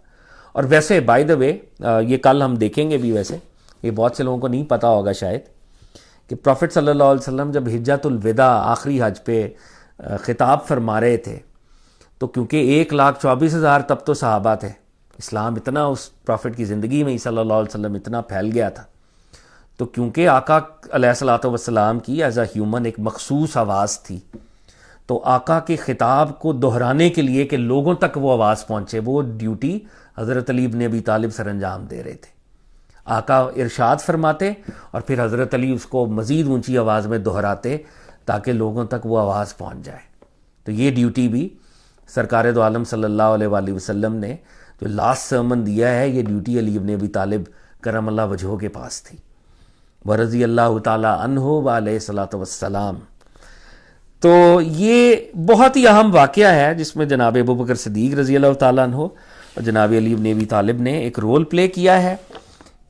اور ویسے بائی دا وے یہ کل ہم دیکھیں گے بھی، ویسے یہ بہت سے لوگوں کو نہیں پتا ہوگا شاید کہ پروفٹ صلی اللہ علیہ وسلم جب حجۃ الوداع آخری حج پہ خطاب فرما رہے تھے تو کیونکہ 1,24,000 تب تو صحابہ تھے، اسلام اتنا اس پروفٹ کی زندگی میں ہی صلی اللہ علیہ وسلم اتنا پھیل گیا تھا، تو کیونکہ آقا علیہ الصلوۃ والسلام کی ایز اے ہیومن ایک مخصوص آواز تھی، تو آقا کے خطاب کو دہرانے کے لیے کہ لوگوں تک وہ آواز پہنچے، وہ ڈیوٹی حضرت علی ابن ابی طالب سر انجام دے رہے تھے. آقا ارشاد فرماتے اور پھر حضرت علی اس کو مزید اونچی آواز میں دہراتے تاکہ لوگوں تک وہ آواز پہنچ جائے. تو یہ ڈیوٹی بھی سرکار دو عالم صلی اللہ علیہ وآلہ وسلم نے جو لاسٹ سرمن دیا ہے، یہ ڈیوٹی علی ابن ابی طالب کرم اللہ وجہہ کے پاس تھی، ورضی اللہ تعالیٰ عنہ وعلیہ الصلوۃ والسلام. تو یہ بہت ہی اہم واقعہ ہے جس میں جناب ابو بکر صدیق رضی اللہ تعالیٰ عنہ اور جناب علی ابن ابی طالب نے ایک رول پلے کیا ہے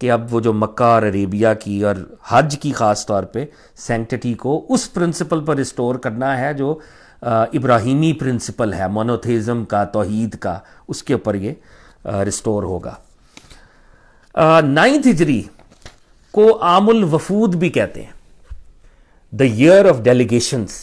کہ اب وہ جو مکہ اور عربیہ کی اور حج کی خاص طور پہ سینکٹٹی کو اس پرنسپل پر ریسٹور کرنا ہے جو ابراہیمی پرنسپل ہے مونوتھیزم کا، توحید کا، اس کے اوپر یہ ریسٹور ہوگا۔ 9 ہجری کو عام الوفود بھی کہتے ہیں، دا ایئر آف ڈیلیگیشنز۔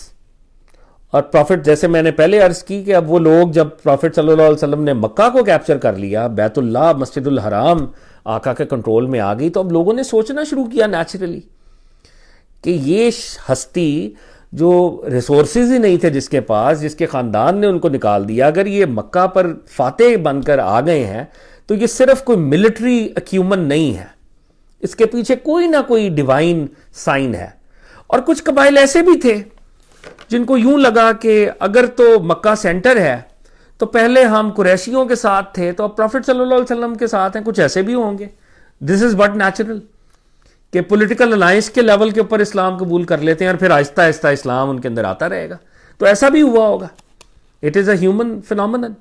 اور پروفٹ، جیسے میں نے پہلے عرض کی کہ اب وہ لوگ جب پروفٹ صلی اللہ علیہ وسلم نے مکہ کو کیپچر کر لیا، بیت اللہ، مسجد الحرام آقا کے کنٹرول میں آ گئی، تو اب لوگوں نے سوچنا شروع کیا نیچرلی کہ یہ ہستی جو ریسورسز ہی نہیں تھے جس کے پاس، جس کے خاندان نے ان کو نکال دیا، اگر یہ مکہ پر فاتح بن کر آ گئے ہیں تو یہ صرف کوئی ملٹری اکیومن نہیں ہے، اس کے پیچھے کوئی نہ کوئی ڈیوائن سائن ہے۔ اور کچھ قبائل ایسے بھی تھے جن کو یوں لگا کہ اگر تو مکہ سینٹر ہے تو پہلے ہم قریشیوں کے ساتھ تھے تو اب پروفٹ صلی اللہ علیہ وسلم کے ساتھ ہیں، کچھ ایسے بھی ہوں گے۔ دس از بٹ نیچرل کہ پولیٹیکل الائنس کے لیول کے اوپر اسلام قبول کر لیتے ہیں اور پھر آہستہ آہستہ اسلام ان کے اندر آتا رہے گا، تو ایسا بھی ہوا ہوگا۔ It is a human phenomenon.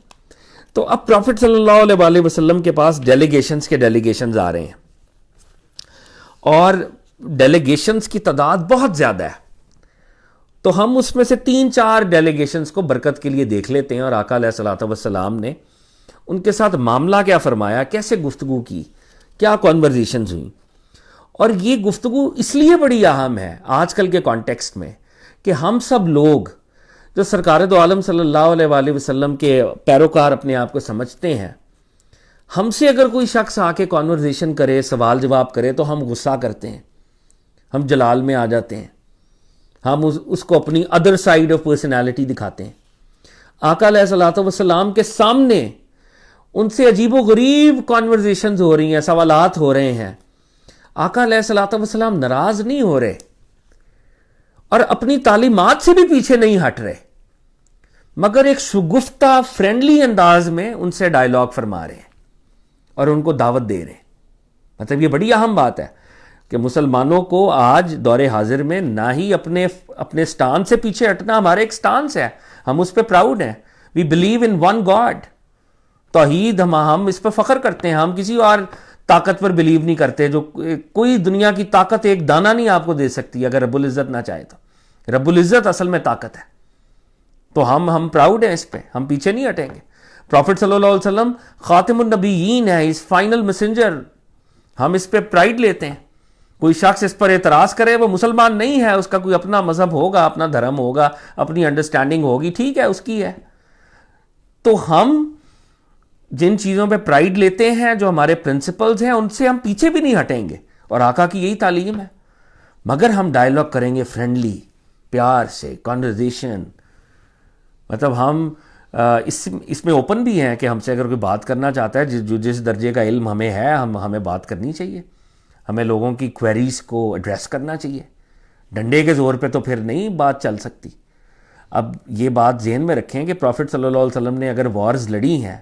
تو اب پروفٹ صلی اللہ علیہ وآلہ وسلم کے پاس ڈیلیگیشنز کے ڈیلیگیشنز آ رہے ہیں، اور ڈیلیگیشنز کی تعداد بہت زیادہ ہے، تو ہم اس میں سے 3-4 ڈیلیگیشنز کو برکت کے لیے دیکھ لیتے ہیں، اور آقا علیہ الصلوۃ والسلام نے ان کے ساتھ معاملہ کیا فرمایا، کیسے گفتگو کی، کیا کنورزیشنز ہوئیں۔ اور یہ گفتگو اس لیے بڑی اہم ہے آج کل کے کانٹیکسٹ میں کہ ہم سب لوگ جو سرکار دو عالم صلی اللہ علیہ وآلہ وسلم کے پیروکار اپنے آپ کو سمجھتے ہیں، ہم سے اگر کوئی شخص آ کے کانورزیشن کرے، سوال جواب کرے، تو ہم غصہ کرتے ہیں، ہم جلال میں آ جاتے ہیں، ہم اس کو اپنی ادر سائیڈ آف پرسنالٹی دکھاتے ہیں۔ آقا علیہ الصلوۃ والسلام کے سامنے ان سے عجیب و غریب کانورزیشنز ہو رہی ہیں، سوالات ہو رہے ہیں، آقا علیہ الصلوۃ والسلام ناراض نہیں ہو رہے اور اپنی تعلیمات سے بھی پیچھے نہیں ہٹ رہے، مگر ایک شگفتہ فرینڈلی انداز میں ان سے ڈائیلاگ فرما رہے ہیں اور ان کو دعوت دے رہے ہیں۔ مطلب یہ بڑی اہم بات ہے کہ مسلمانوں کو آج دور حاضر میں نہ ہی اپنے سٹان سے پیچھے ہٹنا، ہمارے ایک سٹانس ہے، ہم اس پہ پراؤڈ ہیں۔ We believe in one God, توحید، ہم اس پہ فخر کرتے ہیں، ہم کسی اور طاقت پر بلیو نہیں کرتے، جو کوئی دنیا کی طاقت ایک دانہ نہیں آپ کو دے سکتی اگر رب العزت نہ چاہے تو۔ رب العزت اصل میں طاقت ہے، تو ہم پراؤڈ ہیں اس پہ، ہم پیچھے نہیں ہٹیں گے۔ پروفٹ صلی اللہ علیہ وسلم خاتم النبیین ہے، اس فائنل میسنجر، ہم اس پہ پرائڈ لیتے ہیں۔ کوئی شخص اس پر اعتراض کرے، وہ مسلمان نہیں ہے، اس کا کوئی اپنا مذہب ہوگا، اپنا دھرم ہوگا، اپنی انڈرسٹینڈنگ ہوگی، ٹھیک ہے، اس کی ہے۔ تو ہم جن چیزوں پہ پرائڈ لیتے ہیں، جو ہمارے پرنسپلز ہیں، ان سے ہم پیچھے بھی نہیں ہٹیں گے، اور آقا کی یہی تعلیم ہے۔ مگر ہم ڈائیلاگ کریں گے فرینڈلی، پیار سے، کانورزیشن، مطلب ہم اس میں اوپن بھی ہیں کہ ہم سے اگر کوئی بات کرنا چاہتا ہے، جو جس درجے کا علم ہمیں ہے، ہمیں بات کرنی چاہیے، ہمیں لوگوں کی کوئریز کو ایڈریس کرنا چاہیے۔ ڈنڈے کے زور پہ تو پھر نہیں بات چل سکتی۔ اب یہ بات ذہن میں رکھیں کہ پروفٹ صلی اللہ علیہ وسلم نے اگر وارز لڑی ہیں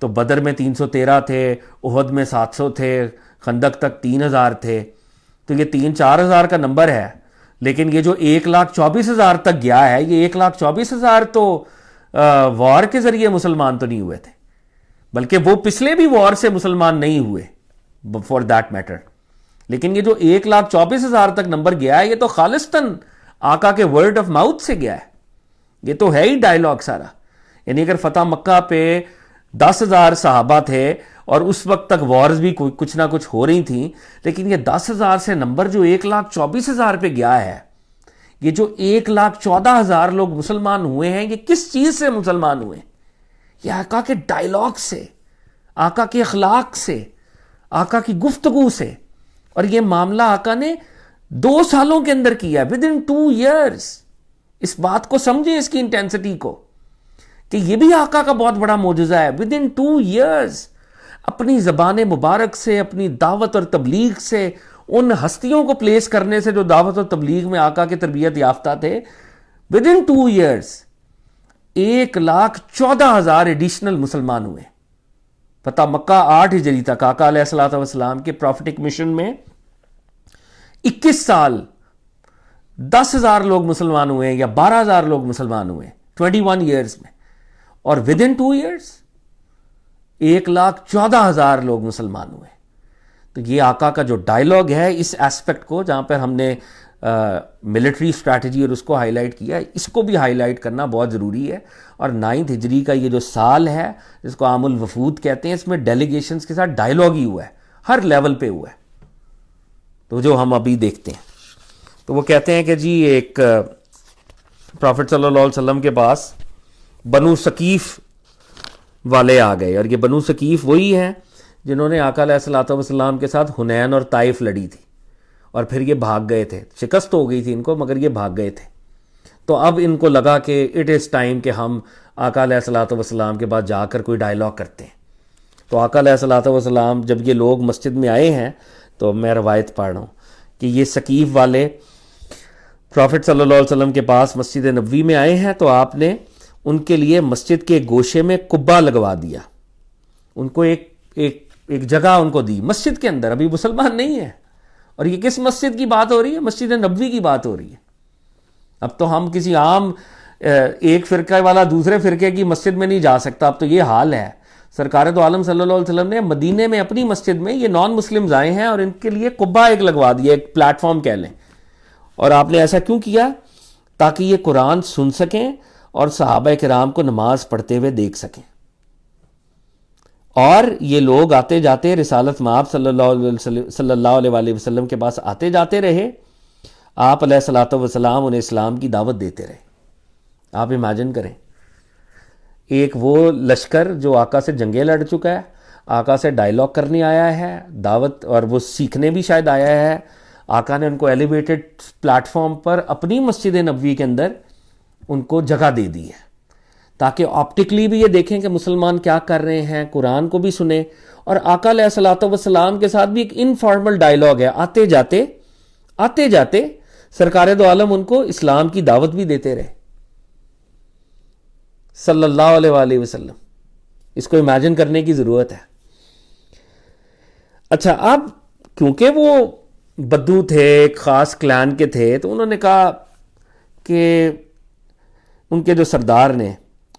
تو بدر میں 313 تھے، احد میں 700 تھے، خندق تک 3000 تھے، تو یہ 3-4 ہزار کا نمبر ہے، لیکن یہ جو 1,24,000 تک گیا ہے، یہ 1,24,000 تو وار کے ذریعے مسلمان تو نہیں ہوئے تھے، بلکہ وہ پچھلے بھی وار سے مسلمان نہیں ہوئے فار دیٹ میٹر۔ لیکن یہ جو 1,24,000 تک نمبر گیا ہے، یہ تو خالصتاً آقا کے ورڈ آف ماؤتھ سے گیا ہے، یہ تو ہے ہی ڈائیلاگ سارا۔ یعنی اگر فتح مکہ پہ 10,000 صحابہ تھے اور اس وقت تک وارز بھی کچھ نہ کچھ ہو رہی تھیں، لیکن یہ 10,000 سے نمبر جو 1,24,000 پہ گیا ہے، یہ جو 1,14,000 لوگ مسلمان ہوئے ہیں، یہ کس چیز سے مسلمان ہوئے؟ یہ آقا کے ڈائیلاگ سے، آقا کے اخلاق سے، آقا کی گفتگو سے۔ اور یہ معاملہ آقا نے 2 سالوں کے اندر کیا، within 2 years۔ اس بات کو سمجھیں، اس کی انٹینسٹی کو، کہ یہ بھی آقا کا بہت بڑا معجزہ ہے۔ within 2 years اپنی زبان مبارک سے، اپنی دعوت اور تبلیغ سے، ان ہستیوں کو پلیس کرنے سے جو دعوت اور تبلیغ میں آقا کی تربیت یافتہ تھے، within 2 years 1,14,000 ایڈیشنل مسلمان ہوئے۔ فتح مکہ 8 ہجری تک آقا علیہ الصلوۃ والسلام کے پروفیٹک مشن میں 21 سال 10,000 لوگ مسلمان ہوئے یا 12,000 لوگ مسلمان ہوئے 21 ایئرز میں، اور within 2 years 1,14,000 لوگ مسلمان ہوئے۔ تو یہ آقا کا جو ڈائیلاگ ہے، اس ایسپیکٹ کو جہاں پر ہم نے ملٹری اسٹریٹجی اور اس کو ہائی لائٹ کیا ہے. اس کو بھی ہائی لائٹ کرنا بہت ضروری ہے. اور 9 ہجری کا یہ جو سال ہے جس کو عام الوفود کہتے ہیں, اس میں ڈیلیگیشنز کے ساتھ ڈائلاگ ہی ہوا ہے, ہر لیول پہ ہوا ہے. تو جو ہم ابھی دیکھتے ہیں تو وہ کہتے ہیں کہ جی ایک پروفٹ صلی اللہ علیہ وسلم کے پاس بنو ثقیف والے آ گئے, اور یہ بنو ثقیف وہی ہیں جنہوں نے آقا علیہ الصلوۃ والسلام کے ساتھ حنین اور طائف لڑی تھی, اور پھر یہ بھاگ گئے تھے. شکست ہو گئی تھی ان کو مگر یہ بھاگ گئے تھے. تو اب ان کو لگا کہ اٹ از ٹائم کہ ہم آقا علیہ الصلوۃ والسلام کے بعد جا کر کوئی ڈائلاگ کرتے ہیں. تو آقا علیہ الصلوۃ والسلام جب یہ لوگ مسجد میں آئے ہیں, تو میں روایت پڑھ رہا ہوں کہ یہ ثقیف والے پروفٹ صلی اللہ علیہ وسلم کے پاس مسجد نبوی میں آئے ہیں, تو آپ نے ان کے لیے مسجد کے گوشے میں قبہ لگوا دیا. ان کو ایک جگہ ان کو دی مسجد کے اندر. ابھی مسلمان نہیں ہے, اور یہ کس مسجد کی بات ہو رہی ہے؟ مسجد نبوی کی بات ہو رہی ہے. اب تو ہم کسی عام ایک فرقہ والا دوسرے فرقے کی مسجد میں نہیں جا سکتا. اب تو یہ حال ہے. سرکار دو عالم صلی اللہ علیہ وسلم نے مدینے میں اپنی مسجد میں یہ نان مسلمز آئے ہیں اور ان کے لیے قبہ ایک لگوا دیا, ایک پلیٹ فارم کہہ لیں. اور آپ نے ایسا کیوں کیا؟ تاکہ یہ قرآن سن سکیں اور صحابہ کرام کو نماز پڑھتے ہوئے دیکھ سکیں. اور یہ لوگ آتے جاتے رسالت مآب صلی اللہ علیہ وسلم کے پاس آتے جاتے رہے. آپ علیہ الصلوۃ والسلام انہیں اسلام کی دعوت دیتے رہے. آپ امیجن کریں, ایک وہ لشکر جو آقا سے جنگیں لڑ چکا ہے, آقا سے ڈائلاگ کرنے آیا ہے, دعوت اور وہ سیکھنے بھی شاید آیا ہے. آقا نے ان کو ایلیویٹڈ پلیٹ فارم پر اپنی مسجد نبوی کے اندر ان کو جگہ دے دی ہے, تاکہ آپٹیکلی بھی یہ دیکھیں کہ مسلمان کیا کر رہے ہیں, قرآن کو بھی سنیں. اور آقا علیہ الصلوۃ والسلام کے ساتھ بھی ایک انفارمل ڈائلاگ ہے. آتے جاتے سرکار دو عالم ان کو اسلام کی دعوت بھی دیتے رہے صلی اللہ علیہ وآلہ وسلم. اس کو امیجن کرنے کی ضرورت ہے. اچھا, اب کیونکہ وہ بدو تھے, ایک خاص کلان کے تھے, تو انہوں نے کہا کہ ان کے جو سردار نے,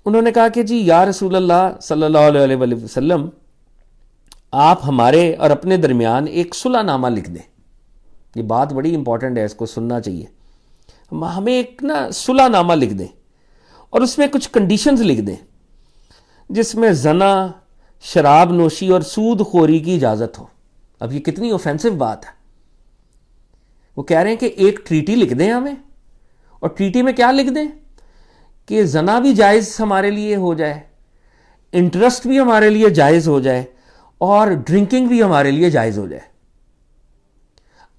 انہوں نے کہا کہ جی یا رسول اللہ صلی اللہ علیہ وآلہ وسلم, آپ ہمارے اور اپنے درمیان ایک صلح نامہ لکھ دیں. یہ بات بڑی امپورٹنٹ ہے, اس کو سننا چاہیے. ہمیں ایک صلح نامہ لکھ دیں, اور اس میں کچھ کنڈیشنز لکھ دیں جس میں زنا, شراب نوشی اور سود خوری کی اجازت ہو. اب یہ کتنی اوفینسو بات ہے. وہ کہہ رہے ہیں کہ ایک ٹریٹی لکھ دیں ہمیں, اور ٹریٹی میں کیا لکھ دیں کہ زنا بھی جائز ہمارے لیے ہو جائے, انٹرسٹ بھی ہمارے لیے جائز ہو جائے, اور ڈرنکنگ بھی ہمارے لیے جائز ہو جائے.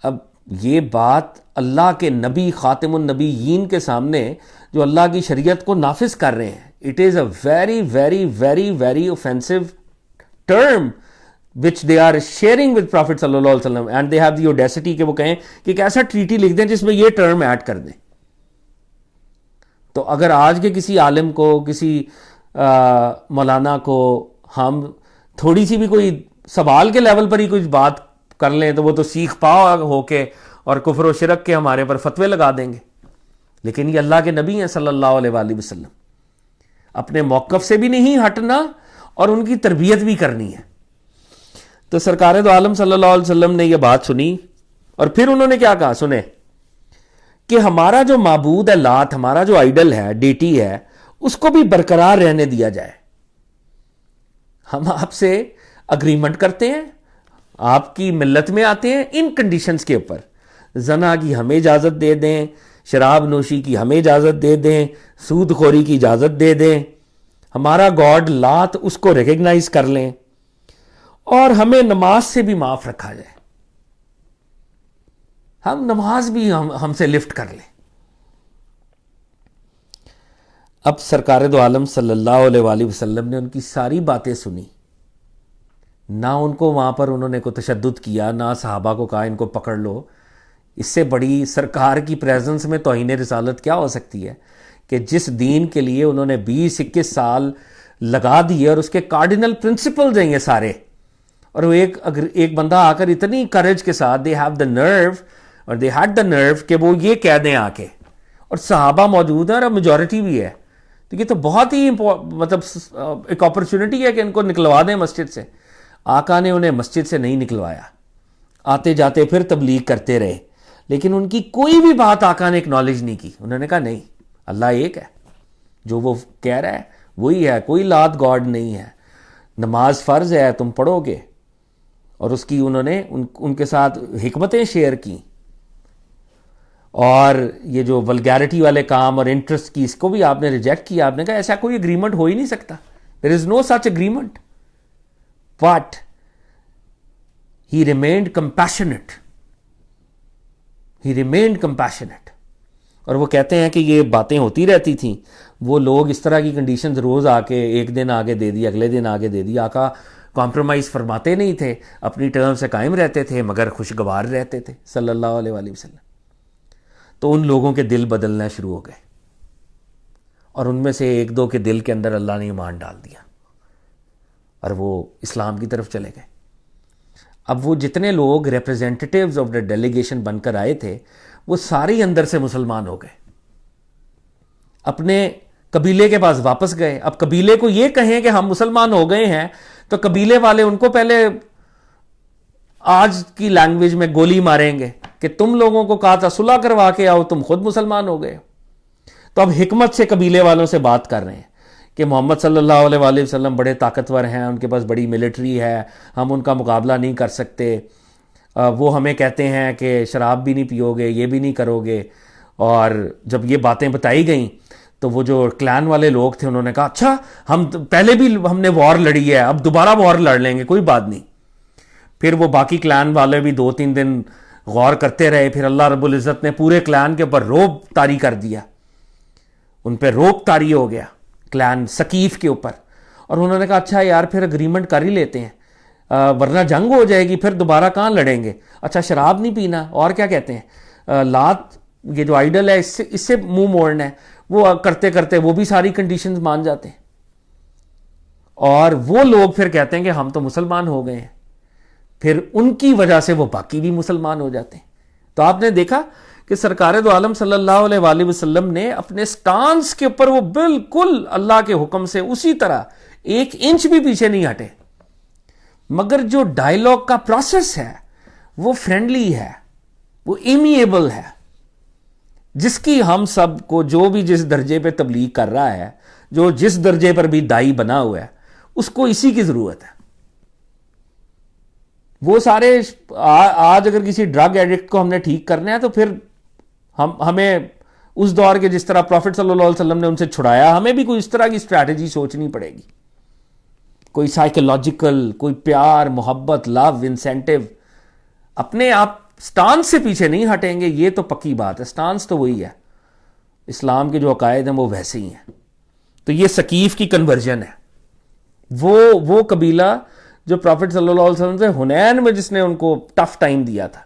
اب یہ بات اللہ کے نبی خاتم النبیین کے سامنے جو اللہ کی شریعت کو نافذ کر رہے ہیں, it is a very very very very offensive term which they are sharing with Prophet صلی اللہ علیہ وسلم, and they have the audacity کہ وہ کہیں کہ ایک ایسا ٹریٹی لکھ دیں جس میں یہ ٹرم ایڈ کر دیں. تو اگر آج کے کسی عالم کو, کسی مولانا کو ہم تھوڑی سی بھی کوئی سوال کے لیول پر ہی کچھ بات کر لیں تو وہ تو سیکھ پاؤ ہو کے اور کفر و شرک کے ہمارے پر فتوے لگا دیں گے. لیکن یہ اللہ کے نبی ہیں صلی اللہ علیہ وآلہ وسلم, اپنے موقف سے بھی نہیں ہٹنا اور ان کی تربیت بھی کرنی ہے. تو سرکار دو عالم صلی اللہ علیہ وسلم نے یہ بات سنی, اور پھر انہوں نے کیا کہا, سنیں, کہ ہمارا جو معبود ہے لات, ہمارا جو آئیڈل ہے, ڈیٹی ہے, اس کو بھی برقرار رہنے دیا جائے. ہم آپ سے اگریمنٹ کرتے ہیں, آپ کی ملت میں آتے ہیں ان کنڈیشنز کے اوپر, زنا کی ہمیں اجازت دے دیں, شراب نوشی کی ہمیں اجازت دے دیں, سود خوری کی اجازت دے دیں, ہمارا گاڈ لات اس کو ریکگنائز کر لیں, اور ہمیں نماز سے بھی معاف رکھا جائے, ہم نماز بھی ہم سے لفٹ کر لیں. اب سرکار دو عالم صلی اللہ علیہ وآلہ وسلم نے ان کی ساری باتیں سنی. نہ ان کو وہاں پر انہوں نے کوئی تشدد کیا, نہ صحابہ کو کہا ان کو پکڑ لو. اس سے بڑی سرکار کی پریزنس میں توہین رسالت کیا ہو سکتی ہے کہ جس دین کے لیے انہوں نے 20-21 سال لگا دیے, اور اس کے کارڈینل پرنسپلز ہیں یہ سارے, اور وہ ایک بندہ آ کر اتنی کریج کے ساتھ they have the nerve اور they had the nerve کہ وہ یہ کہہ دیں آ کے, اور صحابہ موجود ہیں اور میجورٹی بھی ہے. تو یہ تو بہت ہی مطلب ایک اپرچونٹی ہے کہ ان کو نکلوا دیں مسجد سے. آقا نے انہیں مسجد سے نہیں نکلوایا, آتے جاتے پھر تبلیغ کرتے رہے, لیکن ان کی کوئی بھی بات آقا نے اکنالج نہیں کی. انہوں نے کہا نہیں، اللہ ایک ہے، جو وہ کہہ رہا ہے وہی ہے، کوئی لات گاڈ نہیں ہے، نماز فرض ہے، تم پڑھو گے. اور اس کی انہوں نے ان کے ساتھ حکمتیں شیئر کی. اور یہ جو ولگیرٹی والے کام اور انٹرسٹ کی، اس کو بھی آپ نے ریجیکٹ کیا. آپ نے کہا ایسا کوئی اگریمنٹ ہو ہی نہیں سکتا. There is no such agreement. But he remained compassionate. He remained compassionate. اور وہ کہتے ہیں کہ یہ باتیں ہوتی رہتی تھیں. وہ لوگ اس طرح کی کنڈیشنز روز آ کے ایک دن آگے دے دی، اگلے دن آگے دے دی. آقا کمپرومائز فرماتے نہیں تھے، اپنی ٹرم سے قائم رہتے تھے، مگر خوشگوار رہتے تھے صلی اللہ علیہ وآلہ وسلم. تو ان لوگوں کے دل بدلنا شروع ہو گئے، اور ان میں سے ایک دو کے دل کے اندر اللہ نے ایمان ڈال دیا اور وہ اسلام کی طرف چلے گئے. اب وہ جتنے لوگ ریپرزینٹیٹیوز آف دا ڈیلیگیشن بن کر آئے تھے وہ سارے اندر سے مسلمان ہو گئے، اپنے قبیلے کے پاس واپس گئے. اب قبیلے کو یہ کہیں کہ ہم مسلمان ہو گئے ہیں تو قبیلے والے ان کو پہلے آج کی لینگویج میں گولی ماریں گے کہ تم لوگوں کو کہا تھا صلح کروا کے آؤ، تم خود مسلمان ہو گئے. تو اب حکمت سے قبیلے والوں سے بات کر رہے ہیں کہ محمد صلی اللہ علیہ وآلہ وسلم بڑے طاقتور ہیں، ان کے پاس بڑی ملٹری ہے، ہم ان کا مقابلہ نہیں کر سکتے. وہ ہمیں کہتے ہیں کہ شراب بھی نہیں پیو گے، یہ بھی نہیں کرو گے. اور جب یہ باتیں بتائی گئیں تو وہ جو کلان والے لوگ تھے انہوں نے کہا اچھا ہم پہلے بھی ہم نے وار لڑی ہے، اب دوبارہ وار لڑ لیں گے، کوئی بات نہیں. پھر وہ باقی کلان والے بھی 2-3 دن غور کرتے رہے. پھر اللہ رب العزت نے پورے کلان کے اوپر روب طاری کر دیا، ان پہ روب طاری ہو گیا کلان ثقیف کے اوپر. اور انہوں نے کہا اچھا یار پھر اگریمنٹ کر ہی لیتے ہیں، ورنہ جنگ ہو جائے گی، پھر دوبارہ کہاں لڑیں گے. اچھا شراب نہیں پینا، اور کیا کہتے ہیں لات یہ جو آئیڈل ہے اس سے منہ موڑنا ہے. وہ کرتے کرتے وہ بھی ساری کنڈیشنز مان جاتے ہیں، اور وہ لوگ پھر کہتے ہیں کہ ہم تو مسلمان ہو گئے ہیں. پھر ان کی وجہ سے وہ باقی بھی مسلمان ہو جاتے ہیں. تو آپ نے دیکھا کہ سرکار دو عالم صلی اللہ علیہ وآلہ وسلم نے اپنے سٹانس کے اوپر وہ بالکل اللہ کے حکم سے اسی طرح 1 انچ بھی پیچھے نہیں ہٹے. مگر جو ڈائیلاگ کا پروسیس ہے وہ فرینڈلی ہے، وہ ایمیبل ہے، جس کی ہم سب کو جو بھی جس درجے پہ تبلیغ کر رہا ہے، جو جس درجے پر بھی دائی بنا ہوا ہے، اس کو اسی کی ضرورت ہے. وہ سارے آج اگر کسی ڈرگ ایڈکٹ کو ہم نے ٹھیک کرنا ہے تو پھر ہمیں اس دور کے جس طرح پروفٹ صلی اللہ علیہ وسلم نے ان سے چھڑایا، ہمیں بھی کوئی اس طرح کی اسٹریٹجی سوچنی پڑے گی. کوئی سائیکولوجیکل، کوئی پیار، محبت، لو، انسینٹیو. اپنے آپ سٹانس سے پیچھے نہیں ہٹیں گے، یہ تو پکی بات ہے. سٹانس تو وہی ہے، اسلام کے جو عقائد ہیں وہ ویسے ہی ہیں. تو یہ ثقیف کی کنورژن ہے. وہ قبیلہ جو پروفٹ صلی اللہ علیہ وسلم سے حنین میں جس نے ان کو ٹف ٹائم دیا تھا،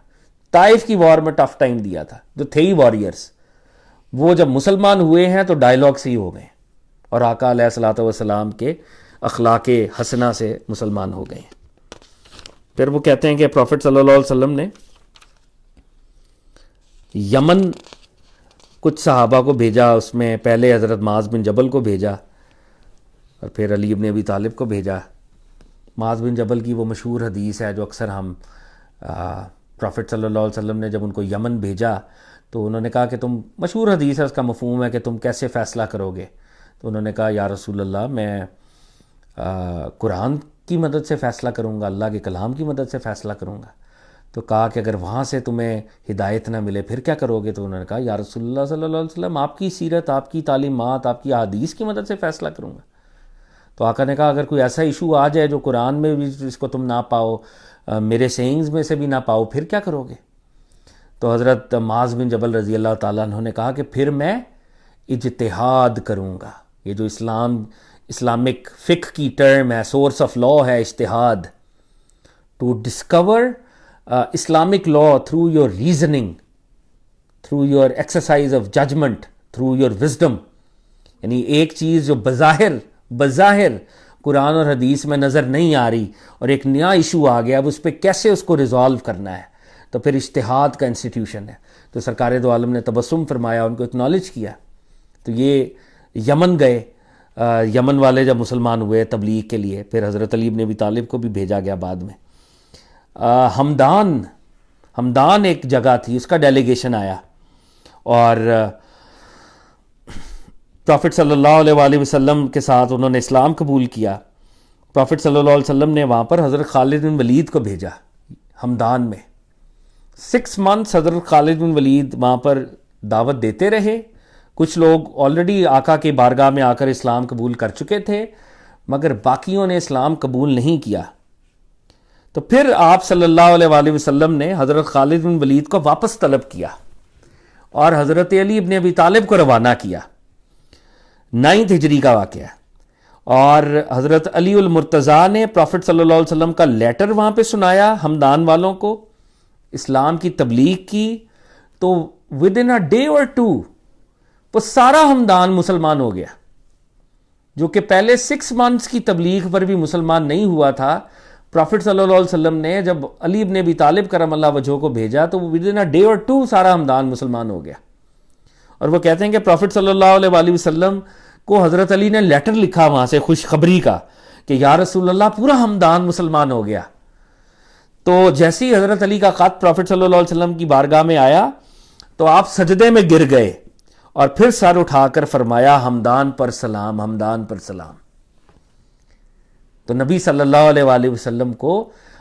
طائف کی وار میں ٹف ٹائم دیا تھا، جو تھے ہی واریئرز، وہ جب مسلمان ہوئے ہیں تو ڈائیلاگ سے ہی ہو گئے اور آقا علیہ الصلوۃ والسلام کے اخلاق حسنہ سے مسلمان ہو گئے. پھر وہ کہتے ہیں کہ پروفٹ صلی اللہ علیہ وسلم نے یمن کچھ صحابہ کو بھیجا. اس میں پہلے حضرت معاذ بن جبل کو بھیجا اور پھر علی ابن ابی طالب کو بھیجا. معاذ بن جبل کی وہ مشہور حدیث ہے جو اکثر ہم پروفٹ صلی اللہ علیہ وسلم نے جب ان کو یمن بھیجا تو انہوں نے کہا کہ تم، مشہور حدیث ہے، اس کا مفہوم ہے کہ تم کیسے فیصلہ کرو گے. تو انہوں نے کہا یا رسول اللہ میں قرآن کی مدد سے فیصلہ کروں گا، اللہ کے کلام کی مدد سے فیصلہ کروں گا. تو کہا کہ اگر وہاں سے تمہیں ہدایت نہ ملے پھر کیا کرو گے؟ تو انہوں نے کہا یا رسول اللہ صلی اللہ علیہ وسلم آپ کی سیرت، آپ کی تعلیمات، آپ کی احادیث کی مدد سے فیصلہ کروں گا. تو آقا نے کہا اگر کوئی ایسا ایشو آ جائے جو قرآن میں بھی جس کو تم نہ پاؤ، میرے سینگز میں سے بھی نہ پاؤ، پھر کیا کرو گے؟ تو حضرت معاذ بن جبل رضی اللہ تعالیٰ عنہ نے کہا کہ پھر میں اجتہاد کروں گا. یہ جو اسلامک فقہ کی ٹرم ہے، سورس آف لا ہے اجتہاد. To discover Islamic law through your reasoning, through your exercise of judgment, through your wisdom. یعنی ایک چیز جو بظاہر قرآن اور حدیث میں نظر نہیں آ رہی اور ایک نیا ایشو آ گیا، اب اس پہ کیسے اس کو ریزالو کرنا ہے، تو پھر اجتہاد کا انسٹیٹیوشن ہے. تو سرکار دو عالم نے تبسم فرمایا، ان کو اکنالج کیا. تو یہ یمن گئے. یمن والے جب مسلمان ہوئے تبلیغ کے لیے، پھر حضرت علی بن ابی طالب کو بھی بھیجا گیا بعد میں. ہمدان ایک جگہ تھی، اس کا ڈیلیگیشن آیا اور پروفٹ صلی اللہ علیہ وآلہ وسلم کے ساتھ انہوں نے اسلام قبول کیا. پروفٹ صلی اللہ علیہ وسلم نے وہاں پر حضرت خالد بن ولید کو بھیجا ہمدان میں. 6 months حضرت خالد بن ولید وہاں پر دعوت دیتے رہے. کچھ لوگ آلریڈی آقا کی بارگاہ میں آ کر اسلام قبول کر چکے تھے، مگر باقیوں نے اسلام قبول نہیں کیا. تو پھر آپ صلی اللہ علیہ وآلہ وسلم نے حضرت خالد بن ولید کو واپس طلب کیا اور حضرت علی ابن ابی طالب کو روانہ کیا. 9 ہجری کا واقعہ ہے. اور حضرت علی المرتضیٰ نے پروفٹ صلی اللہ علیہ وسلم کا لیٹر وہاں پہ سنایا ہمدان والوں کو، اسلام کی تبلیغ کی. تو ود ان اے ڈے اور 2 وہ سارا ہمدان مسلمان ہو گیا. جو کہ پہلے 6 months کی تبلیغ پر بھی مسلمان نہیں ہوا تھا، پروفٹ صلی اللہ علیہ وسلم نے جب علی ابن ابی طالب کرم اللہ وجہہ کو بھیجا تو ود ان اے ڈے اور 2 سارا ہمدان مسلمان ہو گیا. اور وہ کہتے ہیں کہ پروفٹ صلی اللہ علیہ وآلہ وسلم کو حضرت علی نے لیٹر لکھا وہاں سے خوشخبری کا کہ یا رسول اللہ پورا ہمدان مسلمان ہو گیا. تو جیسے ہی حضرت علی کا خط پروفٹ صلی اللہ علیہ وسلم کی بارگاہ میں آیا تو آپ سجدے میں گر گئے اور پھر سر اٹھا کر فرمایا ہمدان پر سلام، ہمدان پر سلام. تو نبی صلی اللہ علیہ وآلہ وسلم کو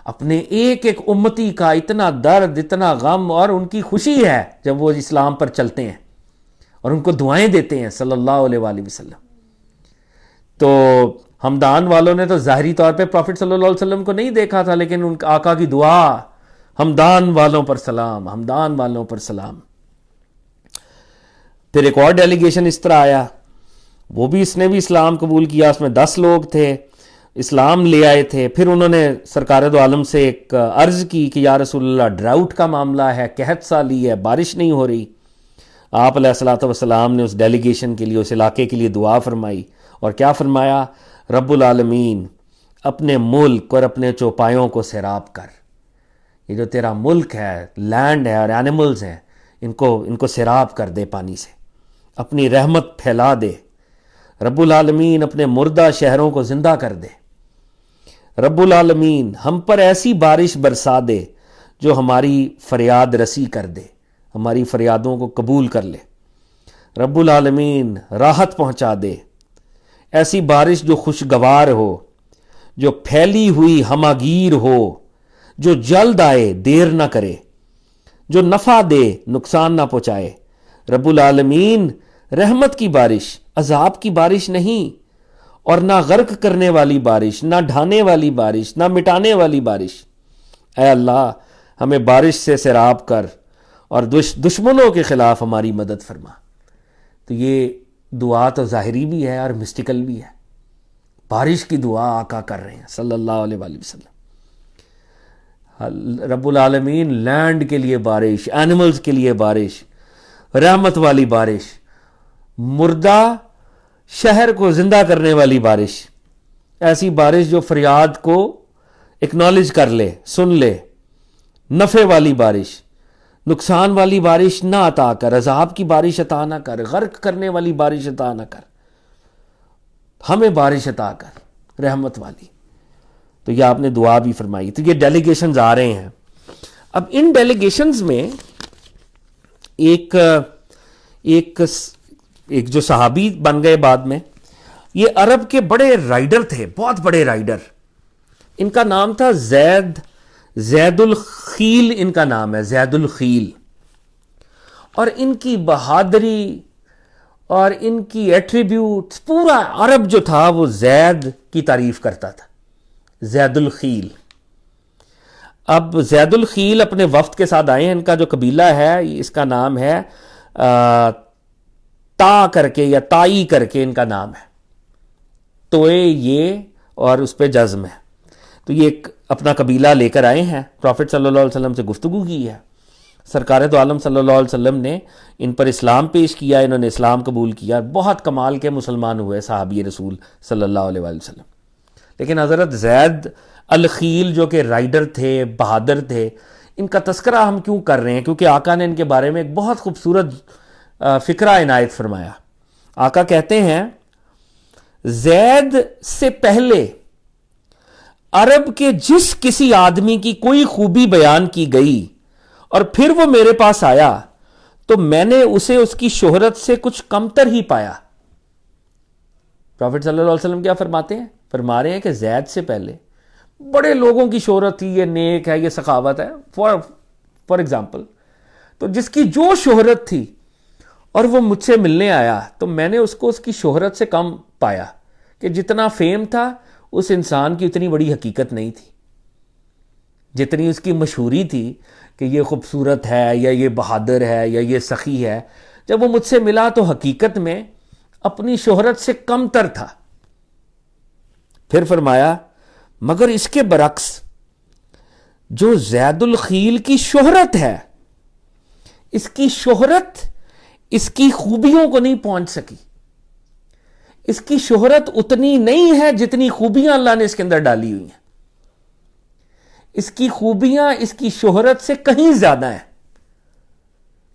اپنے ایک ایک امتی کا اتنا درد، اتنا غم، اور ان کی خوشی ہے جب وہ اسلام پر چلتے ہیں اور ان کو دعائیں دیتے ہیں صلی اللہ علیہ وآلہ وسلم. تو ہمدان والوں نے تو ظاہری طور پہ پروفٹ صلی اللہ علیہ وسلم کو نہیں دیکھا تھا، لیکن ان آقا کی دعا ہمدان والوں پر سلام، ہمدان والوں پر سلام. پھر ایک اور ڈیلیگیشن اس طرح آیا، وہ بھی اس نے بھی اسلام قبول کیا. اس میں 10 لوگ تھے، اسلام لے آئے تھے. پھر انہوں نے سرکار دو عالم سے ایک عرض کی کہ یا رسول اللہ ڈراؤٹ کا معاملہ ہے، قحط سالی ہے، بارش نہیں ہو رہی. آپ علیہ الصلوۃ والسلام نے اس ڈیلیگیشن کے لیے، اس علاقے کے لیے دعا فرمائی. اور کیا فرمایا؟ رب العالمین اپنے ملک اور اپنے چوپایوں کو سیراب کر. یہ جو تیرا ملک ہے، لینڈ ہے اور اینیملز ہیں، ان کو سیراب کر دے، پانی سے اپنی رحمت پھیلا دے. رب العالمین اپنے مردہ شہروں کو زندہ کر دے. رب العالمین ہم پر ایسی بارش برسا دے جو ہماری فریاد رسی کر دے، ہماری فریادوں کو قبول کر لے. رب العالمین راحت پہنچا دے، ایسی بارش جو خوشگوار ہو، جو پھیلی ہوئی ہماگیر ہو، جو جلد آئے دیر نہ کرے، جو نفع دے نقصان نہ پہنچائے. رب العالمین رحمت کی بارش، عذاب کی بارش نہیں، اور نہ غرق کرنے والی بارش، نہ ڈھانے والی بارش، نہ مٹانے والی بارش. اے اللہ ہمیں بارش سے سیراب کر اور دشمنوں کے خلاف ہماری مدد فرما. تو یہ دعا تو ظاہری بھی ہے اور مسٹیکل بھی ہے. بارش کی دعا آقا کر رہے ہیں صلی اللہ علیہ وآلہ وسلم. رب العالمین لینڈ کے لیے بارش، اینیملز کے لیے بارش، رحمت والی بارش، مردہ شہر کو زندہ کرنے والی بارش، ایسی بارش جو فریاد کو اکنالج کر لے، سن لے، نفع والی بارش، نقصان والی بارش نہ عطا کر، عذاب کی بارش عطا نہ کر، غرق کرنے والی بارش عطا نہ کر، ہمیں بارش عطا کر رحمت والی. تو یہ آپ نے دعا بھی فرمائی. تو یہ ڈیلیگیشنز آ رہے ہیں. اب ان ڈیلیگیشنز میں ایک جو صحابی بن گئے بعد میں، یہ عرب کے بڑے رائڈر تھے، بہت بڑے رائڈر. ان کا نام تھا زید الخیل. ان کا نام ہے زید الخیل. اور ان کی بہادری اور ان کی ایٹریبیوٹس، پورا عرب جو تھا وہ زید کی تعریف کرتا تھا. زید الخیل. اب زید الخیل اپنے وفد کے ساتھ آئے ہیں. ان کا جو قبیلہ ہے اس کا نام ہے تا کر کے یا تائی کر کے ان کا نام ہے. توئے یہ اور اس پہ جزم ہے. تو یہ ایک اپنا قبیلہ لے کر آئے ہیں. پروفٹ صلی اللہ علیہ وسلم سے گفتگو کی ہے. سرکار دو عالم صلی اللہ علیہ وسلم نے ان پر اسلام پیش کیا، انہوں نے اسلام قبول کیا، بہت کمال کے مسلمان ہوئے صحابی رسول صلی اللہ علیہ وسلم. لیکن حضرت زید الخیل جو کہ رائڈر تھے، بہادر تھے، ان کا تذکرہ ہم کیوں کر رہے ہیں؟ کیونکہ آقا نے ان کے بارے میں ایک بہت خوبصورت فکرہ عنایت فرمایا. آقا کہتے ہیں زید سے پہلے عرب کے جس کسی آدمی کی کوئی خوبی بیان کی گئی اور پھر وہ میرے پاس آیا تو میں نے اسے اس کی شہرت سے کچھ کمتر ہی پایا. پروفٹ صلی اللہ علیہ وسلم کیا فرماتے ہیں؟ فرما رہے ہیں کہ زید سے پہلے بڑے لوگوں کی شہرت تھی، یہ نیک ہے، یہ سخاوت ہے، فار ایگزامپل. تو جس کی جو شہرت تھی اور وہ مجھ سے ملنے آیا تو میں نے اس کو اس کی شہرت سے کم پایا، کہ جتنا فیم تھا اس انسان کی اتنی بڑی حقیقت نہیں تھی. جتنی اس کی مشہوری تھی کہ یہ خوبصورت ہے یا یہ بہادر ہے یا یہ سخی ہے، جب وہ مجھ سے ملا تو حقیقت میں اپنی شہرت سے کم تر تھا. پھر فرمایا مگر اس کے برعکس جو زید الخیل کی شہرت ہے، اس کی شہرت اس کی خوبیوں کو نہیں پہنچ سکی. اس کی شہرت اتنی نہیں ہے جتنی خوبیاں اللہ نے اس کے اندر ڈالی ہوئی ہیں. اس کی خوبیاں اس کی شہرت سے کہیں زیادہ ہیں.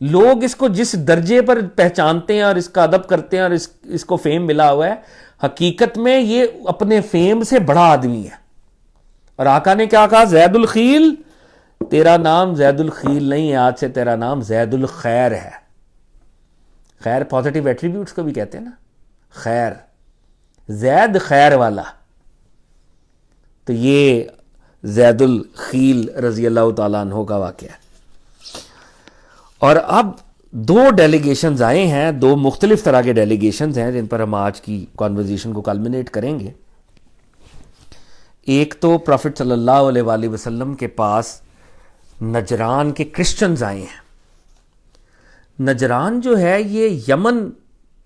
لوگ اس کو جس درجے پر پہچانتے ہیں اور اس کا ادب کرتے ہیں اور اس کو فیم ملا ہوا ہے، حقیقت میں یہ اپنے فیم سے بڑا آدمی ہے. اور آقا نے کیا کہا؟ زید الخیل، تیرا نام زید الخیل نہیں ہے، آج سے تیرا نام زید الخیر ہے. خیر پازیٹیو ایٹریبیوٹس کو بھی کہتے ہیں نا، خیر، زید خیر والا. تو یہ زید الخیل رضی اللہ تعالیٰ عنہ کا واقعہ ہے. اور اب دو ڈیلیگیشنز آئے ہیں، دو مختلف طرح کے ڈیلیگیشنز ہیں جن پر ہم آج کی کانورزیشن کو کلمنیٹ کریں گے. ایک تو پروفٹ صلی اللہ علیہ وآلہ وسلم کے پاس نجران کے کرسچنز آئے ہیں. نجران جو ہے یہ یمن،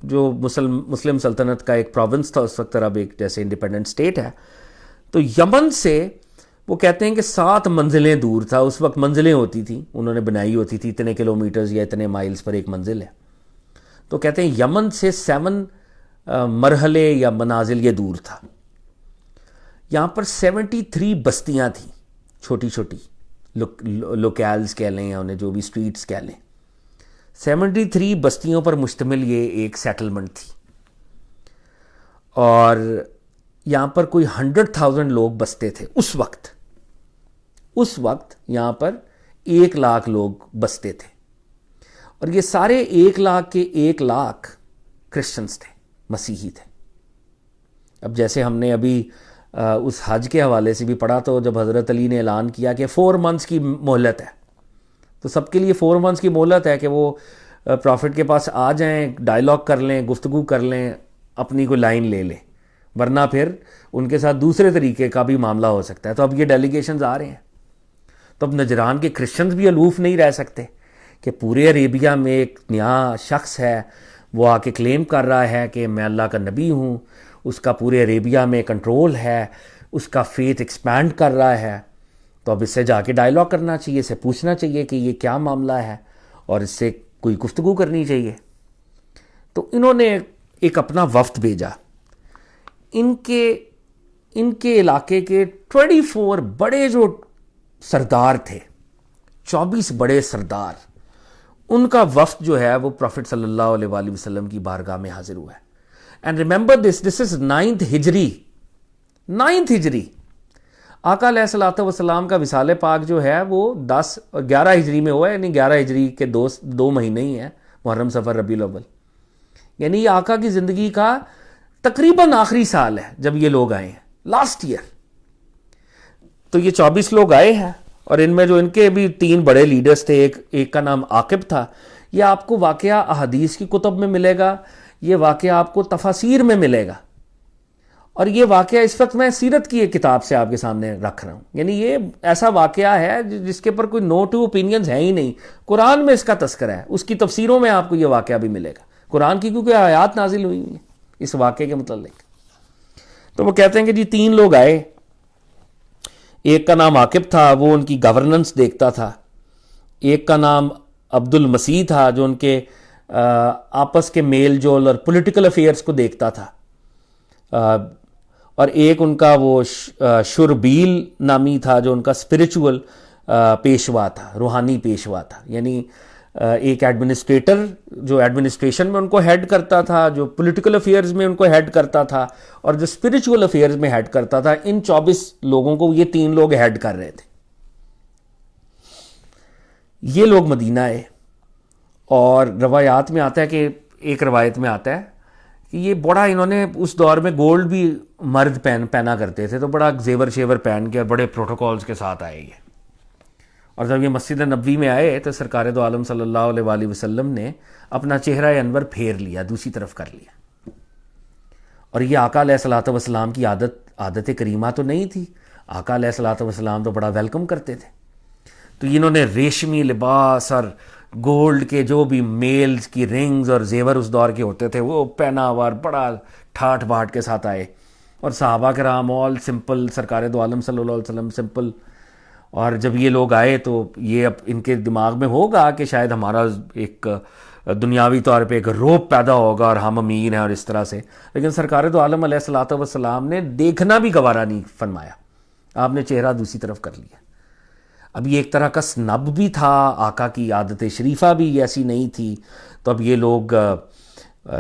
جو مسلم سلطنت کا ایک پروونس تھا اس وقت، اب ایک جیسے انڈیپینڈنٹ اسٹیٹ ہے. تو یمن سے وہ کہتے ہیں کہ 7 منزلیں دور تھا. اس وقت منزلیں ہوتی تھیں، انہوں نے بنائی ہوتی تھی، اتنے کلومیٹرز یا اتنے مائلز پر ایک منزل ہے. تو کہتے ہیں یمن سے 7 مرحلے یا منازل یہ دور تھا. یہاں پر 73 بستیاں تھیں، چھوٹی چھوٹی لوکیلز کہہ لیں یا انہیں جو بھی اسٹریٹس کہہ لیں. 73 بستیوں پر مشتمل یہ ایک سیٹلمنٹ تھی. اور یہاں پر کوئی 100,000 لوگ بستے تھے اس وقت. اس وقت یہاں پر 1 لاکھ لوگ بستے تھے. اور یہ سارے 1 لاکھ کے 1 لاکھ کرسچنز تھے، مسیحی تھے. اب جیسے ہم نے ابھی اس حج کے حوالے سے بھی پڑھا، تو جب حضرت علی نے اعلان کیا کہ 4 منتھس کی مہلت ہے، تو سب کے لیے 4 منتھس کی مہلت ہے کہ وہ پروفٹ کے پاس آ جائیں، ڈائلاگ کر لیں، گفتگو کر لیں، اپنی کوئی لائن لے لیں، ورنہ پھر ان کے ساتھ دوسرے طریقے کا بھی معاملہ ہو سکتا ہے. تو اب یہ ڈیلیگیشنز آ رہے ہیں. تو اب نجران کے کرسچنز بھی الوف نہیں رہ سکتے کہ پورے عربیہ میں ایک نیا شخص ہے، وہ آ کے کلیم کر رہا ہے کہ میں اللہ کا نبی ہوں، اس کا پورے عربیہ میں کنٹرول ہے، اس کا فیتھ ایکسپینڈ کر رہا ہے. تو اب اس سے جا کے ڈائلاگ کرنا چاہیے، اسے پوچھنا چاہیے کہ یہ کیا معاملہ ہے، اور اس سے کوئی گفتگو کرنی چاہیے. تو انہوں نے ایک اپنا وفد بھیجا. ان کے علاقے کے 24 بڑے جو سردار تھے، 24 بڑے سردار، ان کا وفد جو ہے وہ پروفٹ صلی اللہ علیہ وآلہ وسلم کی بارگاہ میں حاضر ہوا ہے. And remember this is 9th ہجری. 9th ہجری. آقا علیہ الصلوۃ والسلام کا وصال پاک جو ہے وہ 10 اور 11 ہجری میں ہوا ہے، یعنی 11 ہجری کے 2 مہینے ہی ہیں، محرم صفر ربیع الاول. یعنی یہ آقا کی زندگی کا تقریباً آخری سال ہے جب یہ لوگ آئے ہیں، لاسٹ ایئر. تو یہ 24 لوگ آئے ہیں، اور ان میں جو ان کے بھی 3 بڑے لیڈرز تھے، ایک کا نام عاقب تھا. یہ آپ کو واقعہ احادیث کی کتب میں ملے گا، یہ واقعہ آپ کو تفاسیر میں ملے گا، اور یہ واقعہ اس وقت میں سیرت کی ایک کتاب سے آپ کے سامنے رکھ رہا ہوں. یعنی یہ ایسا واقعہ ہے جس کے پر کوئی نو ٹو اوپینینز ہیں ہی نہیں. قرآن میں اس کا تذکرہ ہے، اس کی تفسیروں میں آپ کو یہ واقعہ بھی ملے گا. قرآن کی کیونکہ آیات نازل ہوئی ہیں اس واقعے کے متعلق. تو وہ کہتے ہیں کہ جی 3 لوگ آئے. ایک کا نام عاقب تھا، وہ ان کی گورننس دیکھتا تھا. ایک کا نام عبد المسیح تھا، جو ان کے آپس کے میل جول اور پولیٹیکل افیئرس کو دیکھتا تھا. اور ایک ان کا وہ شربیل نامی تھا، جو ان کا اسپریچول پیشوا تھا، روحانی پیشوا تھا. یعنی ایک ایڈمنسٹریٹر جو ایڈمنسٹریشن میں ان کو ہیڈ کرتا تھا، جو پولیٹیکل افیئرز میں ان کو ہیڈ کرتا تھا، اور جو اسپریچول افیئرز میں ہیڈ کرتا تھا. ان 24 لوگوں کو یہ 3 لوگ ہیڈ کر رہے تھے. یہ لوگ مدینہ آئے، اور روایات میں آتا ہے کہ ایک روایت میں آتا ہے کہ یہ بڑا انہوں نے اس دور میں گولڈ بھی مرد پہنا کرتے تھے، تو بڑا زیور شیور پہن کے اور بڑے پروٹوکولز کے ساتھ آئے یہ. اور جب یہ مسجد نبوی میں آئے تو سرکار دو عالم صلی اللہ علیہ وآلہ وسلم نے اپنا چہرہ انور پھیر لیا، دوسری طرف کر لیا. اور یہ آقا علیہ الصلوۃ والسلام کی عادت کریمہ تو نہیں تھی. آقا علیہ الصلوۃ والسلام تو بڑا ویلکم کرتے تھے. تو انہوں نے ریشمی لباس اور گولڈ کے جو بھی میلز کی رنگز اور زیور اس دور کے ہوتے تھے وہ پہنا ہوا، بڑا ٹھاٹ باٹ کے ساتھ آئے. اور صحابہ کرام آل سمپل، سرکار دو عالم صلی اللہ علیہ وسلم سمپل. اور جب یہ لوگ آئے تو یہ اب ان کے دماغ میں ہوگا کہ شاید ہمارا ایک دنیاوی طور پہ ایک روب پیدا ہوگا اور ہم امین ہیں اور اس طرح سے. لیکن سرکار دو عالم علیہ الصلوۃ والسلام نے دیکھنا بھی گوارا نہیں فرمایا، آپ نے چہرہ دوسری طرف کر لیا. اب یہ ایک طرح کا سنب بھی تھا، آقا کی عادت شریفہ بھی ایسی نہیں تھی. تو اب یہ لوگ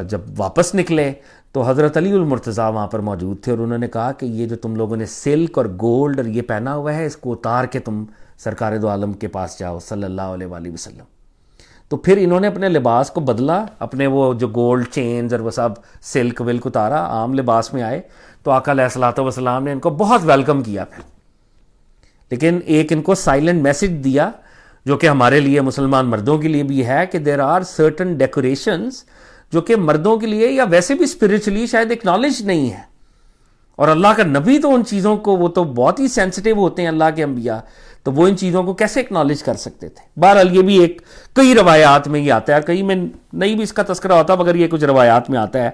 جب واپس نکلے تو حضرت علی المرتضیٰ وہاں پر موجود تھے، اور انہوں نے کہا کہ یہ جو تم لوگوں نے سلک اور گولڈ اور یہ پہنا ہوا ہے، اس کو اتار کے تم سرکار دو عالم کے پاس جاؤ صلی اللہ علیہ وآلہ وسلم. تو پھر انہوں نے اپنے لباس کو بدلا، اپنے وہ جو گولڈ چینز اور وہ سب سلک ولک اتارا، عام لباس میں آئے. تو آقا علیہ الصلوۃ والسلام نے ان کو بہت ویلکم کیا پھر. لیکن ایک ان کو سائلنٹ میسج دیا جو کہ ہمارے لیے مسلمان مردوں کے لیے بھی ہے کہ دیر آر سرٹن ڈیکوریشنز جو کہ مردوں کے لیے یا ویسے بھی اسپرچولی شاید اکنالج نہیں ہے. اور اللہ کا نبی تو ان چیزوں کو، وہ تو بہت ہی سینسٹیو ہوتے ہیں اللہ کے انبیاء، تو وہ ان چیزوں کو کیسے اکنالج کر سکتے تھے. بہرحال یہ بھی ایک کئی روایات میں یہ آتا ہے، کئی میں نہیں بھی اس کا تذکرہ ہوتا، مگر یہ کچھ روایات میں آتا ہے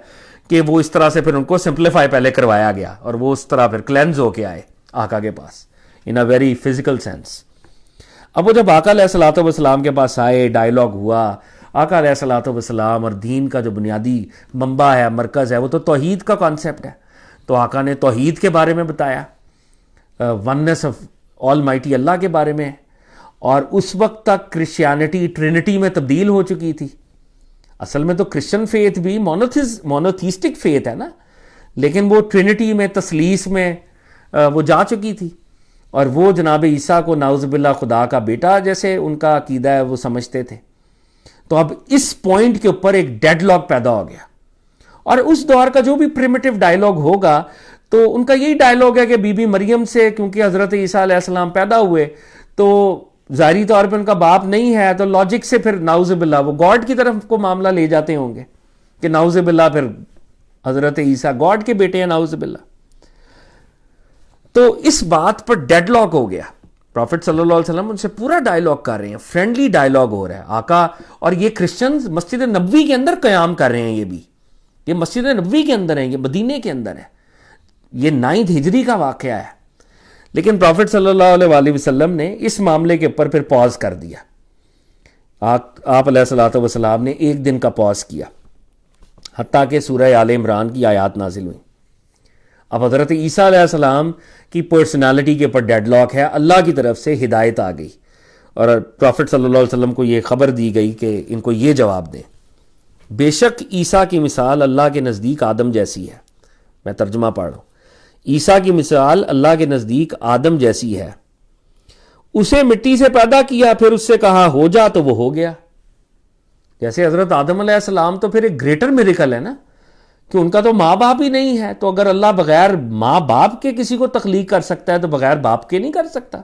کہ وہ اس طرح سے پھر ان کو سمپلیفائی پہلے کروایا گیا اور وہ اس طرح پھر کلینز ہو کے آئے آقا کے پاس ان اے ویری فزیکل سینس. اب وہ جب آقا علیہ الصلوۃ والسلام کے پاس آئے، ڈائیلاگ ہوا. آقا علیہ الصلوۃ والسلام اور دین کا جو بنیادی منبع ہے، مرکز ہے، وہ تو توحید کا کانسیپٹ ہے. تو آقا نے توحید کے بارے میں بتایا، وننس آف آل مائٹی اللہ کے بارے میں. اور اس وقت تک کرسچینٹی ٹرینٹی میں تبدیل ہو چکی تھی. اصل میں تو کرسچن فیتھ بھی مونوتھیسٹک فیتھ ہے نا، لیکن وہ ٹرینٹی میں، تثلیث میں وہ جا چکی تھی. اور وہ جناب عیسیٰ کو نعوذ باللہ خدا کا بیٹا جیسے ان کا عقیدہ ہے وہ سمجھتے تھے. تو اب اس پوائنٹ کے اوپر ایک ڈیڈ لاک پیدا ہو گیا. اور اس دور کا جو بھی پریمیٹیو ڈائیلاگ ہوگا تو ان کا یہی ڈائیلاگ ہے کہ بی بی مریم سے کیونکہ حضرت عیسیٰ علیہ السلام پیدا ہوئے تو ظاہری طور پہ ان کا باپ نہیں ہے، تو لاجک سے پھر نعوذ باللہ وہ گاڈ کی طرف کو معاملہ لے جاتے ہوں گے کہ نعوذ باللہ پھر حضرت عیسیٰ گاڈ کے بیٹے ہیں نعوذ باللہ. تو اس بات پر ڈیڈ لاک ہو گیا. پروفٹ صلی اللہ علیہ وسلم ان سے پورا ڈائیلاگ کر رہے ہیں، فرینڈلی ڈائیلاگ ہو رہا ہے آقا. اور یہ کرسچنز مسجد نبوی کے اندر قیام کر رہے ہیں، یہ مسجد نبوی کے اندر ہیں، یہ مدینے کے اندر ہے، یہ 9 ہجری کا واقعہ ہے. لیکن پروفٹ صلی اللہ علیہ وآلہ وسلم نے اس معاملے کے اوپر پھر پاز کر دیا. آپ علیہ الصلوۃ والسلام نے ایک دن کا پاز کیا، حتیٰ کہ سورہ آل عمران کی آیات نازل ہوئی. اب حضرت عیسیٰ علیہ السلام کی پرسنالٹی کے اوپر ڈیڈ لاک ہے، اللہ کی طرف سے ہدایت آ گئی اور پروفٹ صلی اللہ علیہ وسلم کو یہ خبر دی گئی کہ ان کو یہ جواب دیں. بے شک عیسیٰ کی مثال اللہ کے نزدیک آدم جیسی ہے. میں ترجمہ پڑھ رہا ہوں. عیسیٰ کی مثال اللہ کے نزدیک آدم جیسی ہے. اسے مٹی سے پیدا کیا، پھر اس سے کہا ہو جا تو وہ ہو گیا. جیسے حضرت آدم علیہ السلام تو پھر ایک گریٹر میریکل ہے نا، کہ ان کا تو ماں باپ ہی نہیں ہے. تو اگر اللہ بغیر ماں باپ کے کسی کو تخلیق کر سکتا ہے تو بغیر باپ کے نہیں کر سکتا.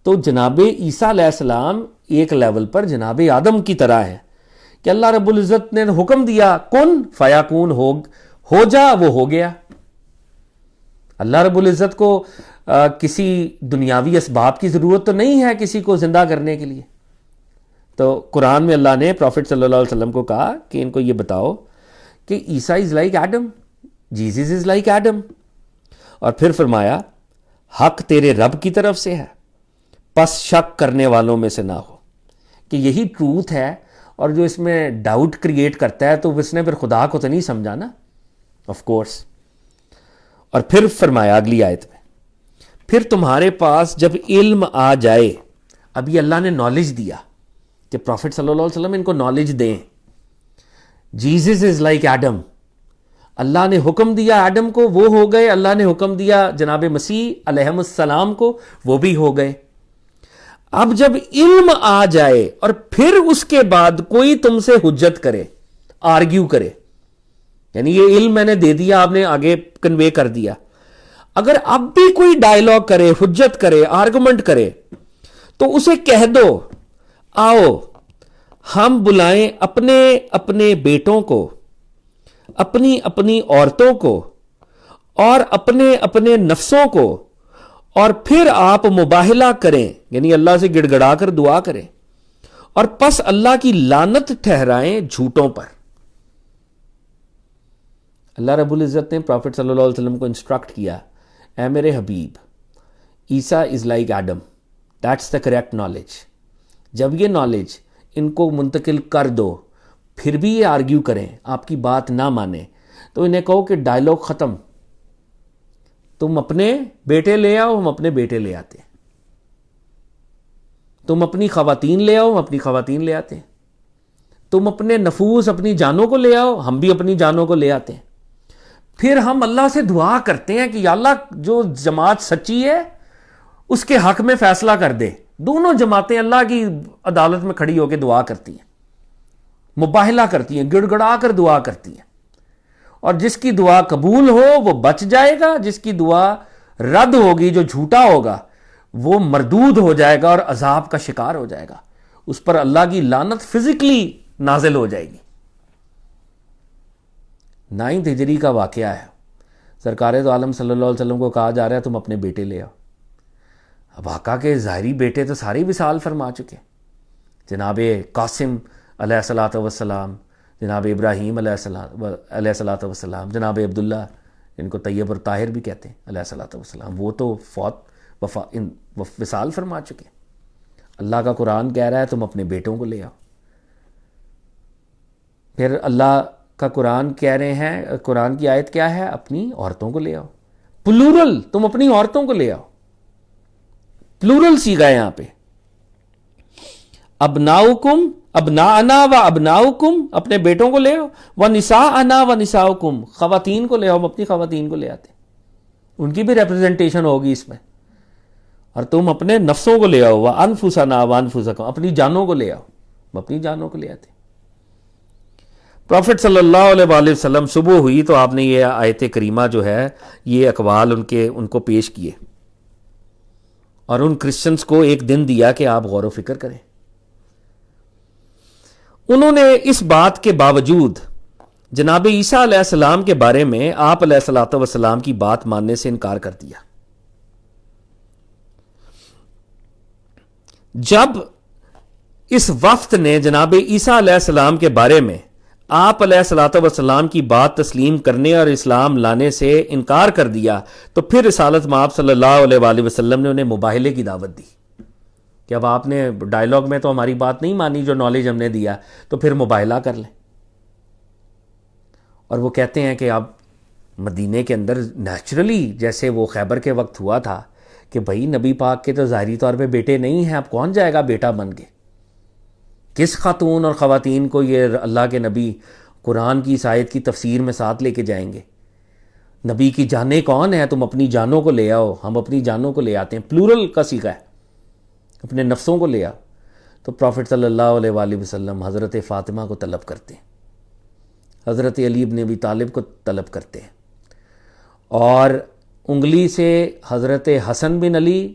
تو جناب عیسیٰ علیہ السلام ایک لیول پر جناب آدم کی طرح ہے کہ اللہ رب العزت نے حکم دیا کن فیکون، ہو جا، وہ ہو گیا. اللہ رب العزت کو کسی دنیاوی اسباب کی ضرورت تو نہیں ہے کسی کو زندہ کرنے کے لیے. تو قرآن میں اللہ نے پروفٹ صلی اللہ علیہ وسلم کو کہا کہ ان کو یہ بتاؤ کہ عیسیٰ is like Adam, Jesus is like Adam. اور پھر فرمایا حق تیرے رب کی طرف سے ہے، پس شک کرنے والوں میں سے نہ ہو. کہ یہی ٹروتھ ہے، اور جو اس میں ڈاؤٹ کریٹ کرتا ہے تو اس نے پھر خدا کو تو نہیں سمجھا نا، آف کورس. اور پھر فرمایا اگلی آیت میں، پھر تمہارے پاس جب علم آ جائے. ابھی اللہ نے نالج دیا کہ پروفٹ صلی اللہ علیہ وسلم ان کو نالج دیں. جیزس از لائک ایڈم، اللہ نے حکم دیا ایڈم کو، وہ ہو گئے. اللہ نے حکم دیا جناب مسیح علیہ السلام کو، وہ بھی ہو گئے. اب جب علم آ جائے اور پھر اس کے بعد کوئی تم سے حجت کرے، آرگیو کرے، یعنی یہ علم میں نے دے دیا، آپ نے آگے کنوے کر دیا، اگر اب بھی کوئی ڈائلاگ کرے، حجت کرے، آرگومنٹ کرے، تو اسے کہہ دو آؤ ہم بلائیں اپنے اپنے بیٹوں کو، اپنی اپنی عورتوں کو اور اپنے اپنے نفسوں کو، اور پھر آپ مباہلہ کریں، یعنی اللہ سے گڑ گڑا کر دعا کریں، اور پس اللہ کی لعنت ٹھہرائیں جھوٹوں پر۔ اللہ رب العزت نے پروفٹ صلی اللہ علیہ وسلم کو انسٹرکٹ کیا، اے میرے حبیب، عیسیٰ is like Adam, that's the correct knowledge. جب یہ نالج ان کو منتقل کر دو، پھر بھی یہ آرگیو کریں، آپ کی بات نہ مانیں، تو انہیں کہو کہ ڈائلاگ ختم، تم اپنے بیٹے لے آؤ، ہم اپنے بیٹے لے آتے ہیں، تم اپنی خواتین لے آؤ، ہم اپنی خواتین لے آتے ہیں، تم اپنے نفوس، اپنی جانوں کو لے آؤ، ہم بھی اپنی جانوں کو لے آتے ہیں۔ پھر ہم اللہ سے دعا کرتے ہیں کہ یا اللہ جو جماعت سچی ہے اس کے حق میں فیصلہ کر دے۔ دونوں جماعتیں اللہ کی عدالت میں کھڑی ہو کے دعا کرتی ہیں، مباہلہ کرتی ہیں، گڑ گڑا کر دعا کرتی ہیں، اور جس کی دعا قبول ہو وہ بچ جائے گا، جس کی دعا رد ہوگی، جو جھوٹا ہوگا، وہ مردود ہو جائے گا اور عذاب کا شکار ہو جائے گا، اس پر اللہ کی لعنت فزیکلی نازل ہو جائے گی۔ 9 ہجری کا واقعہ ہے، سرکار دو عالم صلی اللہ علیہ وسلم کو کہا جا رہا ہے تم اپنے بیٹے لے آؤ۔ اب آقا کے ظاہری بیٹے تو ساری وصال فرما چکے، جناب قاسم علیہ الصلوۃ والسلام، جناب ابراہیم علیہ الصلوۃ والسلام، جناب عبداللہ، ان کو طیب اور طاہر بھی کہتے ہیں علیہ الصلوۃ والسلام، وہ تو وصال فرما چکے۔ اللہ کا قرآن کہہ رہا ہے تم اپنے بیٹوں کو لے آؤ۔ پھر اللہ کا قرآن کہہ رہے ہیں، قرآن کی آیت کیا ہے؟ اپنی عورتوں کو لے آؤ، پلورل، تم اپنی عورتوں کو لے آؤ، پلورل سیگا ہے یہاں پہ، ابناؤکم ابناءنا و ابناؤکم، اپنے بیٹوں کو لے آؤ، ونساءنا و نساؤکم، خواتین کو لے آؤ، ہم اپنی خواتین کو لے آتے ہیں، ان کی بھی ریپرزنٹیشن ہوگی اس میں، اور تم اپنے نفسوں کو لے آؤ، وانفسنا وانفسکم، اپنی جانوں کو لے آؤ، ہم اپنی جانوں کو لے آتے ہیں۔ پروفٹ صلی اللہ علیہ وآلہ وسلم صبح ہوئی تو آپ نے یہ آیت کریمہ جو ہے، یہ اقوال ان کو پیش کیے، اور ان کرسچنز کو ایک دن دیا کہ آپ غور و فکر کریں۔ انہوں نے اس بات کے باوجود جناب عیسیٰ علیہ السلام کے بارے میں آپ علیہ الصلوۃ والسلام کی بات ماننے سے انکار کر دیا۔ جب اس وفد نے جناب عیسیٰ علیہ السلام کے بارے میں آپ علیہ الصلوۃ والسلام کی بات تسلیم کرنے اور اسلام لانے سے انکار کر دیا، تو پھر رسالت مآب صلی اللہ علیہ وآلہ وسلم نے انہیں مباہلے کی دعوت دی کہ اب آپ نے ڈائلاگ میں تو ہماری بات نہیں مانی، جو نالج ہم نے دیا، تو پھر مباہلہ کر لیں۔ اور وہ کہتے ہیں کہ اب مدینے کے اندر نیچرلی جیسے وہ خیبر کے وقت ہوا تھا کہ بھائی نبی پاک کے تو ظاہری طور پہ بیٹے نہیں ہیں، اب کون جائے گا بیٹا بن کے؟ کس خاتون اور خواتین کو یہ اللہ کے نبی قرآن کی اس آیت کی تفسیر میں ساتھ لے کے جائیں گے؟ نبی کی جانیں کون ہیں؟ تم اپنی جانوں کو لے آؤ، ہم اپنی جانوں کو لے آتے ہیں، پلورل کا صیغہ ہے، اپنے نفسوں کو لے آؤ۔ تو پروفٹ صلی اللہ علیہ وآلہ وسلم حضرت فاطمہ کو طلب کرتے ہیں، حضرت علی بن ابی طالب کو طلب کرتے ہیں، اور انگلی سے حضرت حسن بن علی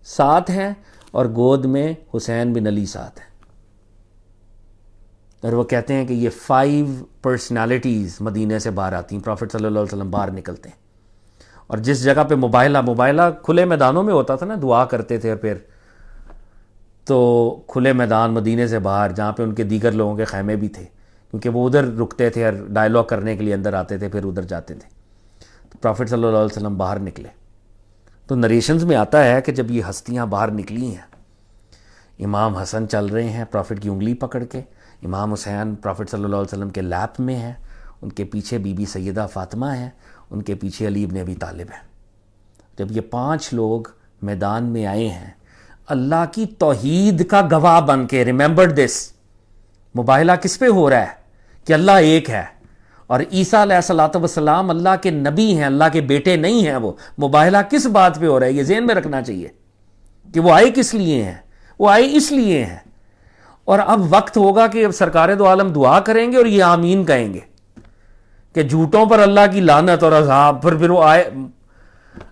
ساتھ ہیں اور گود میں حسین بن علی ساتھ ہیں، اور وہ کہتے ہیں کہ یہ 5 پرسنالٹیز مدینے سے باہر آتی ہیں، پروفٹ صلی اللہ علیہ وسلم باہر نکلتے ہیں، اور جس جگہ پہ مباہلہ کھلے میدانوں میں ہوتا تھا نا، دعا کرتے تھے، اور پھر تو کھلے میدان مدینے سے باہر جہاں پہ ان کے دیگر لوگوں کے خیمے بھی تھے، کیونکہ وہ ادھر رکتے تھے اور ڈائلاگ کرنے کے لیے اندر آتے تھے، پھر ادھر جاتے تھے، تو پروفٹ صلی اللہ علیہ وسلم باہر نکلے۔ تو نریشنز میں آتا ہے کہ جب یہ ہستیاں باہر نکلی ہیں، امام حسن چل رہے ہیں پروفٹ کی انگلی پکڑ کے، امام حسین پروفٹ صلی اللہ علیہ وسلم کے لیپ میں ہیں، ان کے پیچھے بی بی سیدہ فاطمہ ہیں، ان کے پیچھے علی بن ابی طالب ہیں۔ جب یہ 5 لوگ میدان میں آئے ہیں اللہ کی توحید کا گواہ بن کے، ریممبر دس، مباہلہ کس پہ ہو رہا ہے؟ کہ اللہ ایک ہے، اور عیسیٰ علیہ الصلوۃ والسلام اللہ کے نبی ہیں، اللہ کے بیٹے نہیں ہیں۔ وہ مباہلہ کس بات پہ ہو رہا ہے؟ یہ ذہن میں رکھنا چاہیے کہ وہ آئے کس لیے ہیں۔ وہ آئے اس لیے ہیں. اور اب وقت ہوگا کہ اب سرکار دو عالم دعا کریں گے اور یہ آمین کہیں گے کہ جھوٹوں پر اللہ کی لعنت اور عذاب. پھر وہ آئے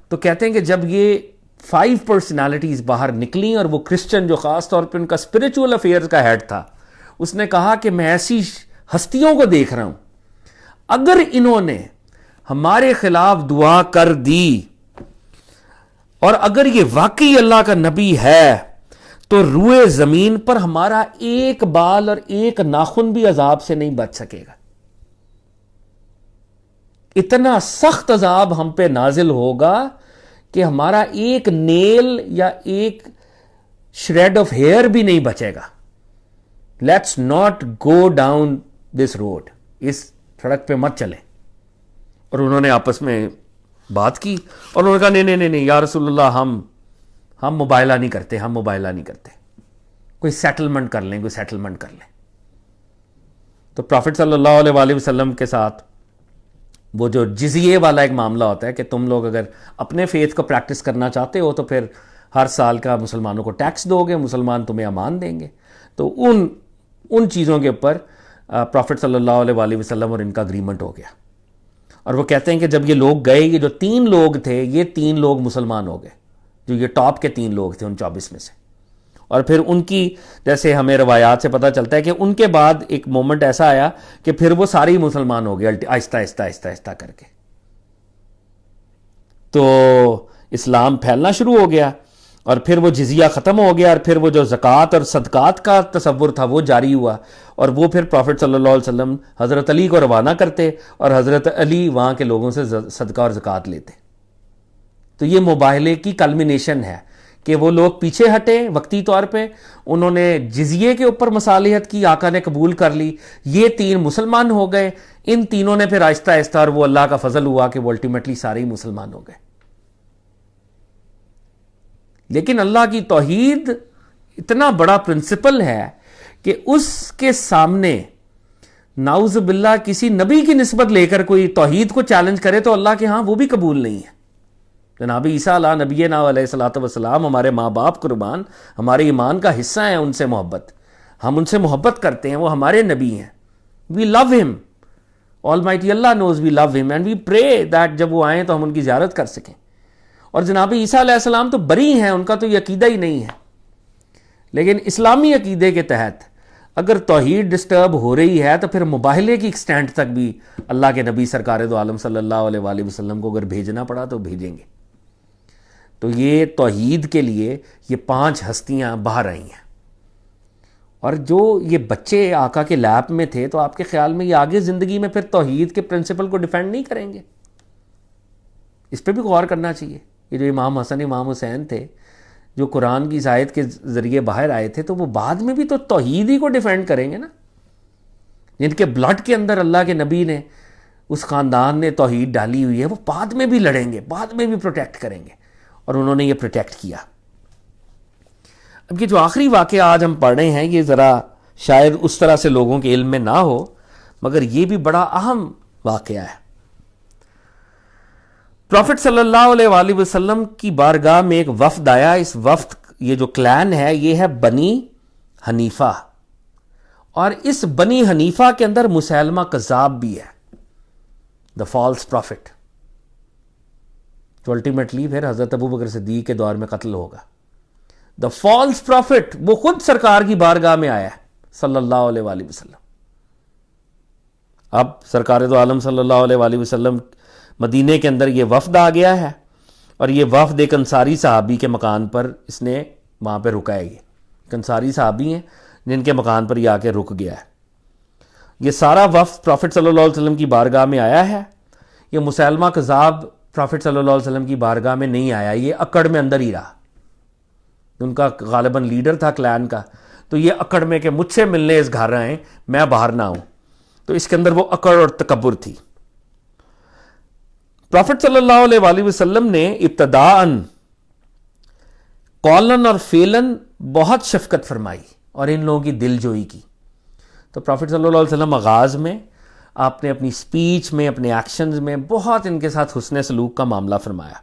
تو کہتے ہیں کہ جب یہ 5 پرسنالٹیز باہر نکلیں اور وہ کرسچن جو خاص طور پہ ان کا اسپرچول افیئرز کا ہیڈ تھا, اس نے کہا کہ میں ایسی ہستیوں کو دیکھ رہا ہوں, اگر انہوں نے ہمارے خلاف دعا کر دی اور اگر یہ واقعی اللہ کا نبی ہے تو روئے زمین پر ہمارا ایک بال اور ایک ناخن بھی عذاب سے نہیں بچ سکے گا. اتنا سخت عذاب ہم پہ نازل ہوگا کہ ہمارا ایک نیل یا ایک شریڈ آف ہیئر بھی نہیں بچے گا. Let's not go down this road, اس سڑک پہ مت چلیں. اور انہوں نے آپس میں بات کی اور انہوں نے کہا نہیں یا رسول اللہ, ہم مباہلہ نہیں کرتے, ہم مباہلہ نہیں کرتے, کوئی سیٹلمنٹ کر لیں, کوئی سیٹلمنٹ کر لیں. تو پروفٹ صلی اللہ علیہ وآلہ وسلم کے ساتھ وہ جو جزیے والا ایک معاملہ ہوتا ہے کہ تم لوگ اگر اپنے فیتھ کو پریکٹس کرنا چاہتے ہو تو پھر ہر سال کا مسلمانوں کو ٹیکس دو گے, مسلمان تمہیں امان دیں گے. تو ان چیزوں کے اوپر پروفٹ صلی اللہ علیہ وآلہ وسلم اور ان کا اگریمنٹ ہو گیا. اور وہ کہتے ہیں کہ جب یہ لوگ گئے, یہ جو 3 لوگ تھے, یہ 3 لوگ مسلمان ہو گئے, جو یہ ٹاپ کے 3 لوگ تھے ان 24 میں سے. اور پھر ان کی جیسے ہمیں روایات سے پتہ چلتا ہے کہ ان کے بعد ایک مومنٹ ایسا آیا کہ پھر وہ سارے ہی مسلمان ہو گئے آہستہ آہستہ آہستہ آہستہ کر کے. تو اسلام پھیلنا شروع ہو گیا اور پھر وہ جزیہ ختم ہو گیا اور پھر وہ جو زکوٰۃ اور صدقات کا تصور تھا وہ جاری ہوا. اور وہ پھر پروفٹ صلی اللہ علیہ وسلم حضرت علی کو روانہ کرتے اور حضرت علی وہاں کے لوگوں سے صدقہ اور زکوٰۃ لیتے. تو یہ مباہلے کی کلمینیشن ہے کہ وہ لوگ پیچھے ہٹے وقتی طور پہ, انہوں نے جزیے کے اوپر مصالحت کی, آقا نے قبول کر لی, یہ 3 مسلمان ہو گئے. ان تینوں نے پھر آہستہ آہستہ, اور وہ اللہ کا فضل ہوا کہ وہ الٹیمیٹلی سارے ہی مسلمان ہو گئے. لیکن اللہ کی توحید اتنا بڑا پرنسپل ہے کہ اس کے سامنے نعوذ باللہ کسی نبی کی نسبت لے کر کوئی توحید کو چیلنج کرے تو اللہ کے ہاں وہ بھی قبول نہیں ہے. جناب عیسیٰ علیہ نبینا علیہ الصلوۃ والسلام ہمارے ماں باپ قربان, ہمارے ایمان کا حصہ ہیں ان سے محبت, ہم ان سے محبت کرتے ہیں, وہ ہمارے نبی ہیں. وی لو ہم, آلمائٹی اللہ نوز وی لو ہم اینڈ وی پرے دیٹ جب وہ آئیں تو ہم ان کی زیارت کر سکیں. اور جناب عیسیٰ علیہ السلام تو بری ہیں, ان کا تو یہ عقیدہ ہی نہیں ہے. لیکن اسلامی عقیدے کے تحت اگر توحید ڈسٹرب ہو رہی ہے تو پھر مباہلے کی ایکسٹینٹ تک بھی اللہ کے نبی سرکار دو عالم صلی اللہ علیہ وآلہ وسلم کو اگر بھیجنا پڑا تو بھیجیں گے. تو یہ توحید کے لیے یہ 5 ہستیاں باہر آئی ہیں. اور جو یہ بچے آقا کے لیب میں تھے تو آپ کے خیال میں یہ آگے زندگی میں پھر توحید کے پرنسپل کو ڈیفینڈ نہیں کریں گے؟ اس پہ بھی غور کرنا چاہیے. یہ جو امام حسن امام حسین تھے جو قرآن کی آیت کے ذریعے باہر آئے تھے تو وہ بعد میں بھی تو توحید ہی کو ڈیفینڈ کریں گے نا. جن کے بلڈ کے اندر اللہ کے نبی نے, اس خاندان نے توحید ڈالی ہوئی ہے, وہ بعد میں بھی لڑیں گے, بعد میں بھی پروٹیکٹ کریں گے. اور انہوں نے یہ پروٹیکٹ کیا. اب یہ جو آخری واقعہ آج ہم پڑھ رہے ہیں یہ ذرا شاید اس طرح سے لوگوں کے علم میں نہ ہو, مگر یہ بھی بڑا اہم واقعہ ہے. پروفٹ صلی اللہ علیہ وآلہ وسلم کی بارگاہ میں ایک وفد آیا. اس وفد, یہ جو کلین ہے یہ ہے بنی حنیفہ, اور اس بنی حنیفہ کے اندر مسیلمہ کذاب بھی ہے, دا فالس پروفٹ, جو الٹیمیٹلی پھر حضرت ابو بکر صدیق کے دور میں قتل ہوگا. دا فالس پروفٹ وہ خود سرکار کی بارگاہ میں آیا ہے صلی اللہ علیہ وآلہ وسلم. اب سرکار دو عالم صلی اللہ علیہ وآلہ وسلم مدینے کے اندر یہ وفد آ گیا ہے, اور یہ وفد ایک انصاری صحابی کے مکان پر اس نے وہاں پہ رکا ہے. یہ ایک انصاری صحابی ہیں جن کے مکان پر یہ آ کے رک گیا ہے. یہ سارا وفد پروفٹ صلی اللہ علیہ وسلم کی بارگاہ میں آیا ہے. یہ مسیلمہ کذاب پروفٹ صلی اللہ علیہ وسلم کی بارگاہ میں نہیں آیا, یہ اکڑ میں اندر ہی رہا. ان کا غالباً لیڈر تھا کلین کا, تو یہ اکڑ میں کہ مجھ سے ملنے اس گھر آئیں, میں باہر نہ ہوں. تو اس کے اندر وہ اکڑ اور تکبر تھی. پروفٹ صلی اللہ علیہ وآلہ وسلم نے ابتداءً قولن اور فعلاً بہت شفقت فرمائی اور ان لوگوں کی دل جوئی کی. تو پروفٹ صلی اللہ علیہ وسلم آغاز میں آپ نے اپنی سپیچ میں, اپنے ایکشنز میں بہت ان کے ساتھ حسن سلوک کا معاملہ فرمایا.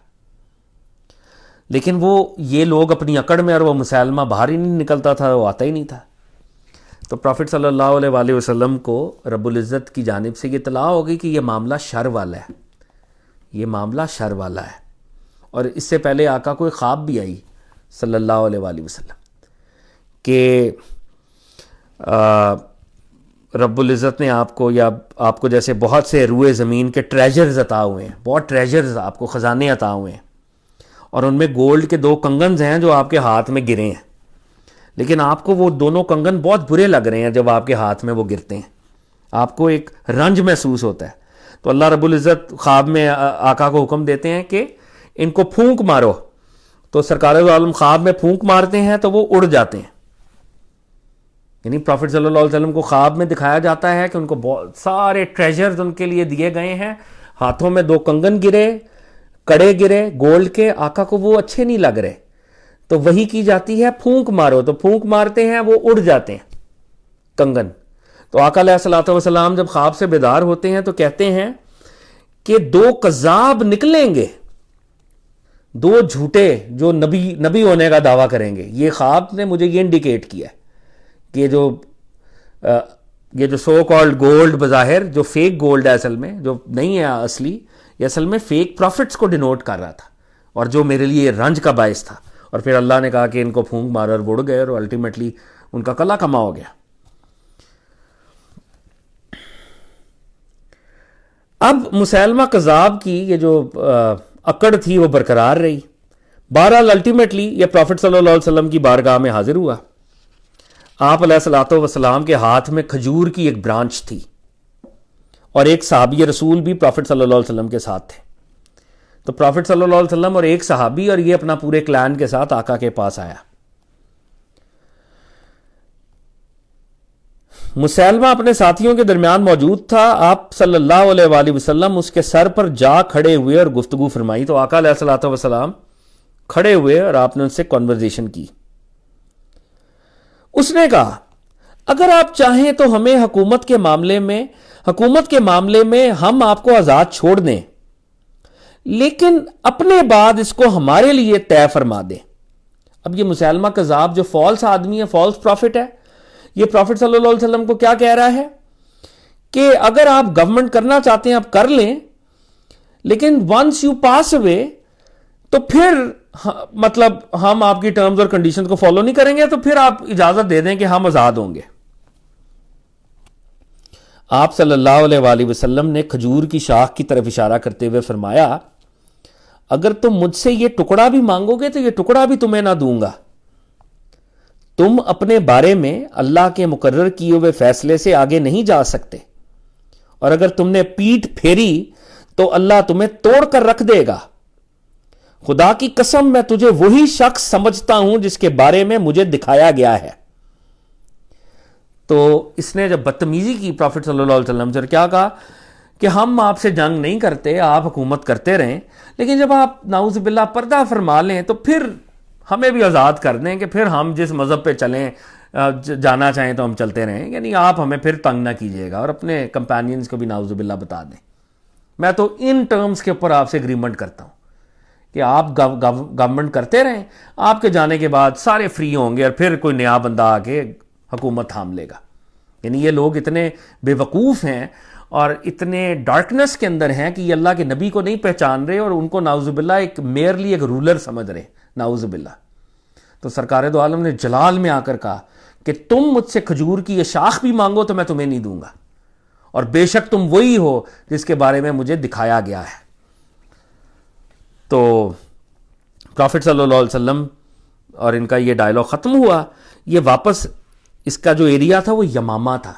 لیکن وہ یہ لوگ اپنی اکڑ میں، اور وہ مسلمہ باہر ہی نہیں نکلتا تھا، وہ آتا ہی نہیں تھا. تو پروفٹ صلی اللہ علیہ وآلہ وسلم کو رب العزت کی جانب سے یہ اطلاع ہو گئی کہ یہ معاملہ شر والا ہے، یہ معاملہ شر والا ہے. اور اس سے پہلے آقا کو ایک خواب بھی آئی صلی اللہ علیہ وآلہ وسلم کہ رب العزت نے آپ کو، یا آپ کو جیسے بہت سے روئے زمین کے ٹریجرز عطا ہوئے ہیں، بہت ٹریجرز آپ کو خزانے عطا ہوئے ہیں، اور ان میں گولڈ کے 2 کنگنز ہیں جو آپ کے ہاتھ میں گرے ہیں، لیکن آپ کو وہ دونوں کنگن بہت برے لگ رہے ہیں. جب آپ کے ہاتھ میں وہ گرتے ہیں آپ کو ایک رنج محسوس ہوتا ہے. تو اللہ رب العزت خواب میں آقا کو حکم دیتے ہیں کہ ان کو پھونک مارو. تو سرکار دو عالم خواب میں پھونک مارتے ہیں تو وہ اڑ جاتے ہیں. یعنی پروفٹ صلی اللہ علیہ وسلم کو خواب میں دکھایا جاتا ہے کہ ان کو بہت سارے ٹریجرز ان کے لیے دیے گئے ہیں، ہاتھوں میں 2 کنگن گرے، کڑے گرے گولڈ کے. آقا کو وہ اچھے نہیں لگ رہے تو وہی کی جاتی ہے پھونک مارو، تو پھونک مارتے ہیں وہ اڑ جاتے ہیں کنگن. تو آقا علیہ الصلوۃ والسلام جب خواب سے بیدار ہوتے ہیں تو کہتے ہیں کہ 2 کذاب نکلیں گے، 2 جھوٹے جو نبی ہونے کا دعویٰ کریں گے. یہ خواب نے مجھے یہ انڈیکیٹ کیا ہے کہ یہ جو سو کالڈ گولڈ بظاہر جو فیک گولڈ ہے اصل میں، جو نہیں ہے اصلی، یہ اصل میں فیک پروفٹس کو ڈینوٹ کر رہا تھا، اور جو میرے لیے رنج کا باعث تھا. اور پھر اللہ نے کہا کہ ان کو پھونک مارا اور اڑ گئے، اور الٹیمیٹلی ان کا کلا کما ہو گیا. اب مسیلمہ کذاب کی یہ جو اکڑ تھی وہ برقرار رہی. بہرحال الٹیمیٹلی یہ پروفٹ صلی اللہ علیہ وسلم کی بارگاہ میں حاضر ہوا. آپ علیہ الصلوۃ والسلام کے ہاتھ میں کھجور کی ایک برانچ تھی، اور ایک صحابی رسول بھی پروفٹ صلی اللہ علیہ وسلم کے ساتھ تھے. تو پروفٹ صلی اللہ علیہ وسلم اور ایک صحابی اور یہ اپنا پورے کلان کے ساتھ آقا کے پاس آیا. مسیلمہ اپنے ساتھیوں کے درمیان موجود تھا. آپ صلی اللہ علیہ وآلہ وسلم اس کے سر پر جا کھڑے ہوئے اور گفتگو فرمائی. تو آقا علیہ الصلوۃ والسلام کھڑے ہوئے اور آپ نے ان سے کنورزیشن کی. اس نے کہا اگر آپ چاہیں تو ہمیں حکومت کے معاملے میں ہم آپ کو آزاد چھوڑ دیں، لیکن اپنے بعد اس کو ہمارے لیے طے فرما دیں. اب یہ مسیلمہ کذاب جو فالس آدمی ہے، فالس پروفٹ ہے، یہ پروفٹ صلی اللہ علیہ وسلم کو کیا کہہ رہا ہے کہ اگر آپ گورنمنٹ کرنا چاہتے ہیں آپ کر لیں، لیکن ونس یو پاس اوے تو پھر مطلب ہم آپ کی ٹرمز اور کنڈیشنز کو فالو نہیں کریں گے، تو پھر آپ اجازت دے دیں کہ ہم آزاد ہوں گے. آپ صلی اللہ علیہ وآلہ وسلم نے کھجور کی شاخ کی طرف اشارہ کرتے ہوئے فرمایا اگر تم مجھ سے یہ ٹکڑا بھی مانگو گے تو یہ ٹکڑا بھی تمہیں نہ دوں گا. تم اپنے بارے میں اللہ کے مقرر کیے ہوئے فیصلے سے آگے نہیں جا سکتے، اور اگر تم نے پیٹھ پھیری تو اللہ تمہیں توڑ کر رکھ دے گا. خدا کی قسم میں تجھے وہی شخص سمجھتا ہوں جس کے بارے میں مجھے دکھایا گیا ہے. تو اس نے جب بدتمیزی کی پروفٹ صلی اللہ علیہ وسلم سے، کیا کہا کہ ہم آپ سے جنگ نہیں کرتے، آپ حکومت کرتے رہیں، لیکن جب آپ نعوذ باللہ پردہ فرما لیں تو پھر ہمیں بھی آزاد کر دیں کہ پھر ہم جس مذہب پہ چلیں، جانا چاہیں تو ہم چلتے رہیں. یعنی آپ ہمیں پھر تنگ نہ کیجیے گا، اور اپنے کمپینینز کو بھی نعوذ باللہ بتا دیں. میں تو ان ٹرمز کے اوپر آپ سے اگریمنٹ کرتا ہوں کہ آپ گورنمنٹ کرتے رہیں، آپ کے جانے کے بعد سارے فری ہوں گے، اور پھر کوئی نیا بندہ آ کے حکومت تھام لے گا. یعنی یہ لوگ اتنے بے وقوف ہیں اور اتنے ڈارکنس کے اندر ہیں کہ یہ اللہ کے نبی کو نہیں پہچان رہے، اور ان کو نعوذ باللہ ایک میئرلی ایک رولر سمجھ رہے، نعوذ باللہ. تو سرکار دو عالم نے جلال میں آ کر کہا کہ تم مجھ سے کھجور کی یہ شاخ بھی مانگو تو میں تمہیں نہیں دوں گا، اور بے شک تم وہی ہو جس کے بارے میں مجھے دکھایا گیا ہے. تو پروفٹ صلی اللہ علیہ وسلم اور ان کا یہ ڈائلاگ ختم ہوا. یہ واپس اس کا جو ایریا تھا وہ یمامہ تھا.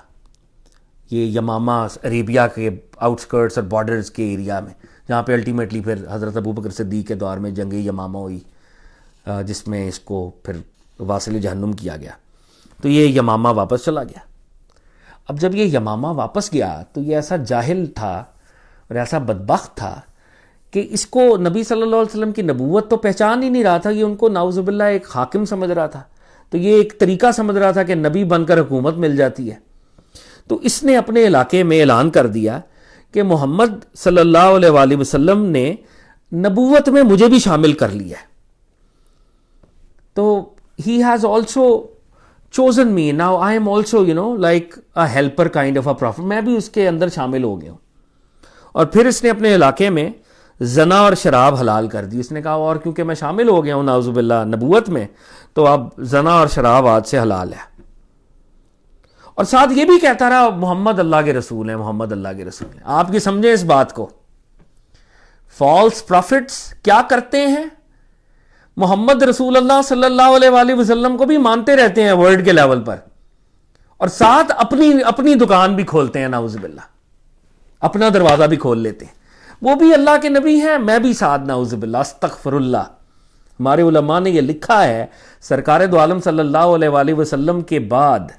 یہ یمامہ عربیہ کے آؤٹسکرٹس اور بارڈرز کے ایریا میں، جہاں پہ الٹیمیٹلی پھر حضرت ابوبکر صدیق کے دور میں جنگ یمامہ ہوئی، جس میں اس کو پھر واصل جہنم کیا گیا. تو یہ یمامہ واپس چلا گیا. اب جب یہ یمامہ واپس گیا تو یہ ایسا جاہل تھا اور ایسا بدبخت تھا کہ اس کو نبی صلی اللہ علیہ وسلم کی نبوت تو پہچان ہی نہیں رہا تھا. یہ ان کو نعوذ باللہ ایک حاکم سمجھ رہا تھا. تو یہ ایک طریقہ سمجھ رہا تھا کہ نبی بن کر حکومت مل جاتی ہے. تو اس نے اپنے علاقے میں اعلان کر دیا کہ محمد صلی اللہ علیہ وآلہ وسلم نے نبوت میں مجھے بھی شامل کر لیا ہے. تو he has also chosen me. Now I am also, like a helper kind of a prophet. میں بھی اس کے اندر شامل ہو گیا ہوں. اور پھر اس نے اپنے علاقے میں زنا اور شراب حلال کر دی. اس نے کہا اور کیونکہ میں شامل ہو گیا ہوں نعوذ باللہ نبوت میں, تو اب زنا اور شراب آج سے حلال ہے. اور ساتھ یہ بھی کہتا رہا محمد اللہ کے رسول ہیں, محمد اللہ کے رسول ہیں. آپ کی سمجھیں اس بات کو, فالس پروفٹس کیا کرتے ہیں, محمد رسول اللہ صلی اللہ علیہ وآلہ وسلم کو بھی مانتے رہتے ہیں ورڈ کے لیول پر, اور ساتھ اپنی دکان بھی کھولتے ہیں نعوذ باللہ, اپنا دروازہ بھی کھول لیتے ہیں. وہ بھی اللہ کے نبی ہیں, میں بھی ساتھ نعوذ باللہ استغفر اللہ. ہمارے علماء نے یہ لکھا ہے سرکار دو عالم صلی اللہ علیہ وآلہ وسلم کے بعد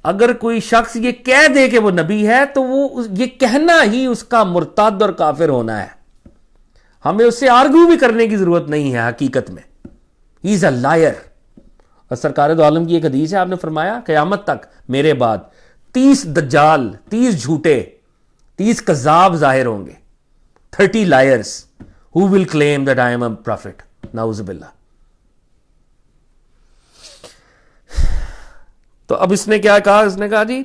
اگر کوئی شخص یہ کہہ دے کہ وہ نبی ہے تو وہ یہ کہنا ہی اس کا مرتد اور کافر ہونا ہے. ہمیں اس سے آرگو بھی کرنے کی ضرورت نہیں ہے. حقیقت میں ہی از اے لائر. اور سرکار دو عالم کی ایک حدیث ہے, آپ نے فرمایا قیامت تک میرے بعد 30 دجال, 30 جھوٹے, 30 کذاب ظاہر ہوں گے, 30 liars who will claim that I am a prophet. نعوذ باللہ. تو اب اس نے کیا کہا, اس نے کہا جی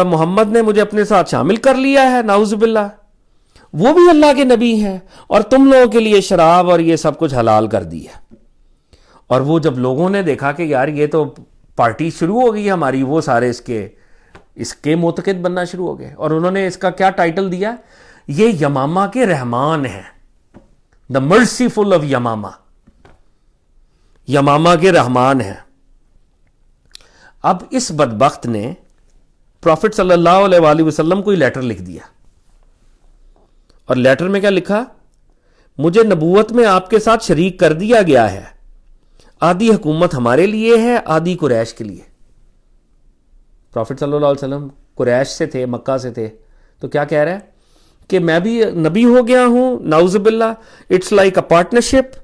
محمد نے مجھے اپنے ساتھ شامل کر لیا ہے نعوذ باللہ, وہ بھی اللہ کے نبی ہیں, اور تم لوگوں کے لیے شراب اور یہ سب کچھ حلال کر دی ہے. اور وہ جب لوگوں نے دیکھا کہ یار یہ تو پارٹی شروع ہو گئی ہماری, وہ سارے اس کے معتقد بننا شروع ہو گئے. اور انہوں نے اس کا کیا ٹائٹل دیا, یہ یمامہ کے رحمان ہیں, دا مرسیفل آف یمامہ, یمامہ کے رحمان ہیں. اب اس بدبخت نے پروفٹ صلی اللہ علیہ وآلہ وسلم کو ہی لیٹر لکھ دیا, اور لیٹر میں کیا لکھا, مجھے نبوت میں آپ کے ساتھ شریک کر دیا گیا ہے, آدھی حکومت ہمارے لیے ہے, آدھی قریش کے لیے. پروفٹ صلی اللہ علیہ وسلم قریش سے تھے, مکہ سے تھے, تو کیا کہہ رہا ہے کہ میں بھی نبی ہو گیا ہوں نعوذ باللہ. It's like a partnership,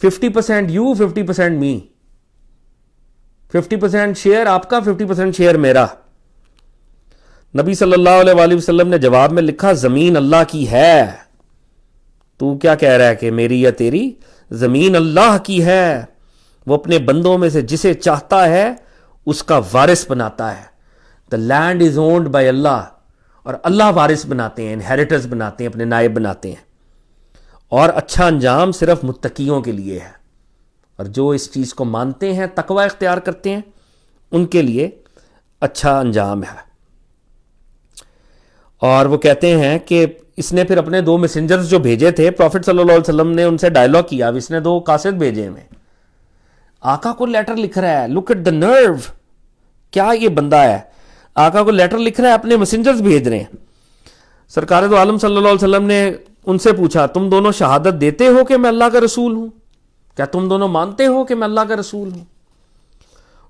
50% you 50% me, 50% share آپ کا 50% شیئر میرا. نبی صلی اللہ علیہ وآلہ وسلم نے جواب میں لکھا زمین اللہ کی ہے, تو کیا کہہ رہا ہے کہ میری یا تیری, زمین اللہ کی ہے, وہ اپنے بندوں میں سے جسے چاہتا ہے اس کا وارث بناتا ہے. دا لینڈ از اونڈ بائی اللہ, اور اللہ وارث بناتے ہیں, انہیریٹرز بناتے ہیں, اپنے نائب بناتے ہیں. اور اچھا انجام صرف متقیوں کے لیے ہے, اور جو اس چیز کو مانتے ہیں, تقوی اختیار کرتے ہیں, ان کے لیے اچھا انجام ہے. اور وہ کہتے ہیں کہ اس نے پھر اپنے 2 میسنجرز جو بھیجے تھے, پروفٹ صلی اللہ علیہ وسلم نے ان سے ڈائلاگ کیا. اب اس نے 2 قاصد بھیجے ہیں, آقا کو لیٹر لکھ رہا ہے, لک ایٹ دا نرو, کیا یہ بندہ ہے, آقا کو لیٹر لکھ رہا ہے, اپنے میسنجرز بھیج رہے ہیں. سرکار دو عالم صلی اللہ علیہ وسلم نے ان سے پوچھا تم دونوں شہادت دیتے ہو کہ میں اللہ کا رسول ہوں, کیا تم دونوں مانتے ہو کہ میں اللہ کا رسول ہوں؟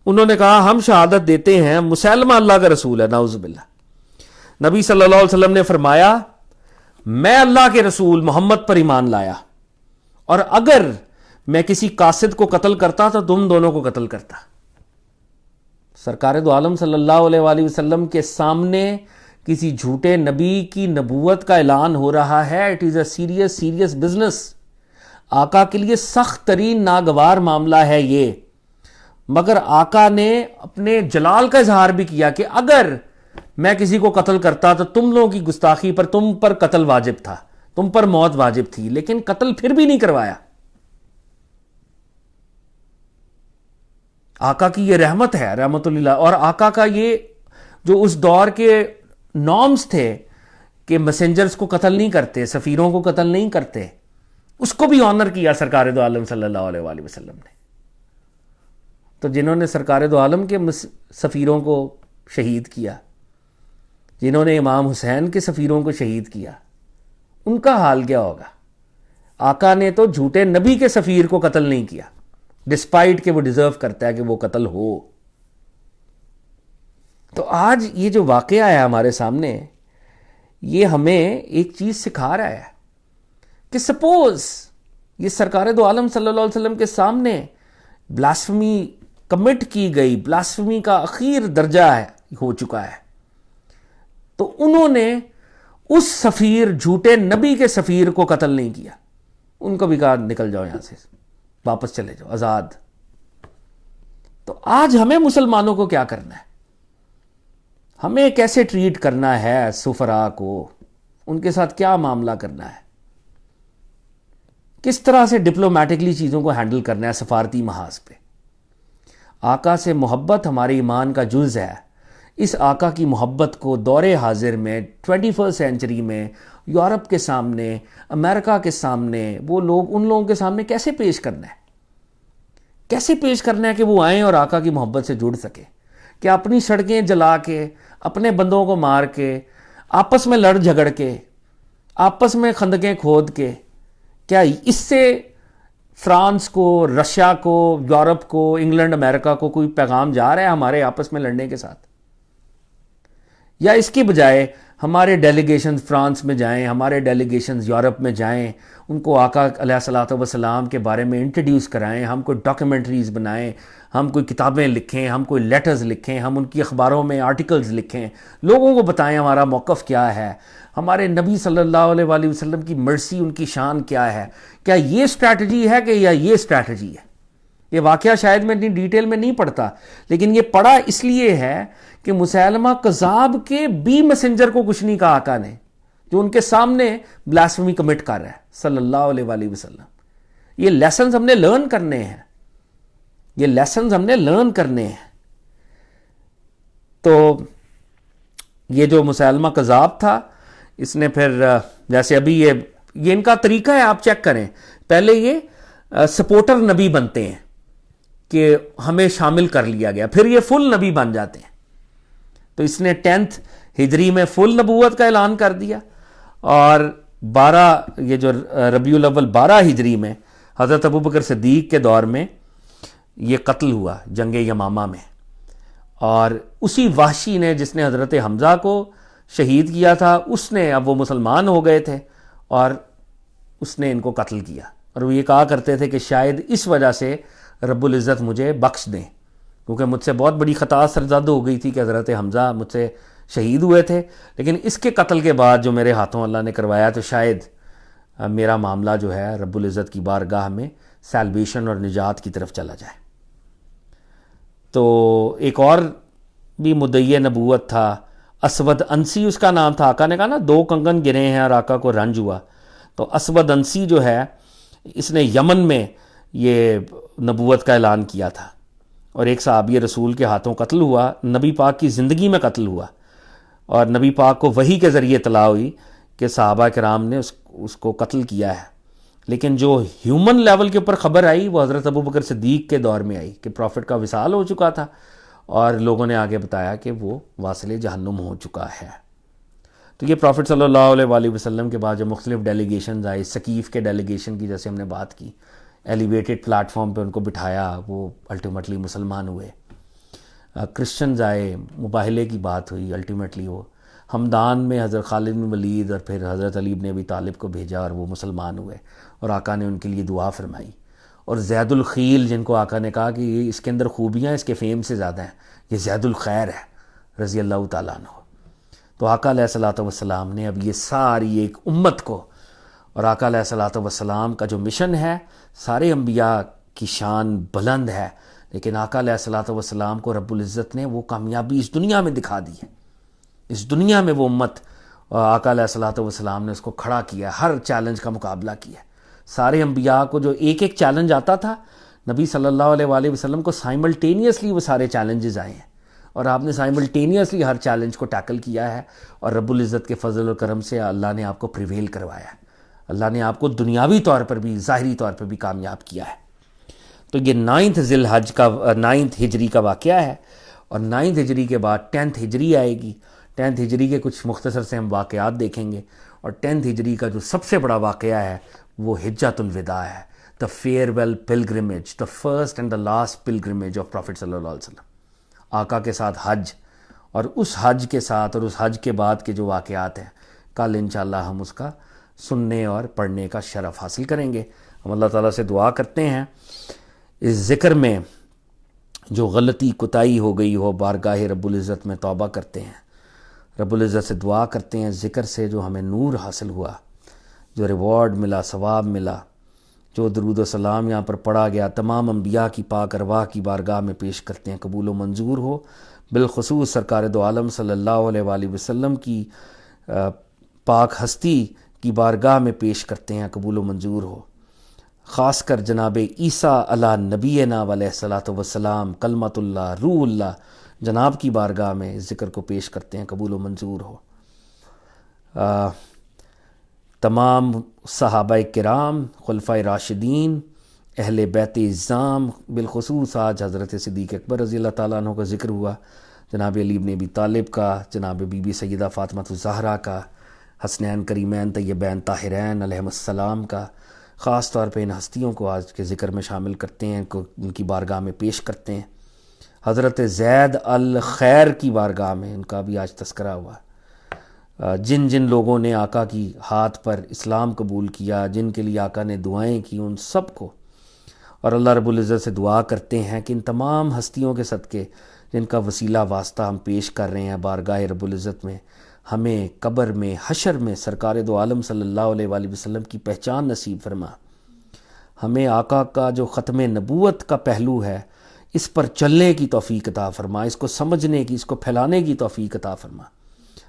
انہوں نے کہا ہم شہادت دیتے ہیں مسلمہ اللہ کا رسول ہے نعوذ باللہ. نبی صلی اللہ علیہ وسلم نے فرمایا میں اللہ کے رسول محمد پر ایمان لایا, اور اگر میں کسی قاصد کو قتل کرتا تو تم دونوں کو قتل کرتا. سرکار دو عالم صلی اللہ علیہ وآلہ وسلم کے سامنے کسی جھوٹے نبی کی نبوت کا اعلان ہو رہا ہے. It is a serious business. آقا کے لیے سخت ترین ناگوار معاملہ ہے یہ, مگر آقا نے اپنے جلال کا اظہار بھی کیا کہ اگر میں کسی کو قتل کرتا تو تم لوگوں کی گستاخی پر تم پر قتل واجب تھا, تم پر موت واجب تھی, لیکن قتل پھر بھی نہیں کروایا. آقا کی یہ رحمت ہے, رحمت اللہ. اور آقا کا یہ جو اس دور کے نارمز تھے کہ میسنجرز کو قتل نہیں کرتے, سفیروں کو قتل نہیں کرتے, اس کو بھی آنر کیا سرکار دو عالم صلی اللہ علیہ وآلہ وسلم نے. تو جنہوں نے سرکار دو عالم کے سفیروں کو شہید کیا, جنہوں نے امام حسین کے سفیروں کو شہید کیا, ان کا حال کیا ہوگا؟ آقا نے تو جھوٹے نبی کے سفیر کو قتل نہیں کیا, ڈسپائٹ کہ وہ ڈیزرو کرتا ہے کہ وہ قتل ہو. تو آج یہ جو واقعہ ہے ہمارے سامنے, یہ ہمیں ایک چیز سکھا رہا ہے کہ سپوز یہ سرکار دو عالم صلی اللہ علیہ وسلم کے سامنے بلاسفمی کمٹ کی گئی, بلاسفمی کا اخیر درجہ ہو چکا ہے, تو انہوں نے اس سفیر, جھوٹے نبی کے سفیر کو قتل نہیں کیا, ان کو بھی کہا نکل جاؤ یہاں سے, واپس چلے جاؤ آزاد. تو آج ہمیں مسلمانوں کو کیا کرنا ہے؟ ہمیں کیسے ٹریٹ کرنا ہے سفراء کو؟ ان کے ساتھ کیا معاملہ کرنا ہے؟ کس طرح سے ڈپلومیٹکلی چیزوں کو ہینڈل کرنا ہے سفارتی محاذ پہ؟ آقا سے محبت ہمارے ایمان کا جز ہے. اس آقا کی محبت کو دور حاضر میں 21 سینچری میں یورپ کے سامنے، امریکہ کے سامنے، وہ لوگ ان لوگوں کے سامنے کیسے پیش کرنا ہے؟ کیسے پیش کرنا ہے کہ وہ آئیں اور آقا کی محبت سے جڑ سکے؟ کہ اپنی سڑکیں جلا کے، اپنے بندوں کو مار کے، آپس میں لڑ جھگڑ کے، آپس میں خندقیں کھود کے، کیا اس سے فرانس کو، رشیا کو، یورپ کو، انگلینڈ، امریکہ کو کوئی پیغام جا رہا ہے ہمارے آپس میں لڑنے کے ساتھ؟ یا اس کی بجائے ہمارے ڈیلیگیشنز فرانس میں جائیں، ہمارے ڈیلیگیشنز یورپ میں جائیں، ان کو آقا علیہ الصلوۃ والسلام کے بارے میں انٹروڈیوس کرائیں، ہم کوئی ڈاکیومنٹریز بنائیں، ہم کوئی کتابیں لکھیں، ہم کوئی لیٹرز لکھیں، ہم ان کی اخباروں میں آرٹیکلز لکھیں، لوگوں کو بتائیں ہمارا موقف کیا ہے، ہمارے نبی صلی اللہ علیہ وآلہ وسلم کی مرسی، ان کی شان کیا ہے؟ کیا یہ اسٹریٹجی ہے کہ یا یہ اسٹریٹجی ہے؟ یہ واقعہ شاید میں اتنی ڈیٹیل میں نہیں پڑھتا، لیکن یہ پڑھا اس لیے ہے کہ مسیلمہ کذاب کے بی میسنجر کو کچھ نہیں کہا آقا نے، جو ان کے سامنے بلاسفیمی کمٹ کر رہا ہے صلی اللہ علیہ وآلہ وسلم. یہ لیسنز ہم نے لرن کرنے ہیں، یہ لیسنز ہم نے لرن کرنے ہیں. تو یہ جو مسیلمہ کذاب تھا، اس نے پھر جیسے ابھی یہ ان کا طریقہ ہے، آپ چیک کریں. پہلے یہ سپورٹر نبی بنتے ہیں کہ ہمیں شامل کر لیا گیا، پھر یہ فل نبی بن جاتے ہیں. تو اس نے 10 ہجری میں فل نبوت کا اعلان کر دیا، اور 12 یہ جو ربیع الاول 12 ہجری میں حضرت ابوبکر صدیق کے دور میں یہ قتل ہوا جنگ یمامہ میں. اور اسی وحشی نے، جس نے حضرت حمزہ کو شہید کیا تھا، اس نے، اب وہ مسلمان ہو گئے تھے، اور اس نے ان کو قتل کیا. اور وہ یہ کہا کرتے تھے کہ شاید اس وجہ سے رب العزت مجھے بخش دیں، کیونکہ مجھ سے بہت بڑی خطا سرزد ہو گئی تھی کہ حضرت حمزہ مجھ سے شہید ہوئے تھے، لیکن اس کے قتل کے بعد جو میرے ہاتھوں اللہ نے کروایا، تو شاید میرا معاملہ جو ہے رب العزت کی بارگاہ میں سیلویشن اور نجات کی طرف چلا جائے. تو ایک اور بھی مدعی نبوت تھا، اسود انسی اس کا نام تھا. آقا نے کہا نا 2 کنگن گرے ہیں اور آقا کو رنج ہوا. تو اسود انسی جو ہے، اس نے یمن میں یہ نبوت کا اعلان کیا تھا، اور ایک صحابی رسول کے ہاتھوں قتل ہوا، نبی پاک کی زندگی میں قتل ہوا. اور نبی پاک کو وحی کے ذریعے اطلاع ہوئی کہ صحابہ کرام نے اس کو قتل کیا ہے. لیکن جو ہیومن لیول کے اوپر خبر آئی، وہ حضرت ابوبکر صدیق کے دور میں آئی کہ پروفٹ کا وصال ہو چکا تھا، اور لوگوں نے آگے بتایا کہ وہ واصل جہنم ہو چکا ہے. تو یہ پروفٹ صلی اللہ علیہ وآلہ وسلم کے بعد جو مختلف ڈیلیگیشنز آئے، ثقیف کے ڈیلیگیشن کی جیسے ہم نے بات کی، ایلیویٹڈ پلیٹ فارم پہ ان کو بٹھایا، وہ الٹیمیٹلی مسلمان ہوئے. کرسچنز آئے، مباہلے کی بات ہوئی، الٹیمیٹلی وہ ہمدان میں حضرت خالد بن ولید اور پھر حضرت علی بن ابی طالب کو بھیجا، اور وہ مسلمان ہوئے، اور آقا نے ان کے لیے دعا فرمائی. اور زید الخیل، جن کو آقا نے کہا کہ اس کے اندر خوبیاں اس کے فیم سے زیادہ ہیں، یہ زید الخیر ہے رضی اللہ تعالیٰ عنہ. تو آقا علیہ الصلوۃ والسلام نے اب یہ ساری ایک امت کو، اور آقا علیہ الصلوۃ والسلام کا جو مشن ہے، سارے انبیاء کی شان بلند ہے، لیکن آقا علیہ الصلوۃ والسلام کو رب العزت نے وہ کامیابی اس دنیا میں دکھا دی ہے. اس دنیا میں وہ امت، آقا علیہ الصلوۃ والسلام نے اس کو کھڑا کیا، ہر چیلنج کا مقابلہ کیا. سارے انبیاء کو جو ایک ایک چیلنج آتا تھا، نبی صلی اللہ علیہ وآلہ وسلم کو سائملٹینیسلی وہ سارے چیلنجز آئے ہیں، اور آپ نے سائملٹینیسلی ہر چیلنج کو ٹیکل کیا ہے، اور رب العزت کے فضل و کرم سے اللہ نے آپ کو پریویل کروایا ہے. اللہ نے آپ کو دنیاوی طور پر بھی، ظاہری طور پر بھی کامیاب کیا ہے. تو یہ 9 ذی الحج کا 9 ہجری کا واقعہ ہے، اور 9 ہجری کے بعد 10 ہجری آئے گی. 10 ہجری کے کچھ مختصر سے ہم واقعات دیکھیں گے، اور 10 ہجری کا جو سب سے بڑا واقعہ ہے وہ حجۃ الوداع ہے، the farewell pilgrimage, the first and the last pilgrimage of Prophet صلی اللہ علیہ وسلم. آقا کے ساتھ حج، اور اس حج کے ساتھ اور اس حج کے بعد کے جو واقعات ہیں، کل انشاءاللہ ہم اس کا سننے اور پڑھنے کا شرف حاصل کریں گے. ہم اللہ تعالیٰ سے دعا کرتے ہیں اس ذکر میں جو غلطی کوتاہی ہو گئی ہو، بارگاہ رب العزت میں توبہ کرتے ہیں. رب العزت سے دعا کرتے ہیں ذکر سے جو ہمیں نور حاصل ہوا، جو ریوارڈ ملا، ثواب ملا، جو درود و سلام یہاں پر پڑھا گیا تمام انبیاء کی پاک ارواح کی بارگاہ میں پیش کرتے ہیں، قبول و منظور ہو۔ بالخصوص سرکار دو عالم صلی اللہ علیہ وآلہ وسلم کی پاک ہستی کی بارگاہ میں پیش کرتے ہیں، قبول و منظور ہو۔ خاص کر جناب عیسیٰ علی نبینا علیہ الصلاۃ والسلام کلمۃ اللہ روح اللہ جناب کی بارگاہ میں اس ذکر کو پیش کرتے ہیں، قبول و منظور ہو۔ تمام صحابہ کرام، خلفائے راشدین، اہل بیت اعظام، بالخصوص آج حضرت صدیق اکبر رضی اللہ تعالیٰ عنہ کا ذکر ہوا، جناب علی بن ابی طالب کا، جناب بی بی سیدہ فاطمہ الزہرا کا، حسنین کریمین طیبین طاہرین علیہم السلام کا، خاص طور پہ ان ہستیوں کو آج کے ذکر میں شامل کرتے ہیں، ان کی بارگاہ میں پیش کرتے ہیں۔ حضرت زید الخیر کی بارگاہ میں ان کا بھی آج تذکرہ ہوا۔ جن جن لوگوں نے آقا کی ہاتھ پر اسلام قبول کیا، جن کے لیے آقا نے دعائیں کی، ان سب کو، اور اللہ رب العزت سے دعا کرتے ہیں کہ ان تمام ہستیوں کے صدقے جن کا وسیلہ واسطہ ہم پیش کر رہے ہیں بارگاہ رب العزت میں، ہمیں قبر میں، حشر میں سرکار دو عالم صلی اللہ علیہ وآلہ وسلم کی پہچان نصیب فرما۔ ہمیں آقا کا جو ختم نبوت کا پہلو ہے اس پر چلنے کی توفیق عطا فرما، اس کو سمجھنے کی، اس کو پھیلانے کی توفیق عطا فرما۔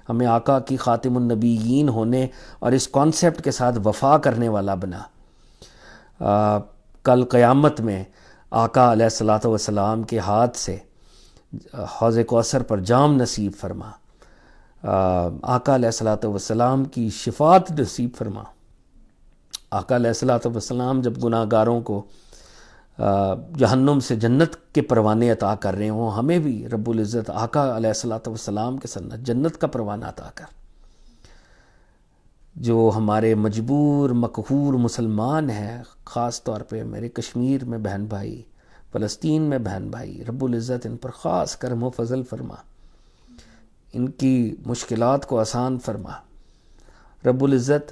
ہمیں آقا کی خاتم النبیین ہونے اور اس کانسیپٹ کے ساتھ وفا کرنے والا بنا۔ کل قیامت میں آقا علیہ الصلاۃ والسلام کے ہاتھ سے حوض کوثر پر جام نصیب فرما۔ آقا علیہ الصلاۃ والسلام کی شفاعت نصیب فرما۔ آقا علیہ الصلاۃ والسلام جب گناہ گاروں کو جہنم سے جنت کے پروانے عطا کر رہے ہوں، ہمیں بھی رب العزت آقا علیہ الصلاۃ والسلام کے سنت جنت کا پروانہ عطا کر۔ جو ہمارے مجبور مقہور مسلمان ہیں، خاص طور پہ میرے کشمیر میں بہن بھائی، فلسطین میں بہن بھائی، رب العزت ان پر خاص کرم و فضل فرما، ان کی مشکلات کو آسان فرما۔ رب العزت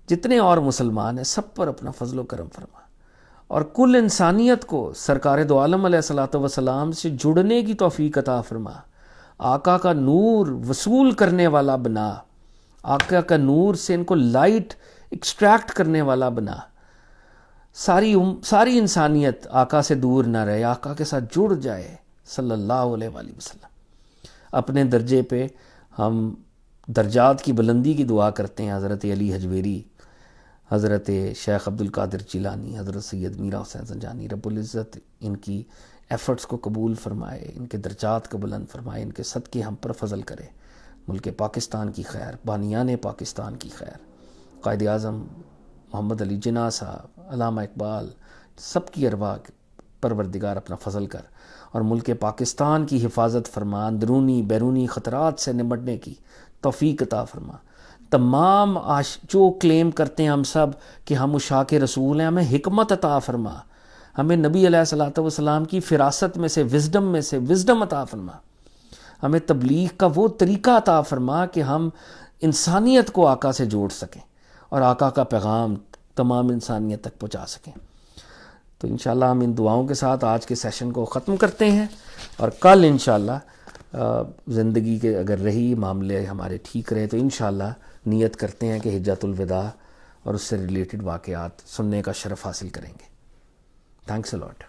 جتنے اور مسلمان ہیں سب پر اپنا فضل و کرم فرما، اور کل انسانیت کو سرکار دو عالم علیہ الصلاۃ والسلام سے جڑنے کی توفیق عطا فرما۔ آقا کا نور وصول کرنے والا بنا، آقا کا نور سے ان کو لائٹ ایکسٹریکٹ کرنے والا بنا۔ ساری انسانیت آقا سے دور نہ رہے، آقا کے ساتھ جڑ جائے صلی اللہ علیہ وآلہ وسلم۔ اپنے درجے پہ ہم درجات کی بلندی کی دعا کرتے ہیں۔ حضرت علی حجویری، حضرت شیخ عبد القادر جیلانی، حضرت سید میرا حسین زنجانی، رب العزت ان کی ایفرٹس کو قبول فرمائے، ان کے درجات کو بلند فرمائے، ان کے صدقے ہم پر فضل کرے۔ ملک پاکستان کی خیر، بانیان پاکستان کی خیر، قائد اعظم محمد علی جناح صاحب، علامہ اقبال، سب کی ارواح پروردگار اپنا فضل کر، اور ملک پاکستان کی حفاظت فرما، اندرونی بیرونی خطرات سے نمٹنے کی توفیق عطا فرما۔ تمام جو کلیم کرتے ہیں ہم سب کہ ہم عشاق رسول ہیں، ہمیں حکمت عطا فرما، ہمیں نبی علیہ الصلوۃ والسلام کی فراست میں سے، وزڈم عطا فرما، ہمیں تبلیغ کا وہ طریقہ عطا فرما کہ ہم انسانیت کو آقا سے جوڑ سکیں اور آقا کا پیغام تمام انسانیت تک پہنچا سکیں۔ تو انشاءاللہ ہم ان دعاؤں کے ساتھ آج کے سیشن کو ختم کرتے ہیں، اور کل انشاءاللہ زندگی کے اگر رہی معاملے ہمارے ٹھیک رہے تو انشاءاللہ نیت کرتے ہیں کہ حجۃ الوداع اور اس سے ریلیٹڈ واقعات سننے کا شرف حاصل کریں گے۔ تھینکس اے لاٹ۔